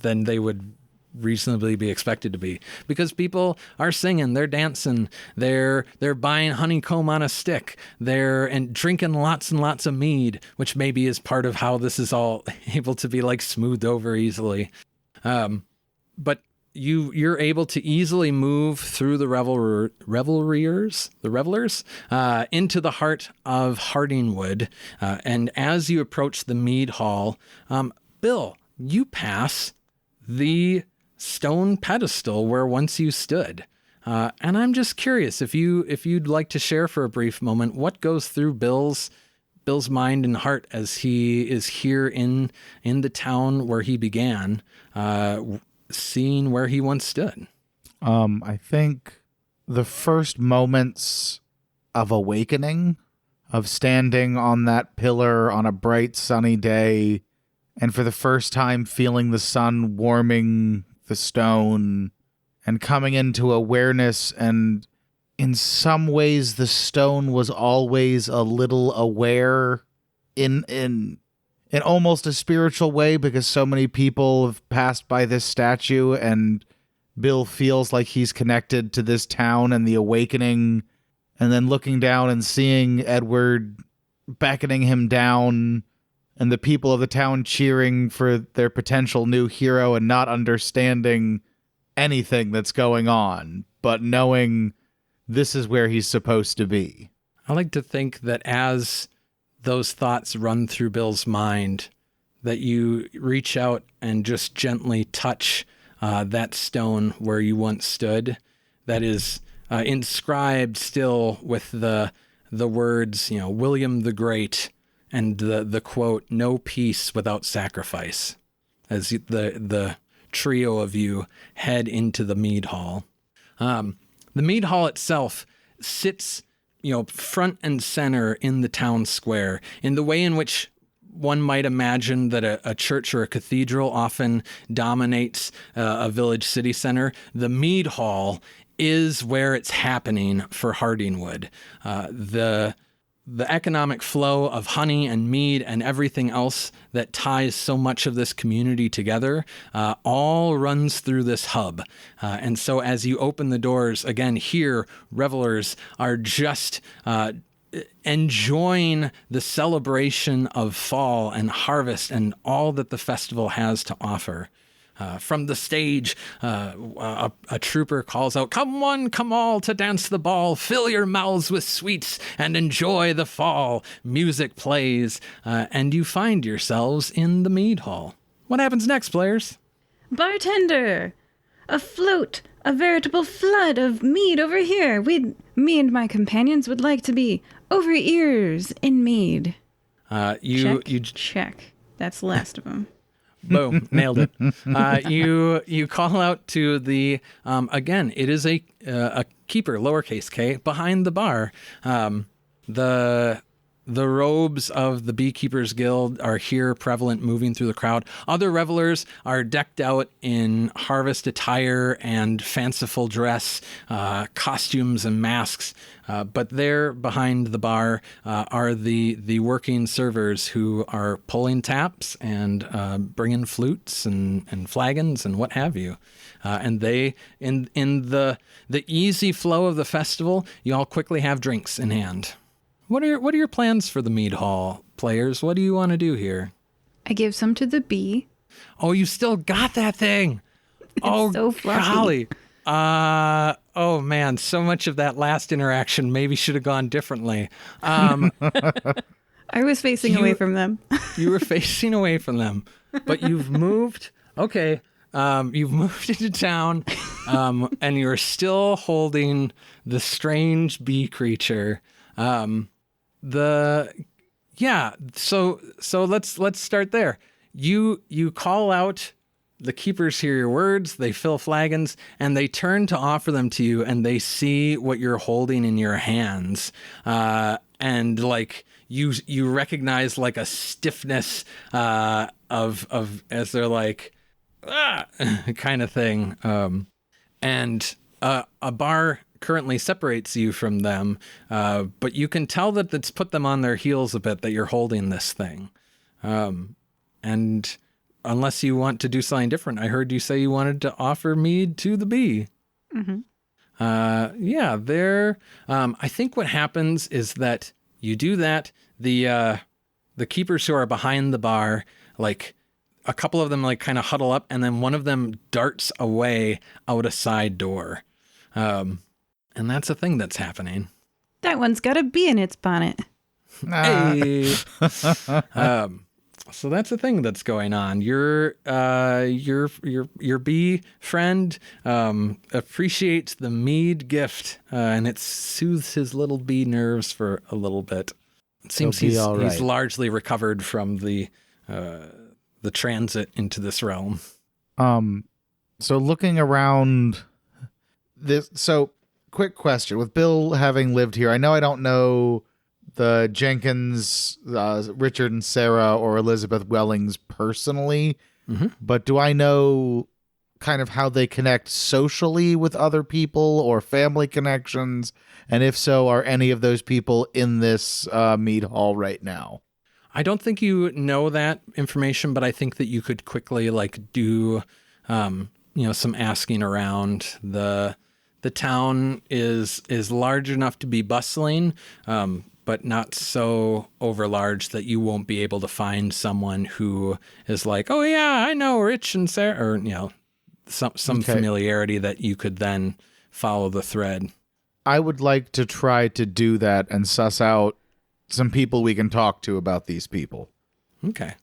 than they would reasonably be expected to be, because people are singing, they're dancing, they're buying honeycomb on a stick, and drinking lots and lots of mead, which maybe is part of how this is all able to be like smoothed over easily. But you're able to easily move through the revelers into the heart of Hardingwood, and as you approach the mead hall, Bill, you pass the stone pedestal where once you stood. And I'm just curious if you'd like to share for a brief moment what goes through Bill's mind and heart as he is here in the town where he began, seeing where he once stood. I think the first moments of awakening, of standing on that pillar on a bright sunny day, and for the first time feeling the sun warming the stone and coming into awareness, and in some ways the stone was always a little aware in almost a spiritual way, because so many people have passed by this statue, and Bill feels like he's connected to this town and the awakening, and then looking down and seeing Edward beckoning him down, and the people of the town cheering for their potential new hero and not understanding anything that's going on, but knowing this is where he's supposed to be. I like to think that as those thoughts run through Bill's mind, that you reach out and just gently touch that stone where you once stood, that is inscribed still with the words, William the Great, and the quote, "No peace without sacrifice," as the trio of you head into the mead hall. The mead hall itself sits, front and center in the town square, in the way in which one might imagine that a church or a cathedral often dominates a village city center. The mead hall is where it's happening for Hardingwood. The economic flow of honey and mead and everything else that ties so much of this community together all runs through this hub. And so as you open the doors, again, here, revelers are just enjoying the celebration of fall and harvest and all that the festival has to offer. From the stage, a trooper calls out, "Come one, come all to dance the ball. Fill your mouths with sweets and enjoy the fall." Music plays, and you find yourselves in the mead hall. What happens next, players? Bartender! A float! A veritable flood of mead over here. Me and my companions would like to be over ears in mead. Check. That's the last of them. Boom, nailed it. You call out to the again. It is a keeper, lowercase k, behind the bar. The robes of the Beekeepers Guild are here, prevalent, moving through the crowd. Other revelers are decked out in harvest attire and fanciful dress, costumes and masks. But there behind the bar are the working servers who are pulling taps and bringing flutes and flagons and what have you. And they, in the easy flow of the festival, you all quickly have drinks in hand. What are your plans for the mead hall, players? What do you want to do here? I give some to the bee. Oh, you still got that thing. Oh, so fluffy. golly. Oh man, so much of that last interaction maybe should have gone differently. I was facing away from them. You were facing away from them, but you've moved. Okay. You've moved into town, and you're still holding the strange bee creature. So let's start there. You call out, the keepers hear your words, they fill flagons, and they turn to offer them to you, and they see what you're holding in your hands. And like you recognize like a stiffness of as they're like kind of thing. And a bar currently separates you from them, but you can tell that it's put them on their heels a bit that you're holding this thing. And unless you want to do something different, I heard you say you wanted to offer mead to the bee. Mm-hmm. I think what happens is that you do that. The keepers who are behind the bar, like a couple of them like kind of huddle up, and then one of them darts away out a side door. And that's a thing that's happening. That one's got a bee in its bonnet. Hey. So that's a thing that's going on. Your bee friend appreciates the mead gift, and it soothes his little bee nerves for a little bit. It seems he's largely recovered from the transit into this realm. So looking around this, quick question. With Bill having lived here, I know I don't know the Jenkins, Richard and Sarah, or Elizabeth Wellings personally, but do I know kind of how they connect socially with other people or family connections? And if so, are any of those people in this mead hall right now? I don't think you know that information, but I think that you could quickly do, some asking around. The town is large enough to be bustling, but not so over large that you won't be able to find someone who is like, oh yeah, I know Rich and Sarah, or some familiarity that you could then follow the thread. I would like to try to do that and suss out some people we can talk to about these people. Okay.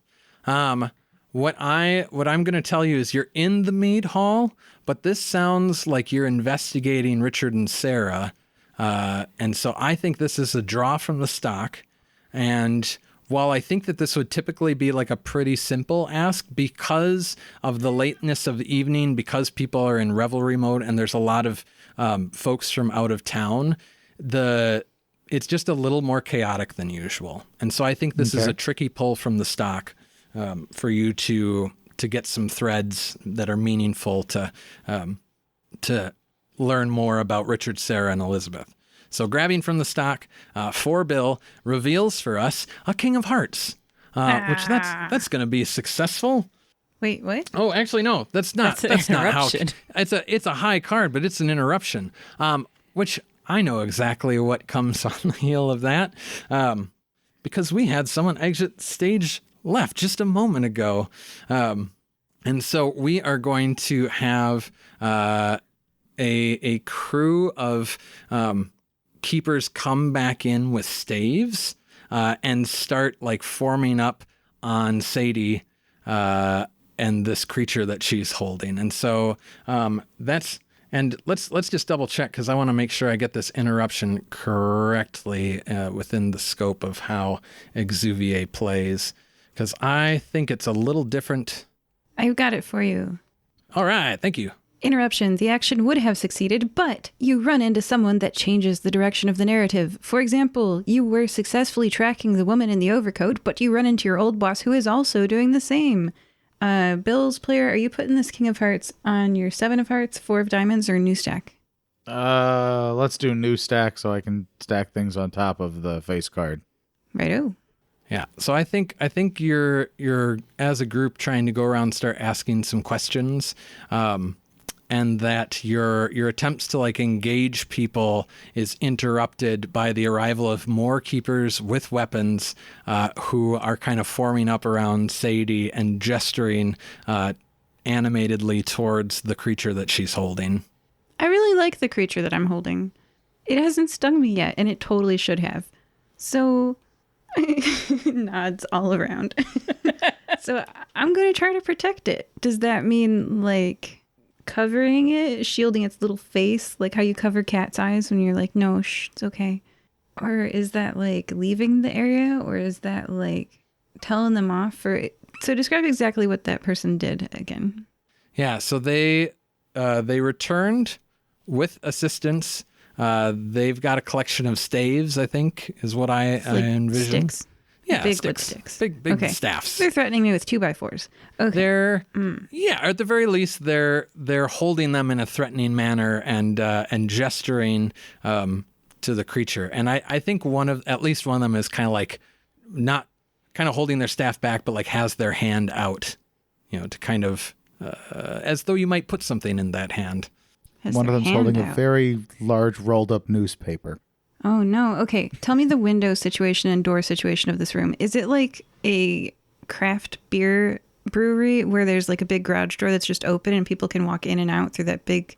What I'm going to tell you is you're in the mead hall, but this sounds like you're investigating Richard and Sarah. And so I think this is a draw from the stock. And while I think that this would typically be like a pretty simple ask, because of the lateness of the evening, because people are in revelry mode and there's a lot of folks from out of town, it's just a little more chaotic than usual. And so I think this is a tricky pull from the stock. For you to get some threads that are meaningful to learn more about Richard, Sarah, and Elizabeth. So grabbing from the stock, for Bill reveals for us a King of Hearts, which that's going to be successful. Wait, what? Oh, actually, no, that's not how it's a high card, but it's an interruption, which I know exactly what comes on the heel of that, because we had someone exit stage left just a moment ago. And so we are going to have a crew of keepers come back in with staves and start like forming up on Sadie and this creature that she's holding. And so let's just double check, because I want to make sure I get this interruption correctly within the scope of how Exuviae plays, because I think it's a little different. I've got it for you. All right, thank you. Interruption. The action would have succeeded, but you run into someone that changes the direction of the narrative. For example, you were successfully tracking the woman in the overcoat, but you run into your old boss who is also doing the same. Bill's player, are you putting this King of Hearts on your 7 of Hearts, 4 of Diamonds, or new stack? Let's do new stack so I can stack things on top of the face card. Righto. Yeah, so I think you're as a group trying to go around and start asking some questions, and that your attempts to like engage people is interrupted by the arrival of more keepers with weapons who are kind of forming up around Sadie and gesturing animatedly towards the creature that she's holding. I really like the creature that I'm holding. It hasn't stung me yet, and it totally should have. So, nods all around. So I'm going to try to protect it. Does that mean, like, covering it, shielding its little face, like how you cover cat's eyes when you're like, no, shh, it's okay? Or is that, like, leaving the area? Or is that, like, telling them off? So describe exactly what that person did again. Yeah, so they returned with assistance. They've got a collection of staves, I think, is what I envision. Sticks. Yeah, Big sticks. wood sticks. Big Okay. staffs. They're threatening me with 2x4s. Okay. They're yeah, or at the very least, they're holding them in a threatening manner and gesturing to the creature. And I think at least one of them is kind of like not kind of holding their staff back, but like has their hand out, to kind of as though you might put something in that hand. One of them's holding a very large rolled up newspaper. Oh, no. Okay. Tell me the window situation and door situation of this room. Is it like a craft beer brewery where there's like a big garage door that's just open and people can walk in and out through that big...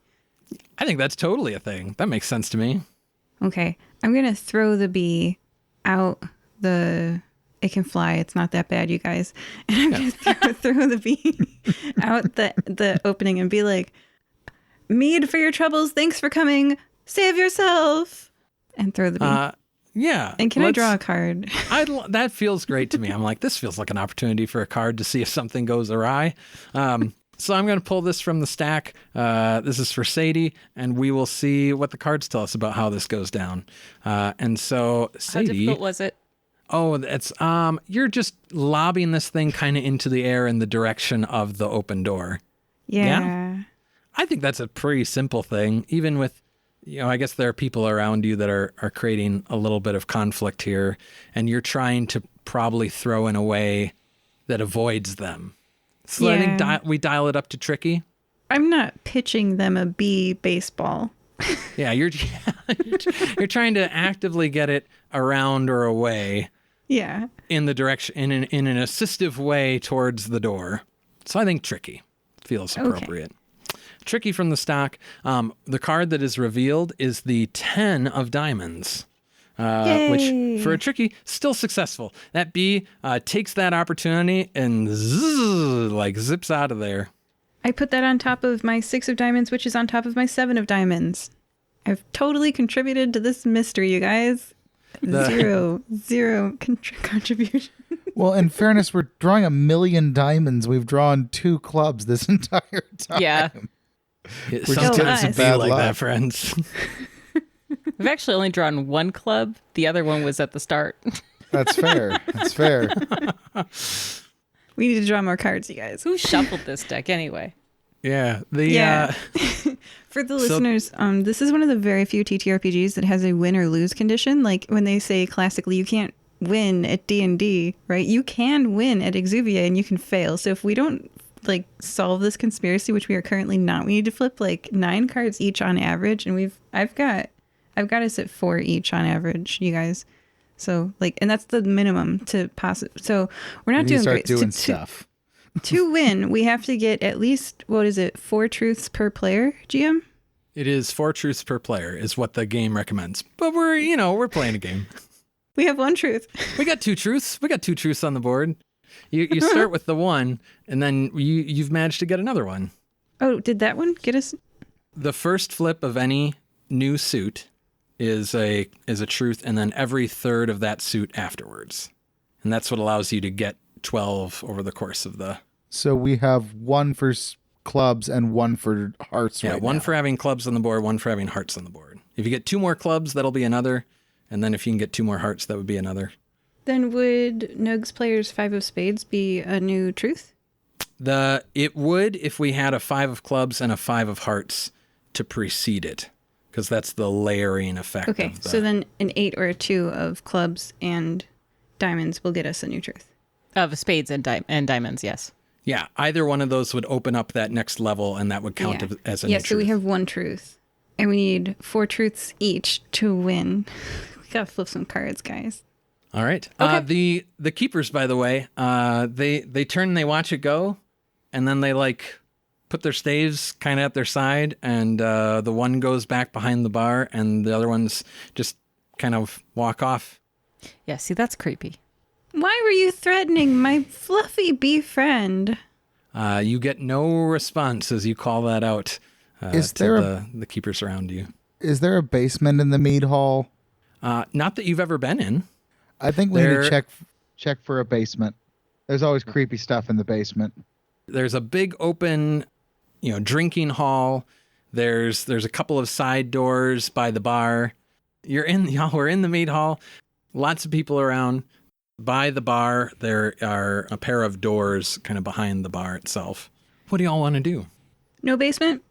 I think that's totally a thing. That makes sense to me. Okay. I'm going to throw the bee out the... It can fly. It's not that bad, you guys. And I'm going to throw the bee out the opening and be like, mead for your troubles. Thanks for coming. Save yourself. And throw the bee. Yeah. And can I draw a card? That feels great to me. I'm like, this feels like an opportunity for a card to see if something goes awry. So I'm going to pull this from the stack. This is for Sadie, and we will see what the cards tell us about how this goes down. And so Sadie... How difficult was it? Oh, it's you're just lobbing this thing kind of into the air in the direction of the open door. Yeah. I think that's a pretty simple thing, even with... I guess there are people around you that are creating a little bit of conflict here, and you're trying to probably throw in a way that avoids them. So I think we dial it up to tricky. I'm not pitching them a bee baseball. Yeah, you're trying to actively get it around or away. Yeah. In the direction, in an assistive way towards the door. So I think tricky feels appropriate. Okay. Tricky from the stock. The card that is revealed is the 10 of Diamonds, which for a tricky, still successful. That bee takes that opportunity and zips out of there. I put that on top of my 6 of Diamonds, which is on top of my 7 of Diamonds. I've totally contributed to this mystery, you guys. Zero contribution. Well, in fairness, we're drawing 1 million diamonds. We've drawn 2 clubs this entire time. Yeah. Sometimes it's bad like that, friends. We've actually only drawn 1 club. The other one was at the start. That's fair. That's fair. We need to draw more cards, you guys. Who shuffled this deck anyway? Yeah. For the listeners, this is one of the very few TTRPGs that has a win or lose condition. Like when they say classically, you can't win at D&D, right? You can win at Exuviae and you can fail. So if we don't like solve this conspiracy, which we are currently not, we need to flip like 9 cards each on average, and I've got us at 4 each on average, you guys. So like, and that's the minimum to pass it. So we're not doing great. Doing stuff. To win, we have to get at least, 4 truths per player, GM? It is 4 truths per player is what the game recommends. But we're playing a game. We have 1 truth. We got 2 truths. We got 2 truths on the board. You start with the one, and then you've managed to get another one. Oh, did that one get us? The first flip of any new suit is a truth, and then every third of that suit afterwards. And that's what allows you to get 12 over the course of the... So we have 1 for clubs and 1 for hearts right one now. for having clubs on the board, 1 for having hearts on the board. If you get 2 more clubs, that'll be another. And then if you can get 2 more hearts, that would be another. Then would Nugh's player's 5 of spades be a new truth? It would if we had a 5 of clubs and a 5 of hearts to precede it, because that's the layering effect. Okay, so then an 8 or a 2 of clubs and diamonds will get us a new truth. Of spades and diamonds, yes. Yeah, either one of those would open up that next level, and that would count as a new Yeah, truth. so we have 1 truth. And we need 4 truths each to win. We gotta flip some cards, guys. All right. Okay. The keepers, by the way, they turn and they watch it go, and then they put their staves kind of at their side, and the one goes back behind the bar, and the other ones just kind of walk off. Yeah, see, that's creepy. Why were you threatening my fluffy bee friend? You get no response as you call that out Is to there the keepers around you. Is there a basement in the mead hall? Not that you've ever been in. I think we need to check for a basement. There's always creepy stuff in the basement. There's a big open, drinking hall. There's a couple of side doors by the bar. We're in the mead hall. Lots of people around. By the bar, there are a pair of doors kind of behind the bar itself. What do y'all want to do? No basement?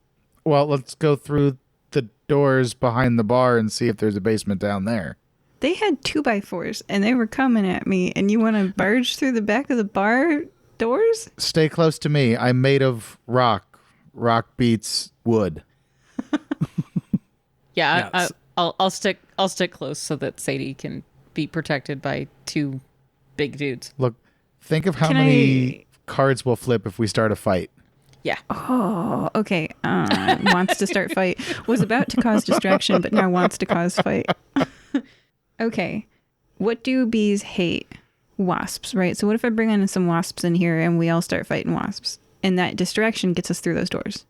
Well, let's go through the doors behind the bar and see if there's a basement down there. They had 2x4s and they were coming at me, and you want to barge through the back of the bar doors? Stay close to me. I'm made of rock. Rock beats wood. Yeah, I'll stick close so that Sadie can be protected by 2 big dudes. Look, think of how many cards we'll flip if we start a fight. Yeah. Oh, okay. Wants to start fight. Was about to cause distraction, but now wants to cause fight. Okay. What do bees hate? Wasps, right? So what if I bring in some wasps in here and we all start fighting wasps? And that distraction gets us through those doors.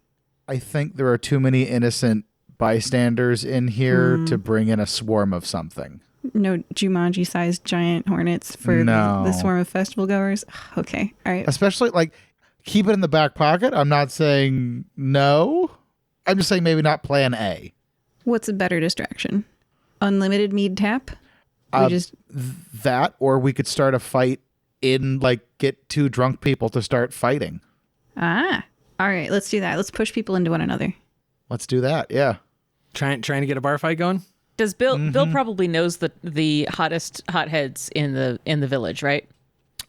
I think there are too many innocent bystanders in here to bring in a swarm of something. No Jumanji-sized giant hornets for the swarm of festival goers? Okay. All right. Especially, keep it in the back pocket. I'm not saying no. I'm just saying maybe not plan A. What's a better distraction? Unlimited mead tap? That, or we could start a fight get 2 drunk people to start fighting. All right, let's do that. Let's push people into one another. Let's do that. Yeah. Trying to get a bar fight going? Does Bill probably knows the hotheads in the village, right?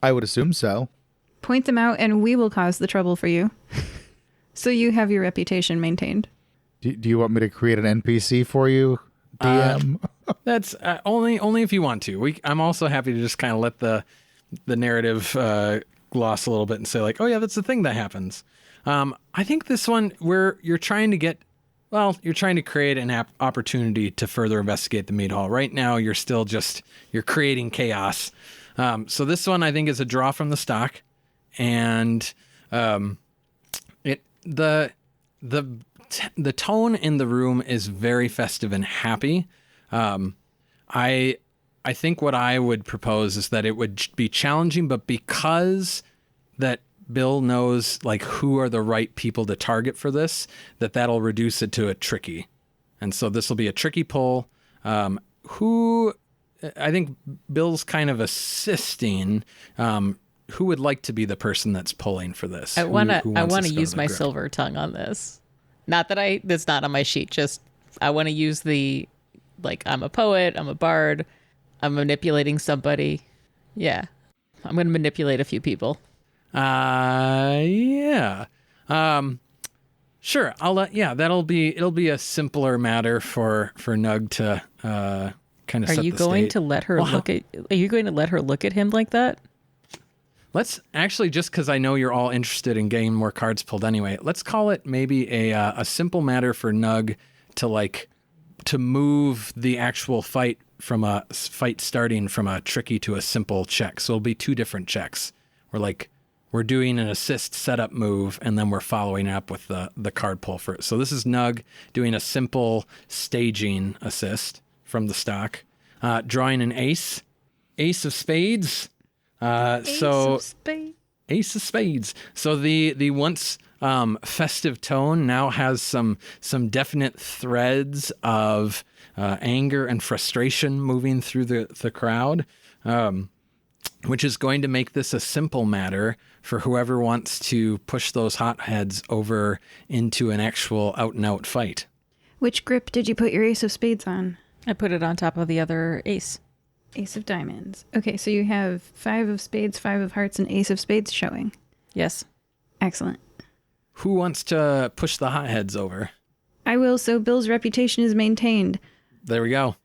I would assume so. Point them out and we will cause the trouble for you. So you have your reputation maintained. Do you want me to create an NPC for you, DM? That's only if you want to. I'm also happy to just kind of let the narrative gloss a little bit and say oh yeah, that's the thing that happens. I think this one you're trying to create an opportunity to further investigate the mead hall. Right now, you're still you're creating chaos. So this one I think is a draw from the stock, and the tone in the room is very festive and happy. I think what I would propose is that it would be challenging, but because that Bill knows who are the right people to target for this, that'll reduce it to a tricky. And so this will be a tricky pull. Who I think Bill's kind of assisting. Who would like to be the person that's pulling for this? I want to use my silver tongue on this. Not that that's not on my sheet. Just I want to use I'm a poet. I'm a bard. I'm manipulating somebody. Yeah, I'm going to manipulate a few people. Yeah. Sure. It'll be a simpler matter for Nugh to kind of set the stage. Are you going to let her look at him like that? Let's actually, just because I know you're all interested in getting more cards pulled anyway, let's call it maybe a simple matter for Nugh to move the actual fight from a fight starting from a tricky to a simple check. So it'll be 2 different checks. We're doing an assist setup move, and then we're following up with the card pull for it. So this is Nugh doing a simple staging assist from the stock, drawing an ace of spades. Ace of spades. So the once festive tone now has some definite threads of anger and frustration moving through the crowd, which is going to make this a simple matter for whoever wants to push those hotheads over into an actual out-and-out fight. Which grip did you put your ace of spades on? I put it on top of the other ace. Ace of diamonds. Okay, so you have 5 of spades, 5 of hearts, and ace of spades showing. Yes. Excellent. Who wants to push the hotheads over? I will, so Bill's reputation is maintained. There we go.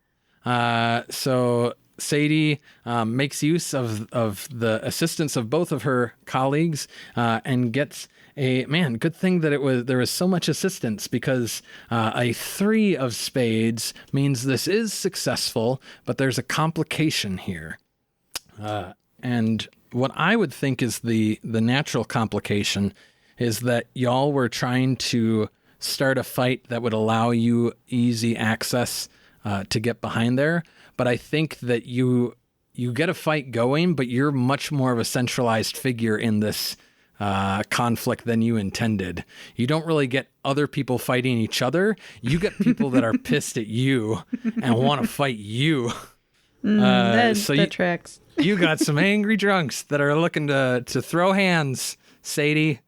So Sadie makes use of the assistance of both of her colleagues and gets good thing that there was so much assistance, because a 3 of spades means this is successful, but there's a complication here. And what I would think is the natural complication is that y'all were trying to start a fight that would allow you easy access to get behind there. But I think that you get a fight going, but you're much more of a centralized figure in this conflict than you intended. You don't really get other people fighting each other. You get people that are pissed at you and want to fight you. That tracks. You got some angry drunks that are looking to throw hands, Sadie.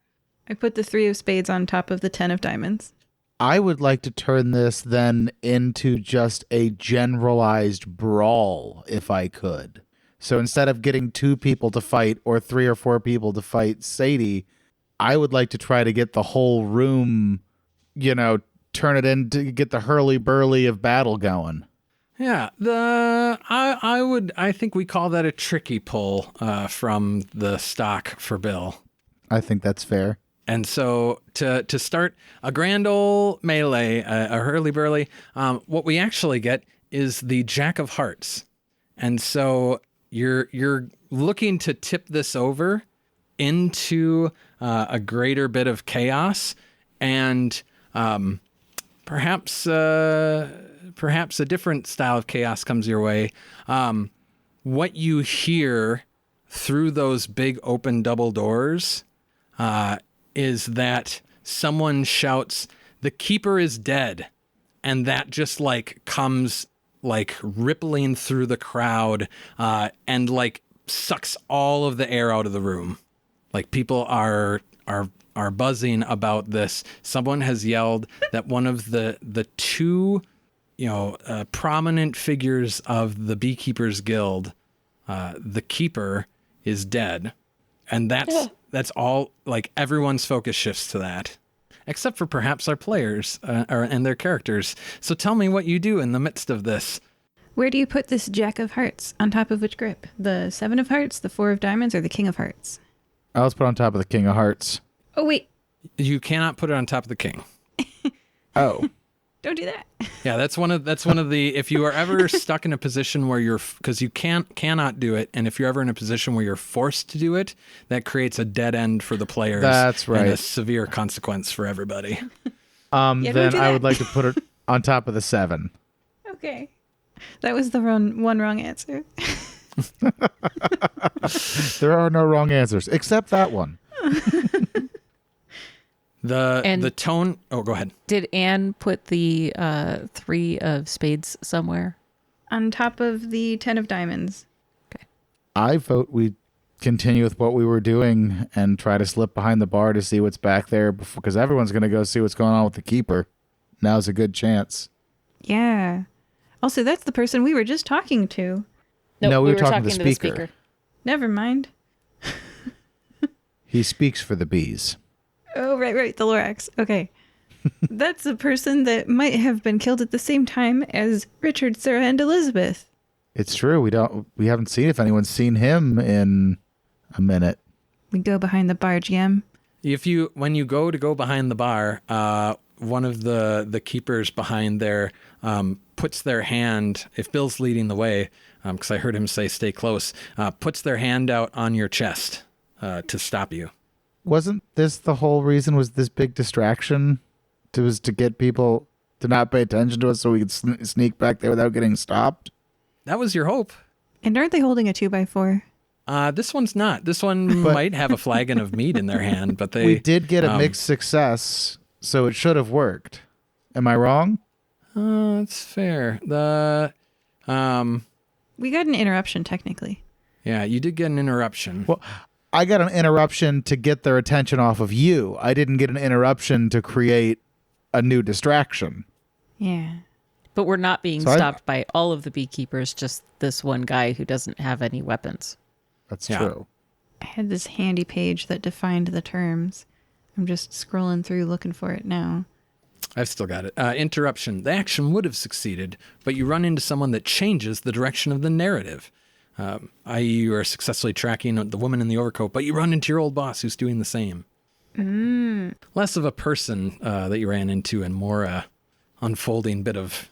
I put the 3 of spades on top of the 10 of diamonds. I would like to turn this then into just a generalized brawl, if I could. So instead of getting 2 people to fight or 3 or 4 people to fight Sadie, I would like to try to get the whole room, turn it into get the hurly-burly of battle going. Yeah, I think we call that a tricky pull from the stock for Bill. I think that's fair. And so to start a grand old melee, a hurly-burly, what we actually get is the Jack of Hearts. And so you're looking to tip this over into a greater bit of chaos, and perhaps a different style of chaos comes your way. What you hear through those big open double doors is that someone shouts, "The keeper is dead." And that just comes rippling through the crowd and sucks all of the air out of the room. People are buzzing about this. Someone has yelled that one of the 2 prominent figures of the Beekeepers Guild, the keeper, is dead. And that's all, everyone's focus shifts to that, except for perhaps our players and their characters. So tell me what you do in the midst of this. Where do you put this Jack of Hearts? On top of which grip? The 7 of Hearts, the 4 of Diamonds, or the King of Hearts? Let's put it on top of the King of Hearts. Oh, wait. You cannot put it on top of the king. Oh. Don't do that. Yeah, that's one of the, if you are ever stuck in a position where because you cannot do it, and if you're ever in a position where you're forced to do it, that creates a dead end for the players. That's right. And a severe consequence for everybody. Then I would like to put it on top of the 7. Okay. That was the wrong answer. There are no wrong answers, except that one. The tone... Oh, go ahead. Did Anne put the 3 of spades somewhere? On top of the 10 of diamonds. Okay. I vote we continue with what we were doing and try to slip behind the bar to see what's back there, because everyone's going to go see what's going on with the keeper. Now's a good chance. Yeah. Also, that's the person we were just talking to. Nope, No, we were talking to to the the speaker. Never mind. He speaks for the bees. Oh, right, the Lorax. Okay. That's the person that might have been killed at the same time as Richard, Sarah, and Elizabeth. It's true. We haven't seen if anyone's seen him in a minute. We go behind the bar, GM. When you go behind the bar, one of the keepers behind there puts their hand, if Bill's leading the way, because I heard him say stay close, puts their hand out on your chest to stop you. Wasn't this the whole reason? Was this big distraction to get people to not pay attention to us so we could sneak back there without getting stopped? That was your hope. And aren't they holding a 2x4? This one's not. This one might have a flagon of meat in their hand, but We did get a mixed success, so it should have worked. Am I wrong? That's fair. We got an interruption, technically. Yeah, you did get an interruption. Well, I got an interruption to get their attention off of you. I didn't get an interruption to create a new distraction. Yeah. But we're not being So stopped by all of the beekeepers, just this one guy who doesn't have any weapons. That's Yeah. true. I had this handy page that defined the terms. I'm just scrolling through looking for it now. I've still got it. Interruption. The action would have succeeded, but you run into someone that changes the direction of the narrative. I.e., you are successfully tracking the woman in the overcoat, but you run into your old boss who's doing the same. Less of a person that you ran into and more unfolding bit of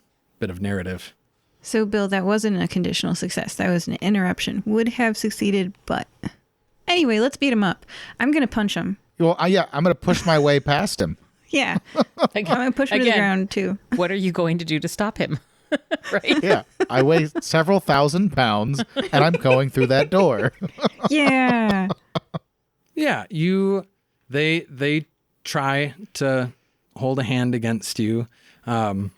narrative. So, Bill, that wasn't a conditional success. That was an interruption. Would have succeeded, but... Anyway, let's beat him up. I'm going to punch him. Well, I'm going to push my way past him. Yeah. I'm going to push him to the ground, too. What are you going to do to stop him? Right? Yeah, I weigh several thousand pounds, and I'm going through that door. Yeah. Yeah, they try to hold a hand against you. And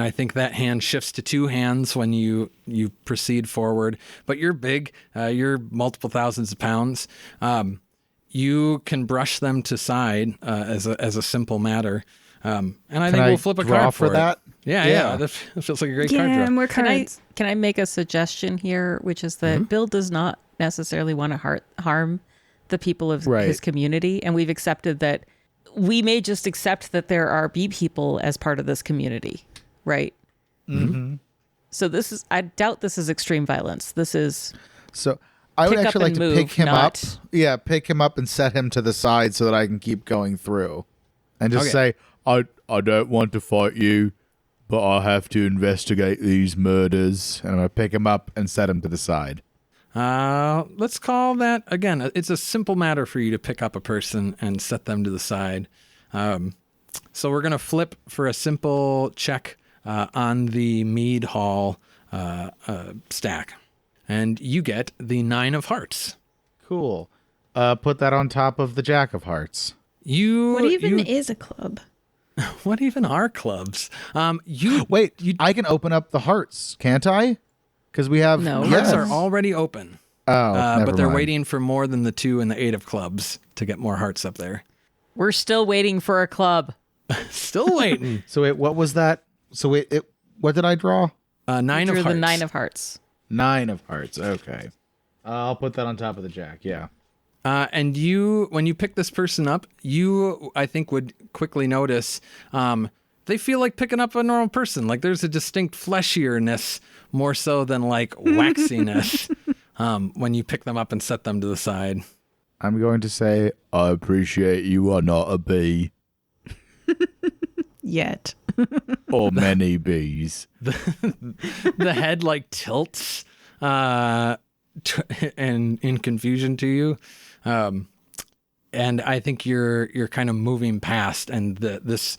I think that hand shifts to two hands when you proceed forward. But you're big. You're multiple thousands of pounds. You can brush them to side as a simple matter. And I think we'll flip a draw card for that. Yeah. That feels like a great card Yeah, draw. more cards. Can I make a suggestion here, which is that Bill does not necessarily want to harm the people of his community, and we've accepted that we may just accept that there are bee people as part of this community, right? Mm-hmm. So I doubt this is extreme violence. This is So I would pick up actually like and to move, pick him up. not- Yeah, pick him up and set him to the side so that I can keep going through. And just Okay. say, I don't want to fight you, but I have to investigate these murders. and I'm going to pick him up and set him to the side. Let's call that, again, it's a simple matter for you to pick up a person and set them to the side. So we're going to flip for a simple check on the Mead Hall stack. And you get the 9 of hearts. Cool. Put that on top of the Jack of Hearts. What even is a club? What even are clubs? Wait, I can open up the hearts, can't I? Because we have... No. Hearts Yes. are already open. Oh, never but they're mind. waiting for more than the 2 and the 8 of clubs to get more hearts up there. we're still waiting for a club. Still waiting. So wait, what was that? So wait, what did I draw? 9 of Drew hearts. the 9 of hearts. 9 of hearts. Okay. I'll put that on top of the Jack. Yeah. And when you pick this person up, I think, would quickly notice they feel like picking up a normal person. Like there's a distinct fleshierness more so than like waxiness when you pick them up and set them to the side. I'm going to say, I appreciate you are not a bee, Yet. or many bees. The head like tilts and in confusion to you. And I think you're kind of moving past, and this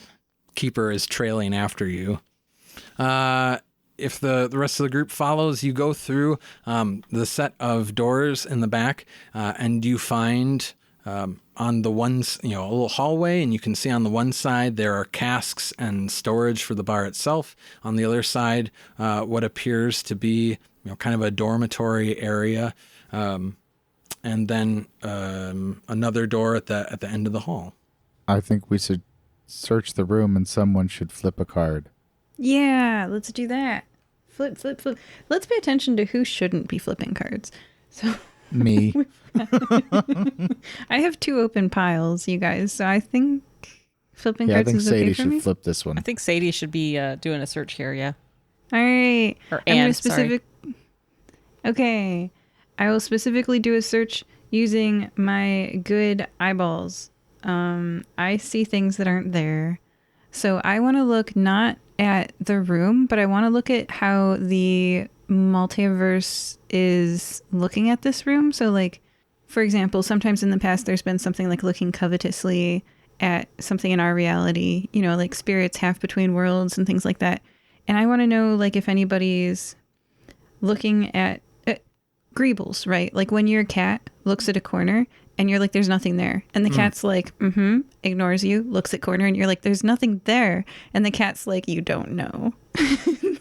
keeper is trailing after you. If the rest of the group follows, you go through the set of doors in the back, and you find on the ones, a little hallway, and you can see on the one side there are casks and storage for the bar itself. On the other side, what appears to be kind of a dormitory area. And then another door at the end of the hall. I think we should search the room and someone should flip a card. Yeah, let's do that. Flip. Let's pay attention to who shouldn't be flipping cards. So Me. I have 2 open piles, you guys. So I think flipping Yeah, I cards think is okay Sadie for should me. flip this one. I think Sadie should be doing a search here, yeah. All right. Or I'm gonna and, sorry. Okay. I will specifically do a search using my good eyeballs, I see things that aren't there. So I want to look not at the room, but I want to look at how the multiverse is looking at this room. So like, for example, sometimes in the past there's been something like looking covetously at something in our reality, you know, like spirits half between worlds and things like that. And I want to know like if anybody's looking at greebles, right? Like when your cat looks at a corner and you're like, there's nothing there. And the cat's like, ignores you, looks at corner and you're like, there's nothing there. And the cat's like, you don't know.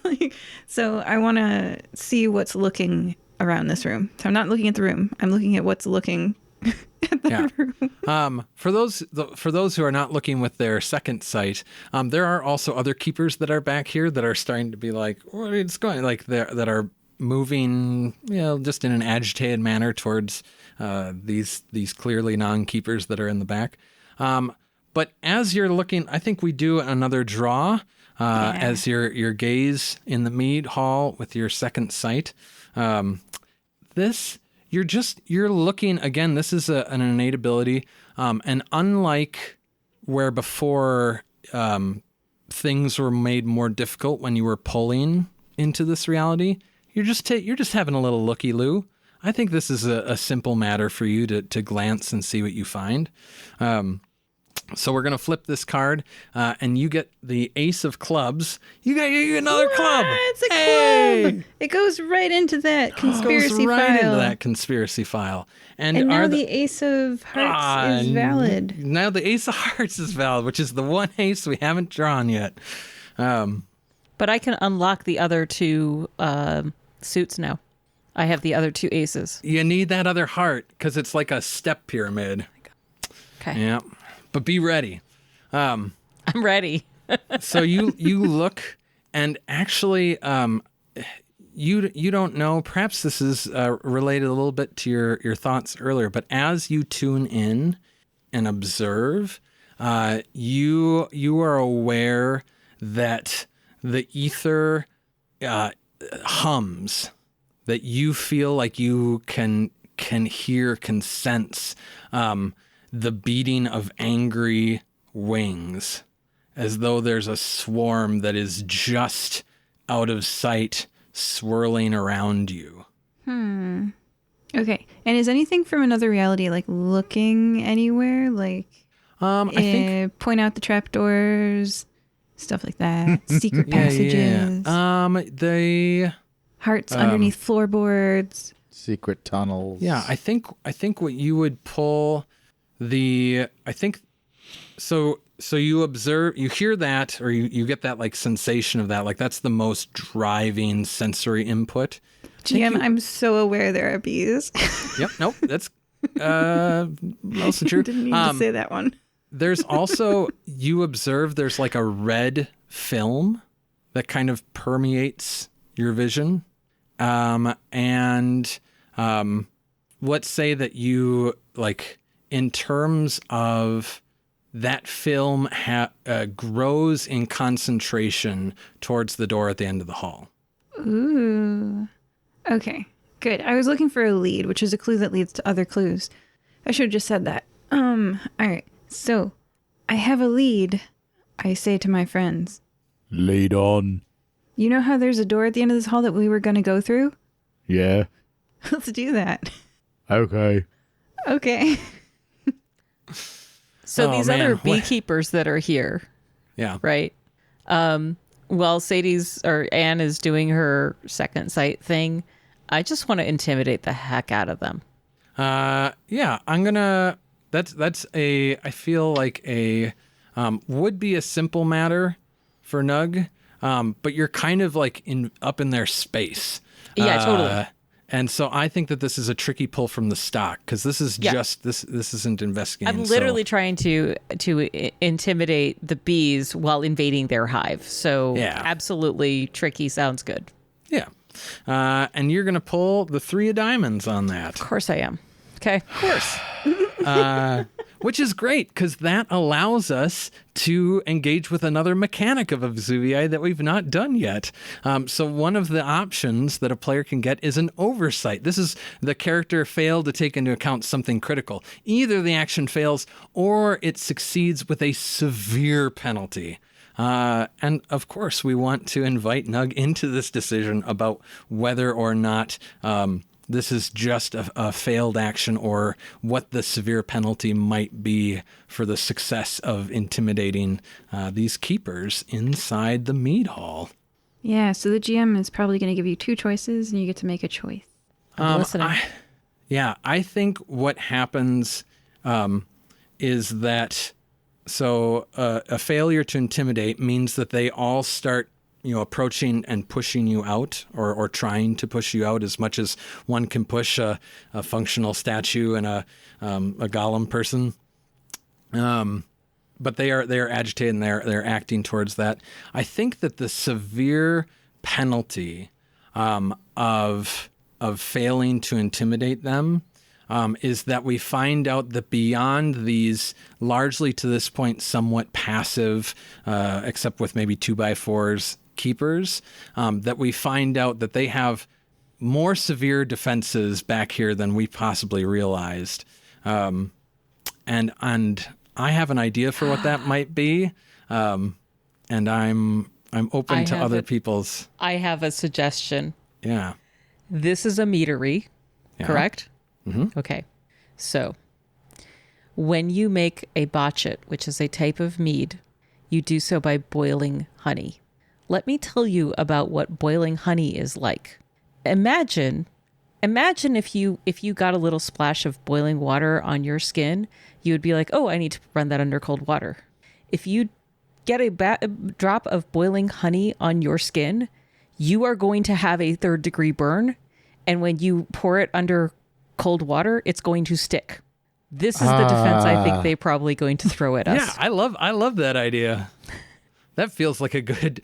Like, so I want to see what's looking around this room. So I'm not looking at the room. I'm looking at what's looking at the room. For those who are not looking with their second sight, there are also other keepers that are back here that are starting to be like, what is going, like that are moving, you know, just in an agitated manner towards these clearly non-keepers that are in the back. But as you're looking, I think we do another draw as your gaze in the mead hall with your second sight. You're looking again. This is an innate ability, and unlike where before things were made more difficult when you were pulling into this reality, you're just having a little looky-loo. I think this is a simple matter for you to glance and see what you find. So we're going to flip this card, and you get the ace of clubs. You get another club. It's a club. It goes right into that conspiracy into that conspiracy file. And now the ace of hearts is valid. Now the ace of hearts is valid, which is the one ace we haven't drawn yet. But I can unlock the other two suits now. I have the other two aces. You need that other heart because it's like a step pyramid. Okay. Yeah. But be ready. I'm ready. So you look, and actually, you don't know. Perhaps this is related a little bit to your thoughts earlier. But as you tune in and observe, you are aware that the ether hums. That you feel like you can hear, can sense. The beating of angry wings, as though there's a swarm that is just out of sight, swirling around you. Okay. And is anything from another reality like looking anywhere? Like, I think point out the trapdoors, stuff like that. Secret passages. They hearts underneath floorboards. Secret tunnels. Yeah, I think what you would pull. So you observe, you hear that, or you get that like sensation of that, like that's the most driving sensory input. GM, I'm so aware there are bees. Yep, nope, that's mostly true. Didn't need to say that one. There's also, you observe there's like a red film that kind of permeates your vision. And let's say that you like, in terms of that film grows in concentration towards the door at the end of the hall. Ooh. Okay, good. I was looking for a lead, which is a clue that leads to other clues. I should have just said that. All right. So, I have a lead, I say to my friends. Lead on. You know how there's a door at the end of this hall that we were going to go through? Yeah. Let's do that. Okay. Okay. So these other beekeepers that are here, yeah, right? While Anne is doing her second sight thing, I just want to intimidate the heck out of them. Yeah, I'm gonna. That's a. I feel like would be a simple matter for Nugh, but you're kind of like up in their space. Yeah, totally. And so I think that this is a tricky pull from the stock because this is this isn't investigating. I'm literally trying to intimidate the bees while invading their hive. So absolutely tricky sounds good. Yeah. And you're going to pull the 3 of diamonds on that. Of course I am. Okay. Of course. which is great because that allows us to engage with another mechanic of Exuviae that we've not done yet. So one of the options that a player can get is an oversight. This is the character failed to take into account something critical. Either the action fails or it succeeds with a severe penalty. And of course, we want to invite Nugh into this decision about whether or not this is just a failed action or what the severe penalty might be for the success of intimidating these keepers inside the mead hall. Yeah, so the GM is probably going to give you 2 choices, and you get to make a choice. I'm listening. I think what happens is that a failure to intimidate means that they all start approaching and pushing you out or trying to push you out as much as one can push a functional statue and a golem person. But they are agitated and they're acting towards that. I think that the severe penalty of failing to intimidate them is that we find out that beyond these largely to this point somewhat passive, except with maybe 2x4s keepers, that we find out that they have more severe defenses back here than we possibly realized. And I have an idea for what that might be. And I'm open to other people's. I have a suggestion. Yeah. This is a meadery, correct? Mm-hmm. Okay. So when you make a botchet, which is a type of mead, you do so by boiling honey. Let me tell you about what boiling honey is like. Imagine if you got a little splash of boiling water on your skin, you would be like, oh, I need to run that under cold water. If you get a drop of boiling honey on your skin, you are going to have a 3rd-degree burn. And when you pour it under cold water, it's going to stick. This is the defense I think they're probably going to throw at us. Yeah, I love that idea. That feels like a good.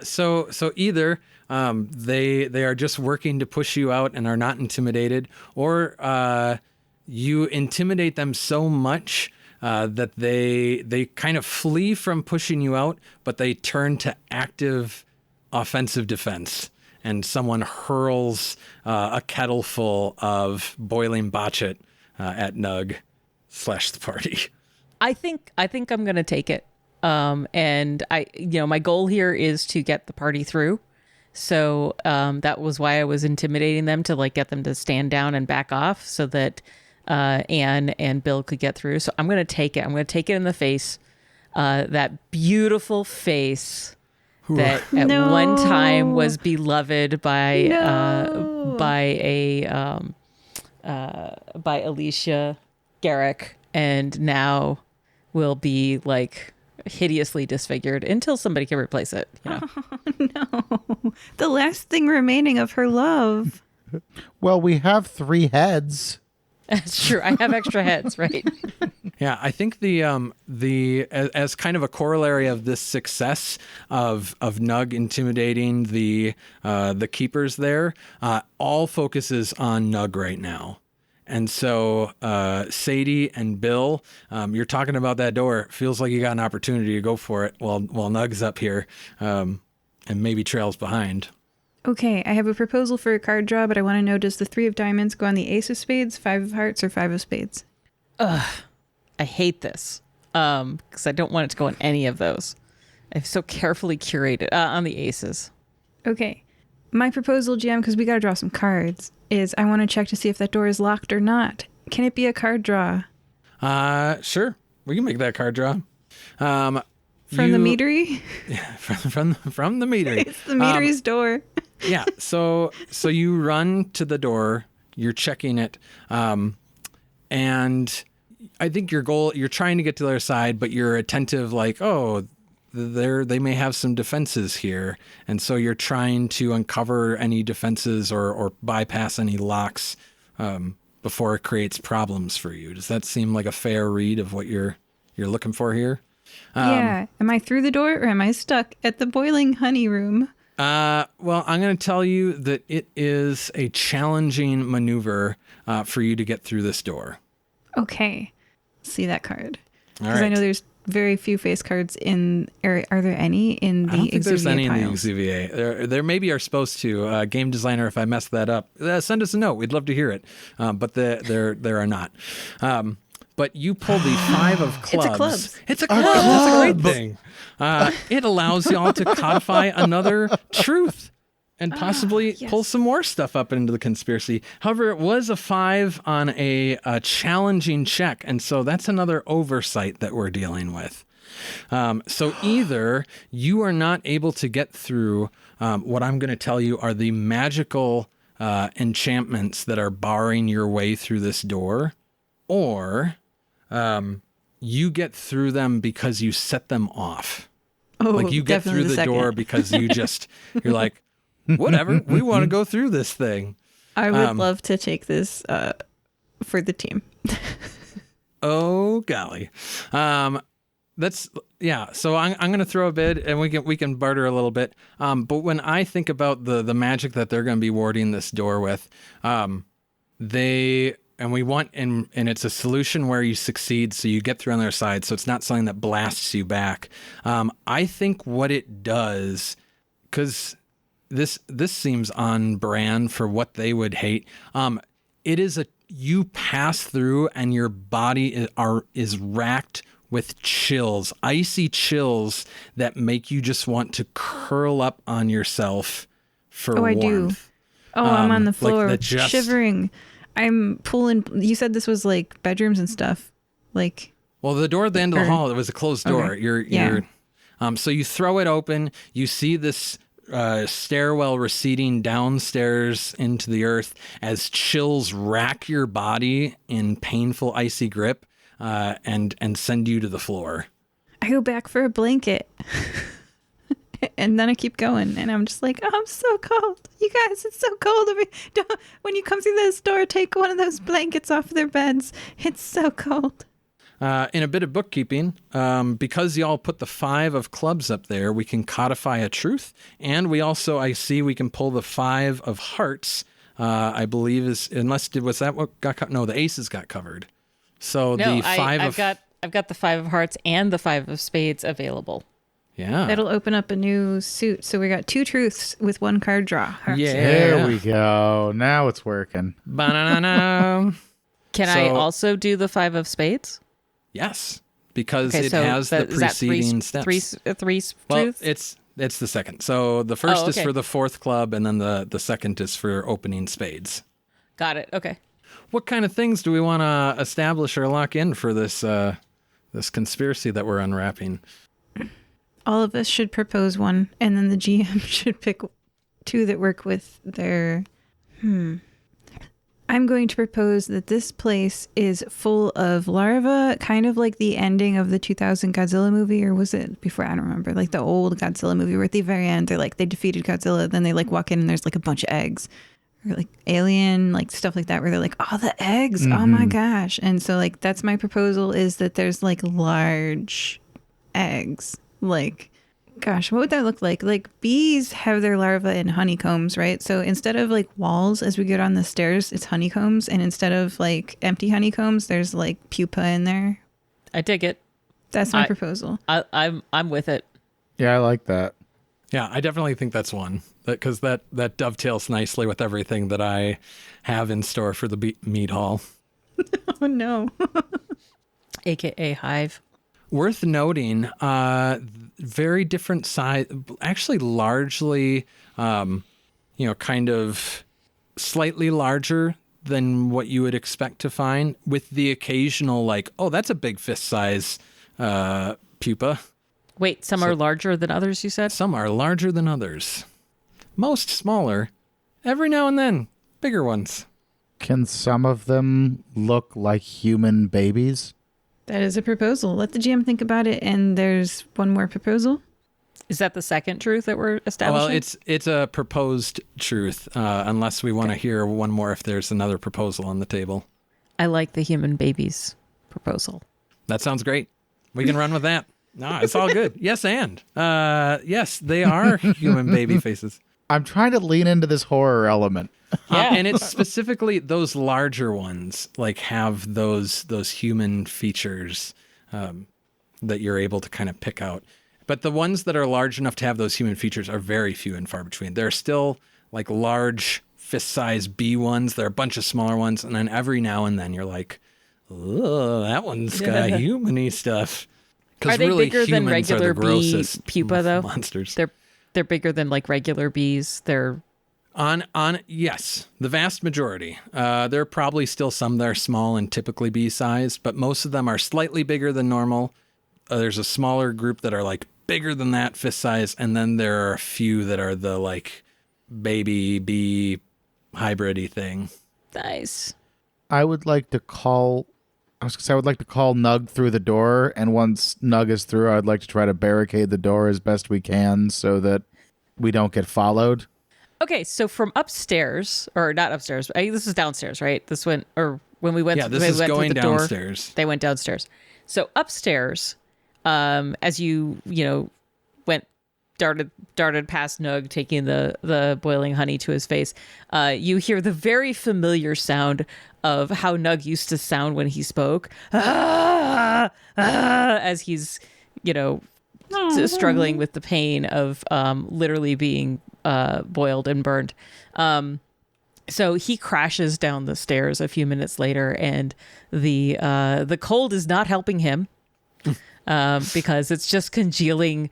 So either they are just working to push you out and are not intimidated, or you intimidate them so much that they kind of flee from pushing you out, but they turn to active offensive defense, and someone hurls a kettle full of boiling botchet at Nugh / the party. I think I'm going to take it. And my goal here is to get the party through. So that was why I was intimidating them to get them to stand down and back off so that Anne and Bill could get through. So I'm going to take it. I'm going to take it in the face. That beautiful face that at one time was beloved by Alicia Garrick, and now will be hideously disfigured until somebody can replace it. Oh, no. The last thing remaining of her love. Well, we have 3 heads. That's true. I have extra heads, right? Yeah, I think the as kind of a corollary of this success of Nugh intimidating the keepers there, all focuses on Nugh right now. And so Sadie and Bill, you're talking about that door. Feels like you got an opportunity to go for it while Nugh's up here and maybe trails behind. Okay, I have a proposal for a card draw, but I want to know, does the 3 of diamonds go on the ace of spades, 5 of hearts, or 5 of spades? I hate this because I don't want it to go on any of those. I've so carefully curated on the aces. Okay. My proposal, GM, because we got to draw some cards, is I want to check to see if that door is locked or not. Can it be a card draw? Sure. We can make that card draw. From the meadery? Yeah, from the meadery. It's the meadery's door. Yeah. So you run to the door, you're checking it, and I think your goal, you're trying to get to their side, but you're attentive, they may have some defenses here. And so you're trying to uncover any defenses or bypass any locks before it creates problems for you. Does that seem like a fair read of what you're looking for here? Yeah. Am I through the door or am I stuck at the boiling honey room? Well, I'm going to tell you that it is a challenging maneuver for you to get through this door. Okay. see that card. All Because I right. know there's very few face cards in. Are there any in the I don't think there's any piles? in the Exuviae. There maybe are supposed to. Game designer, if I messed that up, send us a note. We'd love to hear it. But there are not. But you pull the 5 of clubs. It's a clubs. It's a club. That's a great thing. It allows y'all to codify another truth and possibly pull some more stuff up into the conspiracy. However, it was a 5 on a challenging check, and so that's another oversight that we're dealing with. So either you are not able to get through what I'm going to tell you are the magical enchantments that are barring your way through this door, or you get through them because you set them off. Oh, Like you get definitely through the second. door because you're like, whatever, we want to go through this thing. I would love to take this for the team. Oh golly. That's so I'm going to throw a bid and we can barter a little bit. But when I think about the magic that they're going to be warding this door with, we want and it's a solution where you succeed, so you get through on their side, so it's not something that blasts you back. I think what it does, because this seems on brand for what they would hate. It is you pass through and your body is racked with chills, icy chills that make you just want to curl up on yourself for Oh, I warmth. do. Oh, I'm on the like floor the just- shivering. I'm pulling. You said this was like bedrooms and stuff. Like, Well, the door at the end of the hall, it was a closed door. Okay. So you throw it open. You see this stairwell receding downstairs into the earth as chills rack your body in painful icy grip and send you to the floor. I go back for a blanket. And then I keep going, and I'm just like, oh, I'm so cold. You guys, it's so cold over here. When you come through this door, take one of those blankets off their beds. It's so cold. In a bit of bookkeeping, because y'all put the 5 of clubs up there, we can codify a truth. And we also, I see we can pull the 5 of hearts, I believe was that what got covered? No, the aces got covered. So No, the 5 I've got the 5 of hearts and the 5 of spades available. Yeah. That'll open up a new suit. So we got 2 truths with 1 card draw. Yeah. There we go. Now it's working. Ba-na-na-na. Can I So- also do the 5 of spades? Yes, because Okay, it so has the is that preceding steps. Three Well, truths? it's the second. So the first is okay. for the 4th club, and then the second is for opening spades. Got it. Okay. What kind of things do we want to establish or lock in for this this conspiracy that we're unwrapping? All of us should propose one, and then the GM should pick 2 that work with their. I'm going to propose that this place is full of larvae, kind of like the ending of the 2000 Godzilla movie, or was it before? I don't remember. Like the old Godzilla movie, where at the very end they defeated Godzilla, then they walk in and there's a bunch of eggs, or Alien, stuff like that, where they're like, oh, the eggs, oh my gosh. And so that's my proposal, is that there's large eggs. Gosh, what would that look like? Bees have their larvae in honeycombs, right? So instead of walls as we go down the stairs, it's honeycombs, and instead of empty honeycombs, there's pupa in there. I dig it. That's my proposal. I'm with it. Yeah, I like that. Yeah, I definitely think that's one, because that dovetails nicely with everything that I have in store for the meat hall. Oh no. AKA hive. Worth noting, very different size, actually largely, kind of slightly larger than what you would expect to find, with the occasional oh, that's a big fist size pupa. Wait, some are larger than others, you said? Some are larger than others. Most smaller. Every now and then, bigger ones. Can some of them look like human babies? That is a proposal. Let the GM think about it, and there's one more proposal. Is that the second truth that we're establishing? Well, it's a proposed truth, unless we want to hear one more if there's another proposal on the table. I like the human babies proposal. That sounds great. We can run with that. No, it's all good. Yes, and yes, they are human baby faces. I'm trying to lean into this horror element. And it's specifically those larger ones, like have those human features that you're able to kind of pick out. But the ones that are large enough to have those human features are very few and far between. There are still like large fist-sized bee ones. There are a bunch of smaller ones. And then every now and then you're like, oh, that one's got human-y stuff. Are they really, bigger than humans are the regular bee grossest pupa, though? Monsters. They're bigger than like regular bees. They're Yes, the vast majority. There are probably still some that are small and typically bee-sized, but most of them are slightly bigger than normal. There's a smaller group that are like bigger than that, fist size, and then there are a few that are the like baby bee hybrid-y thing. nice. I would like to call Nugh through the door, and once Nugh is through, I'd like to try to barricade the door as best we can so that we don't get followed. Okay, so from upstairs, or not upstairs, this is downstairs, right? This went, or when we went, Yeah, this we is went going through the door, downstairs. they went downstairs. So upstairs, as you went, darted past Nugh, taking the boiling honey to his face, you hear the very familiar sound of how Nugh used to sound when he spoke, as he's, struggling with the pain of literally being boiled and burned. So he crashes down the stairs a few minutes later, and the cold is not helping him because it's just congealing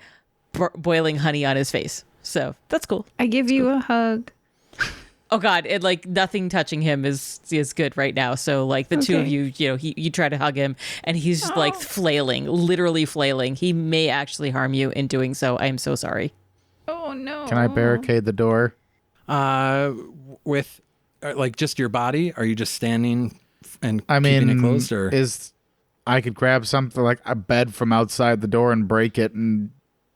boiling honey on his face. So that's cool. I give you a hug. Oh God, nothing touching him is good right now. So like the two of you, you try to hug him and he's like flailing, literally flailing. He may actually harm you in doing so. I am so sorry. Oh no. Can I barricade the door? With like just your body? Are you just standing and I keeping mean, it closed? Or I could grab something like a bed from outside the door and break it and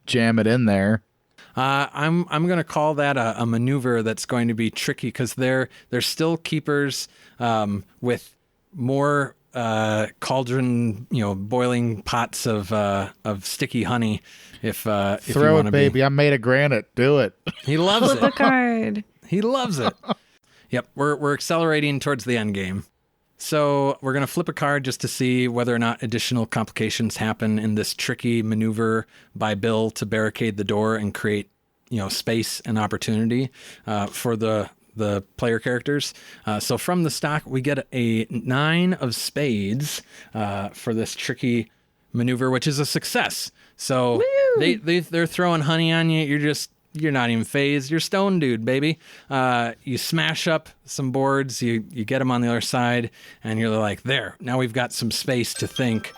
jam it in there. I'm going to call that a maneuver that's going to be tricky because they're still keepers with more cauldron, boiling pots of sticky honey. If Throw you want it, baby. I'm made of granite. Do it. He loves Flip a it. card. He loves it. Yep, we're accelerating towards the end game. So we're going to flip a card just to see whether or not additional complications happen in this tricky maneuver by Bill to barricade the door and create, space and opportunity for the player characters. So from the stock, we get a 9 of spades for this tricky maneuver, which is a success. So they're throwing honey on you. You're not even phased. You're stone dude, baby. You smash up some boards. You get them on the other side, and you're like, there. Now we've got some space to think.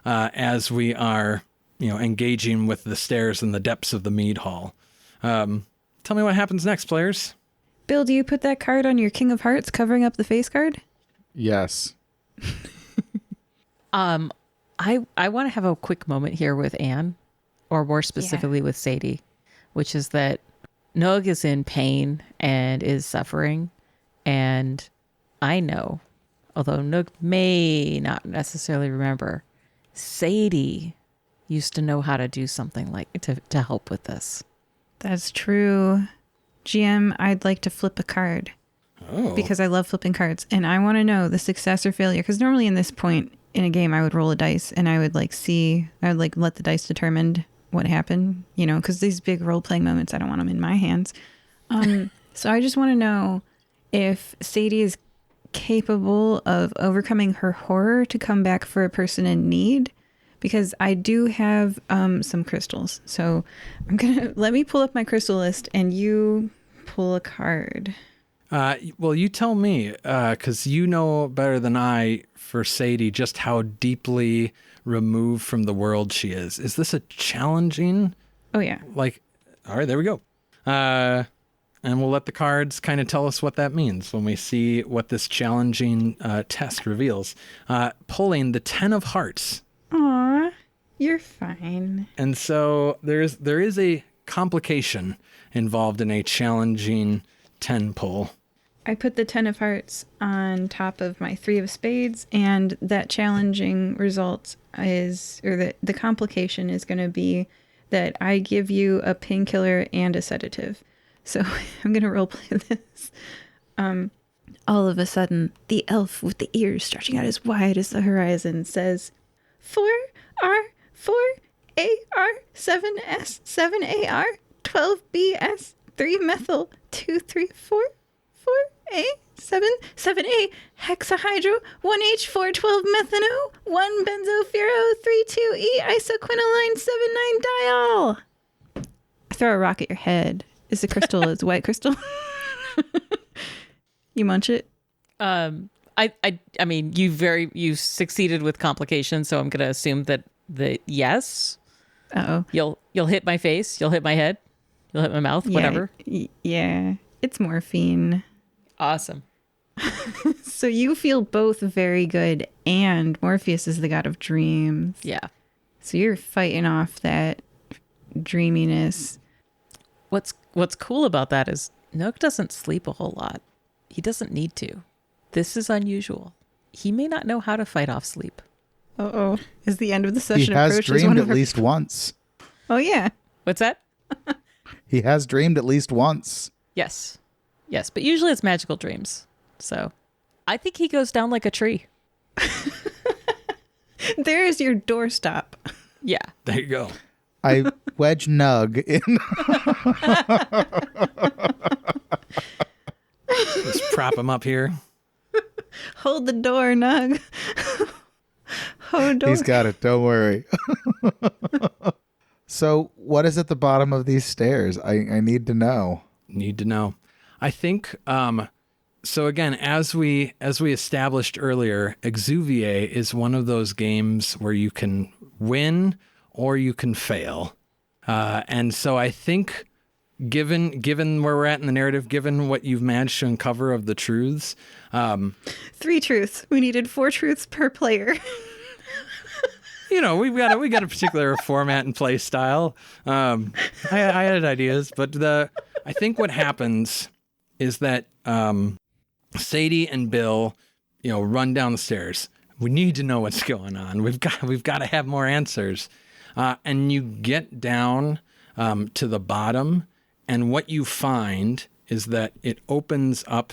As we are, engaging with the stairs in the depths of the mead hall. Tell me what happens next, players. Bill, do you put that card on your King of Hearts covering up the face card? Yes. I want to have a quick moment here with Anne, or more specifically with Sadie, which is that Nugh is in pain and is suffering. And I know, although Nugh may not necessarily remember, Sadie used to know how to do something like to help with this. That's true. GM, I'd like to flip a card. Oh. Because I love flipping cards. And I want to know the success or failure. Because normally in this point in a game, I would roll a dice and I would let the dice determine what happened, because these big role-playing moments, I don't want them in my hands. So I just want to know if Sadie is capable of overcoming her horror to come back for a person in need, because I do have some crystals. So let me pull up my crystal list and you pull a card. Well, you tell me, because you know better than I for Sadie just how deeply removed from the world she is. Is this a challenging? Oh, yeah. All right, there we go. And we'll let the cards kind of tell us what that means when we see what this challenging test reveals. Pulling the 10 of hearts. Aw, you're fine. And so there is a complication involved in a challenging 10 pull. I put the 10 of hearts on top of my 3 of spades, and that challenging result the complication is going to be that I give you a painkiller and a sedative. So I'm going to roleplay this. All of a sudden, the elf with the ears stretching out as wide as the horizon says, 4R, 4AR, 7S, 7AR, 12BS, 3-methyl, 2,3,4, 4A, 7A, hexahydro, 1H4, 12-methano, 1-benzofuro, 3,2E, isoquinoline, 7,9 diol. Throw a rock at your head. Is the crystal is white crystal? You munch it? I mean, you succeeded with complications, so I'm going to assume that yes. Uh-oh. You'll hit my face, you'll hit my head, you'll hit my mouth, whatever. Yeah. It's morphine. Awesome. So you feel both very good, and Morpheus is the god of dreams. Yeah. So you're fighting off that dreaminess. What's cool about that is Nugh doesn't sleep a whole lot. He doesn't need to. This is unusual. He may not know how to fight off sleep. Uh-oh. As the end of the He session has approaches, dreamed at least once. Oh, yeah. What's that? He has dreamed at least once. Yes. Yes, but usually it's magical dreams. So I think he goes down like a tree. There's your doorstop. Yeah. There you go. I wedge Nugh in. Just prop him up here. Hold the door, Nugh. Hold door. He's got it. Don't worry. So what is at the bottom of these stairs? I need to know. Need to know. I think, so again, as we established earlier, Exuviae is one of those games where you can win or you can fail. And so I think given where we're at in the narrative, given what you've managed to uncover of the truths. 3 truths. We needed 4 truths per player. You know, we got a particular format and play style. I had ideas, but I think what happens is that Sadie and Bill, run down the stairs. We need to know what's going on. We've got to have more answers. And you get down to the bottom, and what you find is that it opens up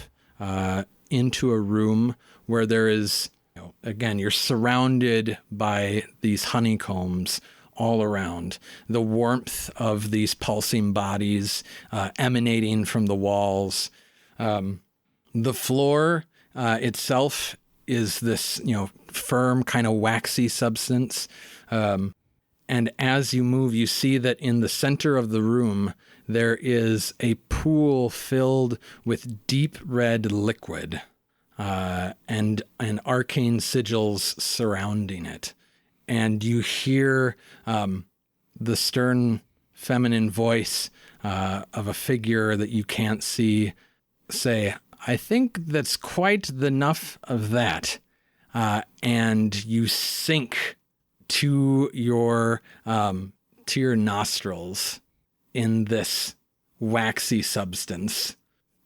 into a room where there is, again, you're surrounded by these honeycombs all around. The warmth of these pulsing bodies emanating from the walls. The floor itself is this, firm kind of waxy substance. And as you move, you see that in the center of the room, there is a pool filled with deep red liquid and arcane sigils surrounding it. And you hear the stern feminine voice of a figure that you can't see say, "I think that's quite enough of that." And you sink to your nostrils in this waxy substance.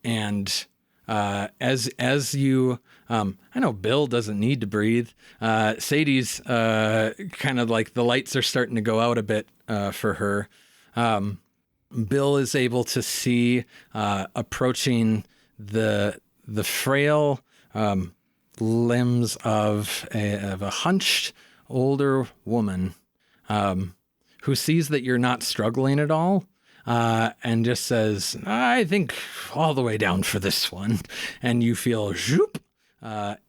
And as you, I know Bill doesn't need to breathe. Sadie's kind of like the lights are starting to go out a bit for her. Bill is able to see approaching the frail limbs of a hunched older woman who sees that you're not struggling at all and just says, "I think all the way down for this one." And you feel zoop,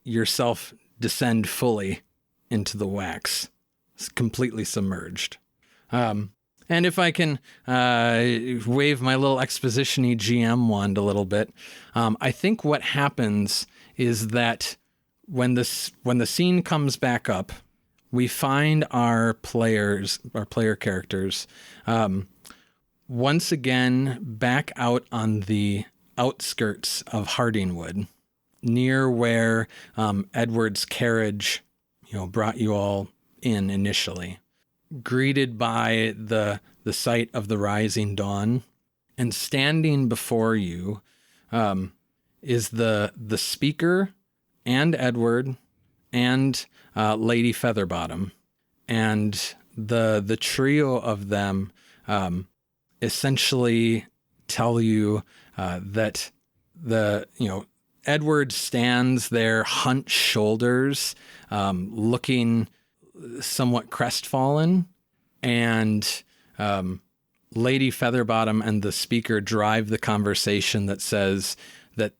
yourself descend fully into the wax. It's completely submerged. And if I can wave my little exposition-y GM wand a little bit, I think what happens is that when the scene comes back up, we find our player characters, once again back out on the outskirts of Hardingwood, near where Edward's carriage, brought you all in initially, greeted by the sight of the rising dawn, and standing before you is the speaker and Edward and Lady Featherbottom, and the trio of them essentially tell you that Edward stands there, hunched shoulders, looking somewhat crestfallen, and Lady Featherbottom and the speaker drive the conversation that says that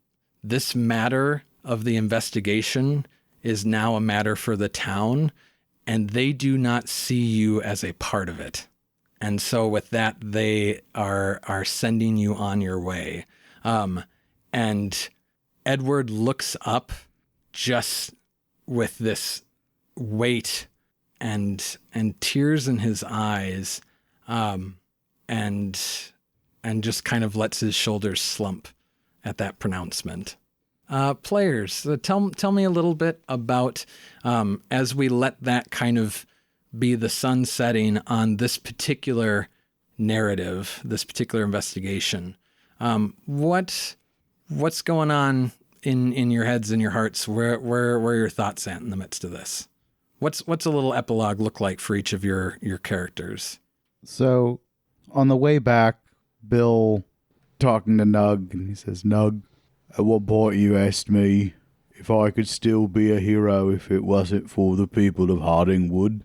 this matter of the investigation is now a matter for the town, and they do not see you as a part of it. And so with that, they are sending you on your way. And Edward looks up just with this weight and tears in his eyes, and just kind of lets his shoulders slump at that pronouncement. Players, tell me a little bit about, as we let that kind of be the sun setting on this particular narrative, this particular investigation. What's going on in your heads and your hearts? Where are your thoughts at in the midst of this? What's a little epilogue look like for each of your characters? So on the way back, Bill talking to Nugh, and he says, Nugh, at what point you asked me if I could still be a hero if it wasn't for the people of Hardingwood,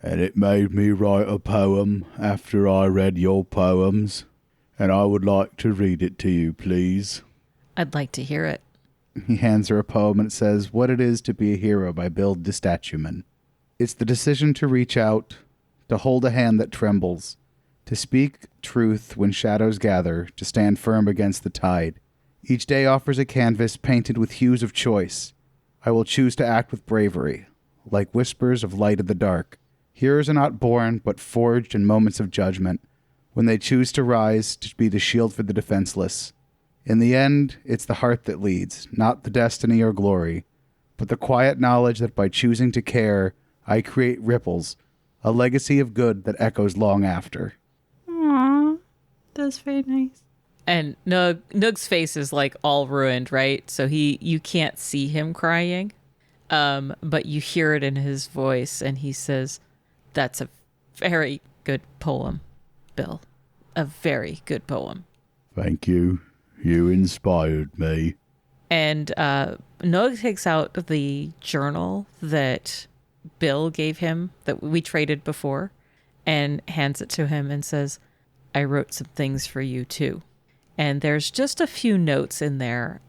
and it made me write a poem after I read your poems, and I would like to read it to you, please. I'd like to hear it. He hands her a poem, and it says, What It Is to Be a Hero by Bill DeStatuman. It's the decision to reach out, to hold a hand that trembles, to speak truth when shadows gather, to stand firm against the tide. Each day offers a canvas painted with hues of choice. I will choose to act with bravery, like whispers of light in the dark. Heroes are not born, but forged in moments of judgment, when they choose to rise to be the shield for the defenseless. In the end, it's the heart that leads, not the destiny or glory, but the quiet knowledge that by choosing to care, I create ripples, a legacy of good that echoes long after. Aww, that's very nice. And Nugh's face is like all ruined, right? So you can't see him crying, but you hear it in his voice, and he says, "That's a very good poem, Bill. A very good poem." Thank you. You inspired me. And Nugh takes out the journal that Bill gave him that we traded before, and hands it to him and says, "I wrote some things for you too." And there's just a few notes in there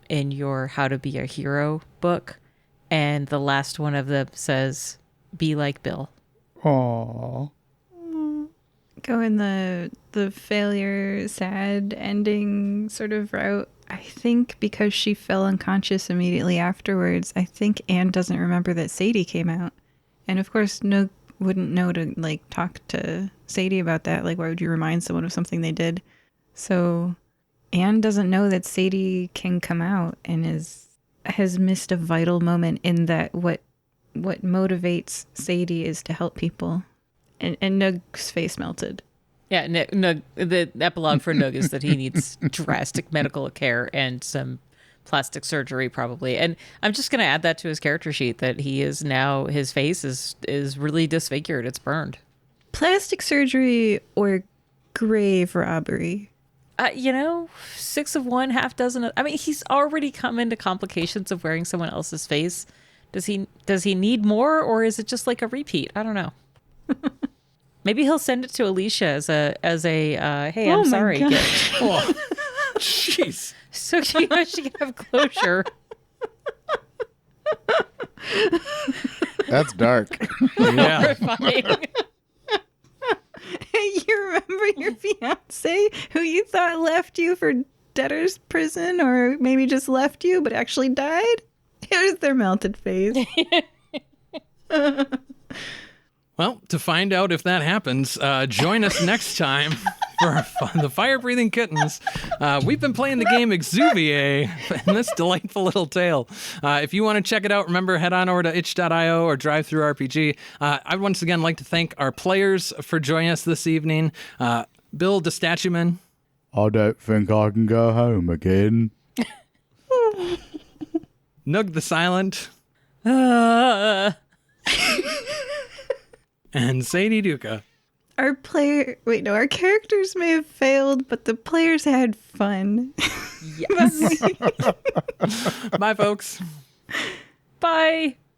in your How to Be a Hero book. And the last one of them says, "Be like Bill." Aww. Go in the failure, sad ending sort of route. I think because she fell unconscious immediately afterwards, I think Anne doesn't remember that Sadie came out. And of course, Nugh wouldn't know to talk to Sadie about that. Why would you remind someone of something they did? So Anne doesn't know that Sadie can come out and has missed a vital moment in that what motivates Sadie is to help people. And Nugh's face melted. Yeah, Nugh, the epilogue for Nugh is that he needs drastic medical care and some plastic surgery probably. And I'm just going to add that to his character sheet, that he is now, his face is really disfigured. It's burned. Plastic surgery or grave robbery? 6 of one, half dozen of, I mean, he's already come into complications of wearing someone else's face. Does he need more, or is it just like a repeat? I don't know. Maybe he'll send it to Alicia as a hey, I'm sorry gift. Oh, jeez. So she can have closure. That's dark. Yeah. Horrifying. You remember your fiance who you thought left you for debtor's prison, or maybe just left you but actually died? Here's their melted face. Well, to find out if that happens, join us next time for the Fire-Breathing Kittens. We've been playing the game Exuviae in this delightful little tale. If you want to check it out, remember, head on over to itch.io or Drive Through RPG. I'd once again like to thank our players for joining us this evening. Bill DeStatuman. I don't think I can go home again. Nugh the Silent. And Sadie Duca. Our our characters may have failed, but the players had fun. Yes. Bye, folks. Bye.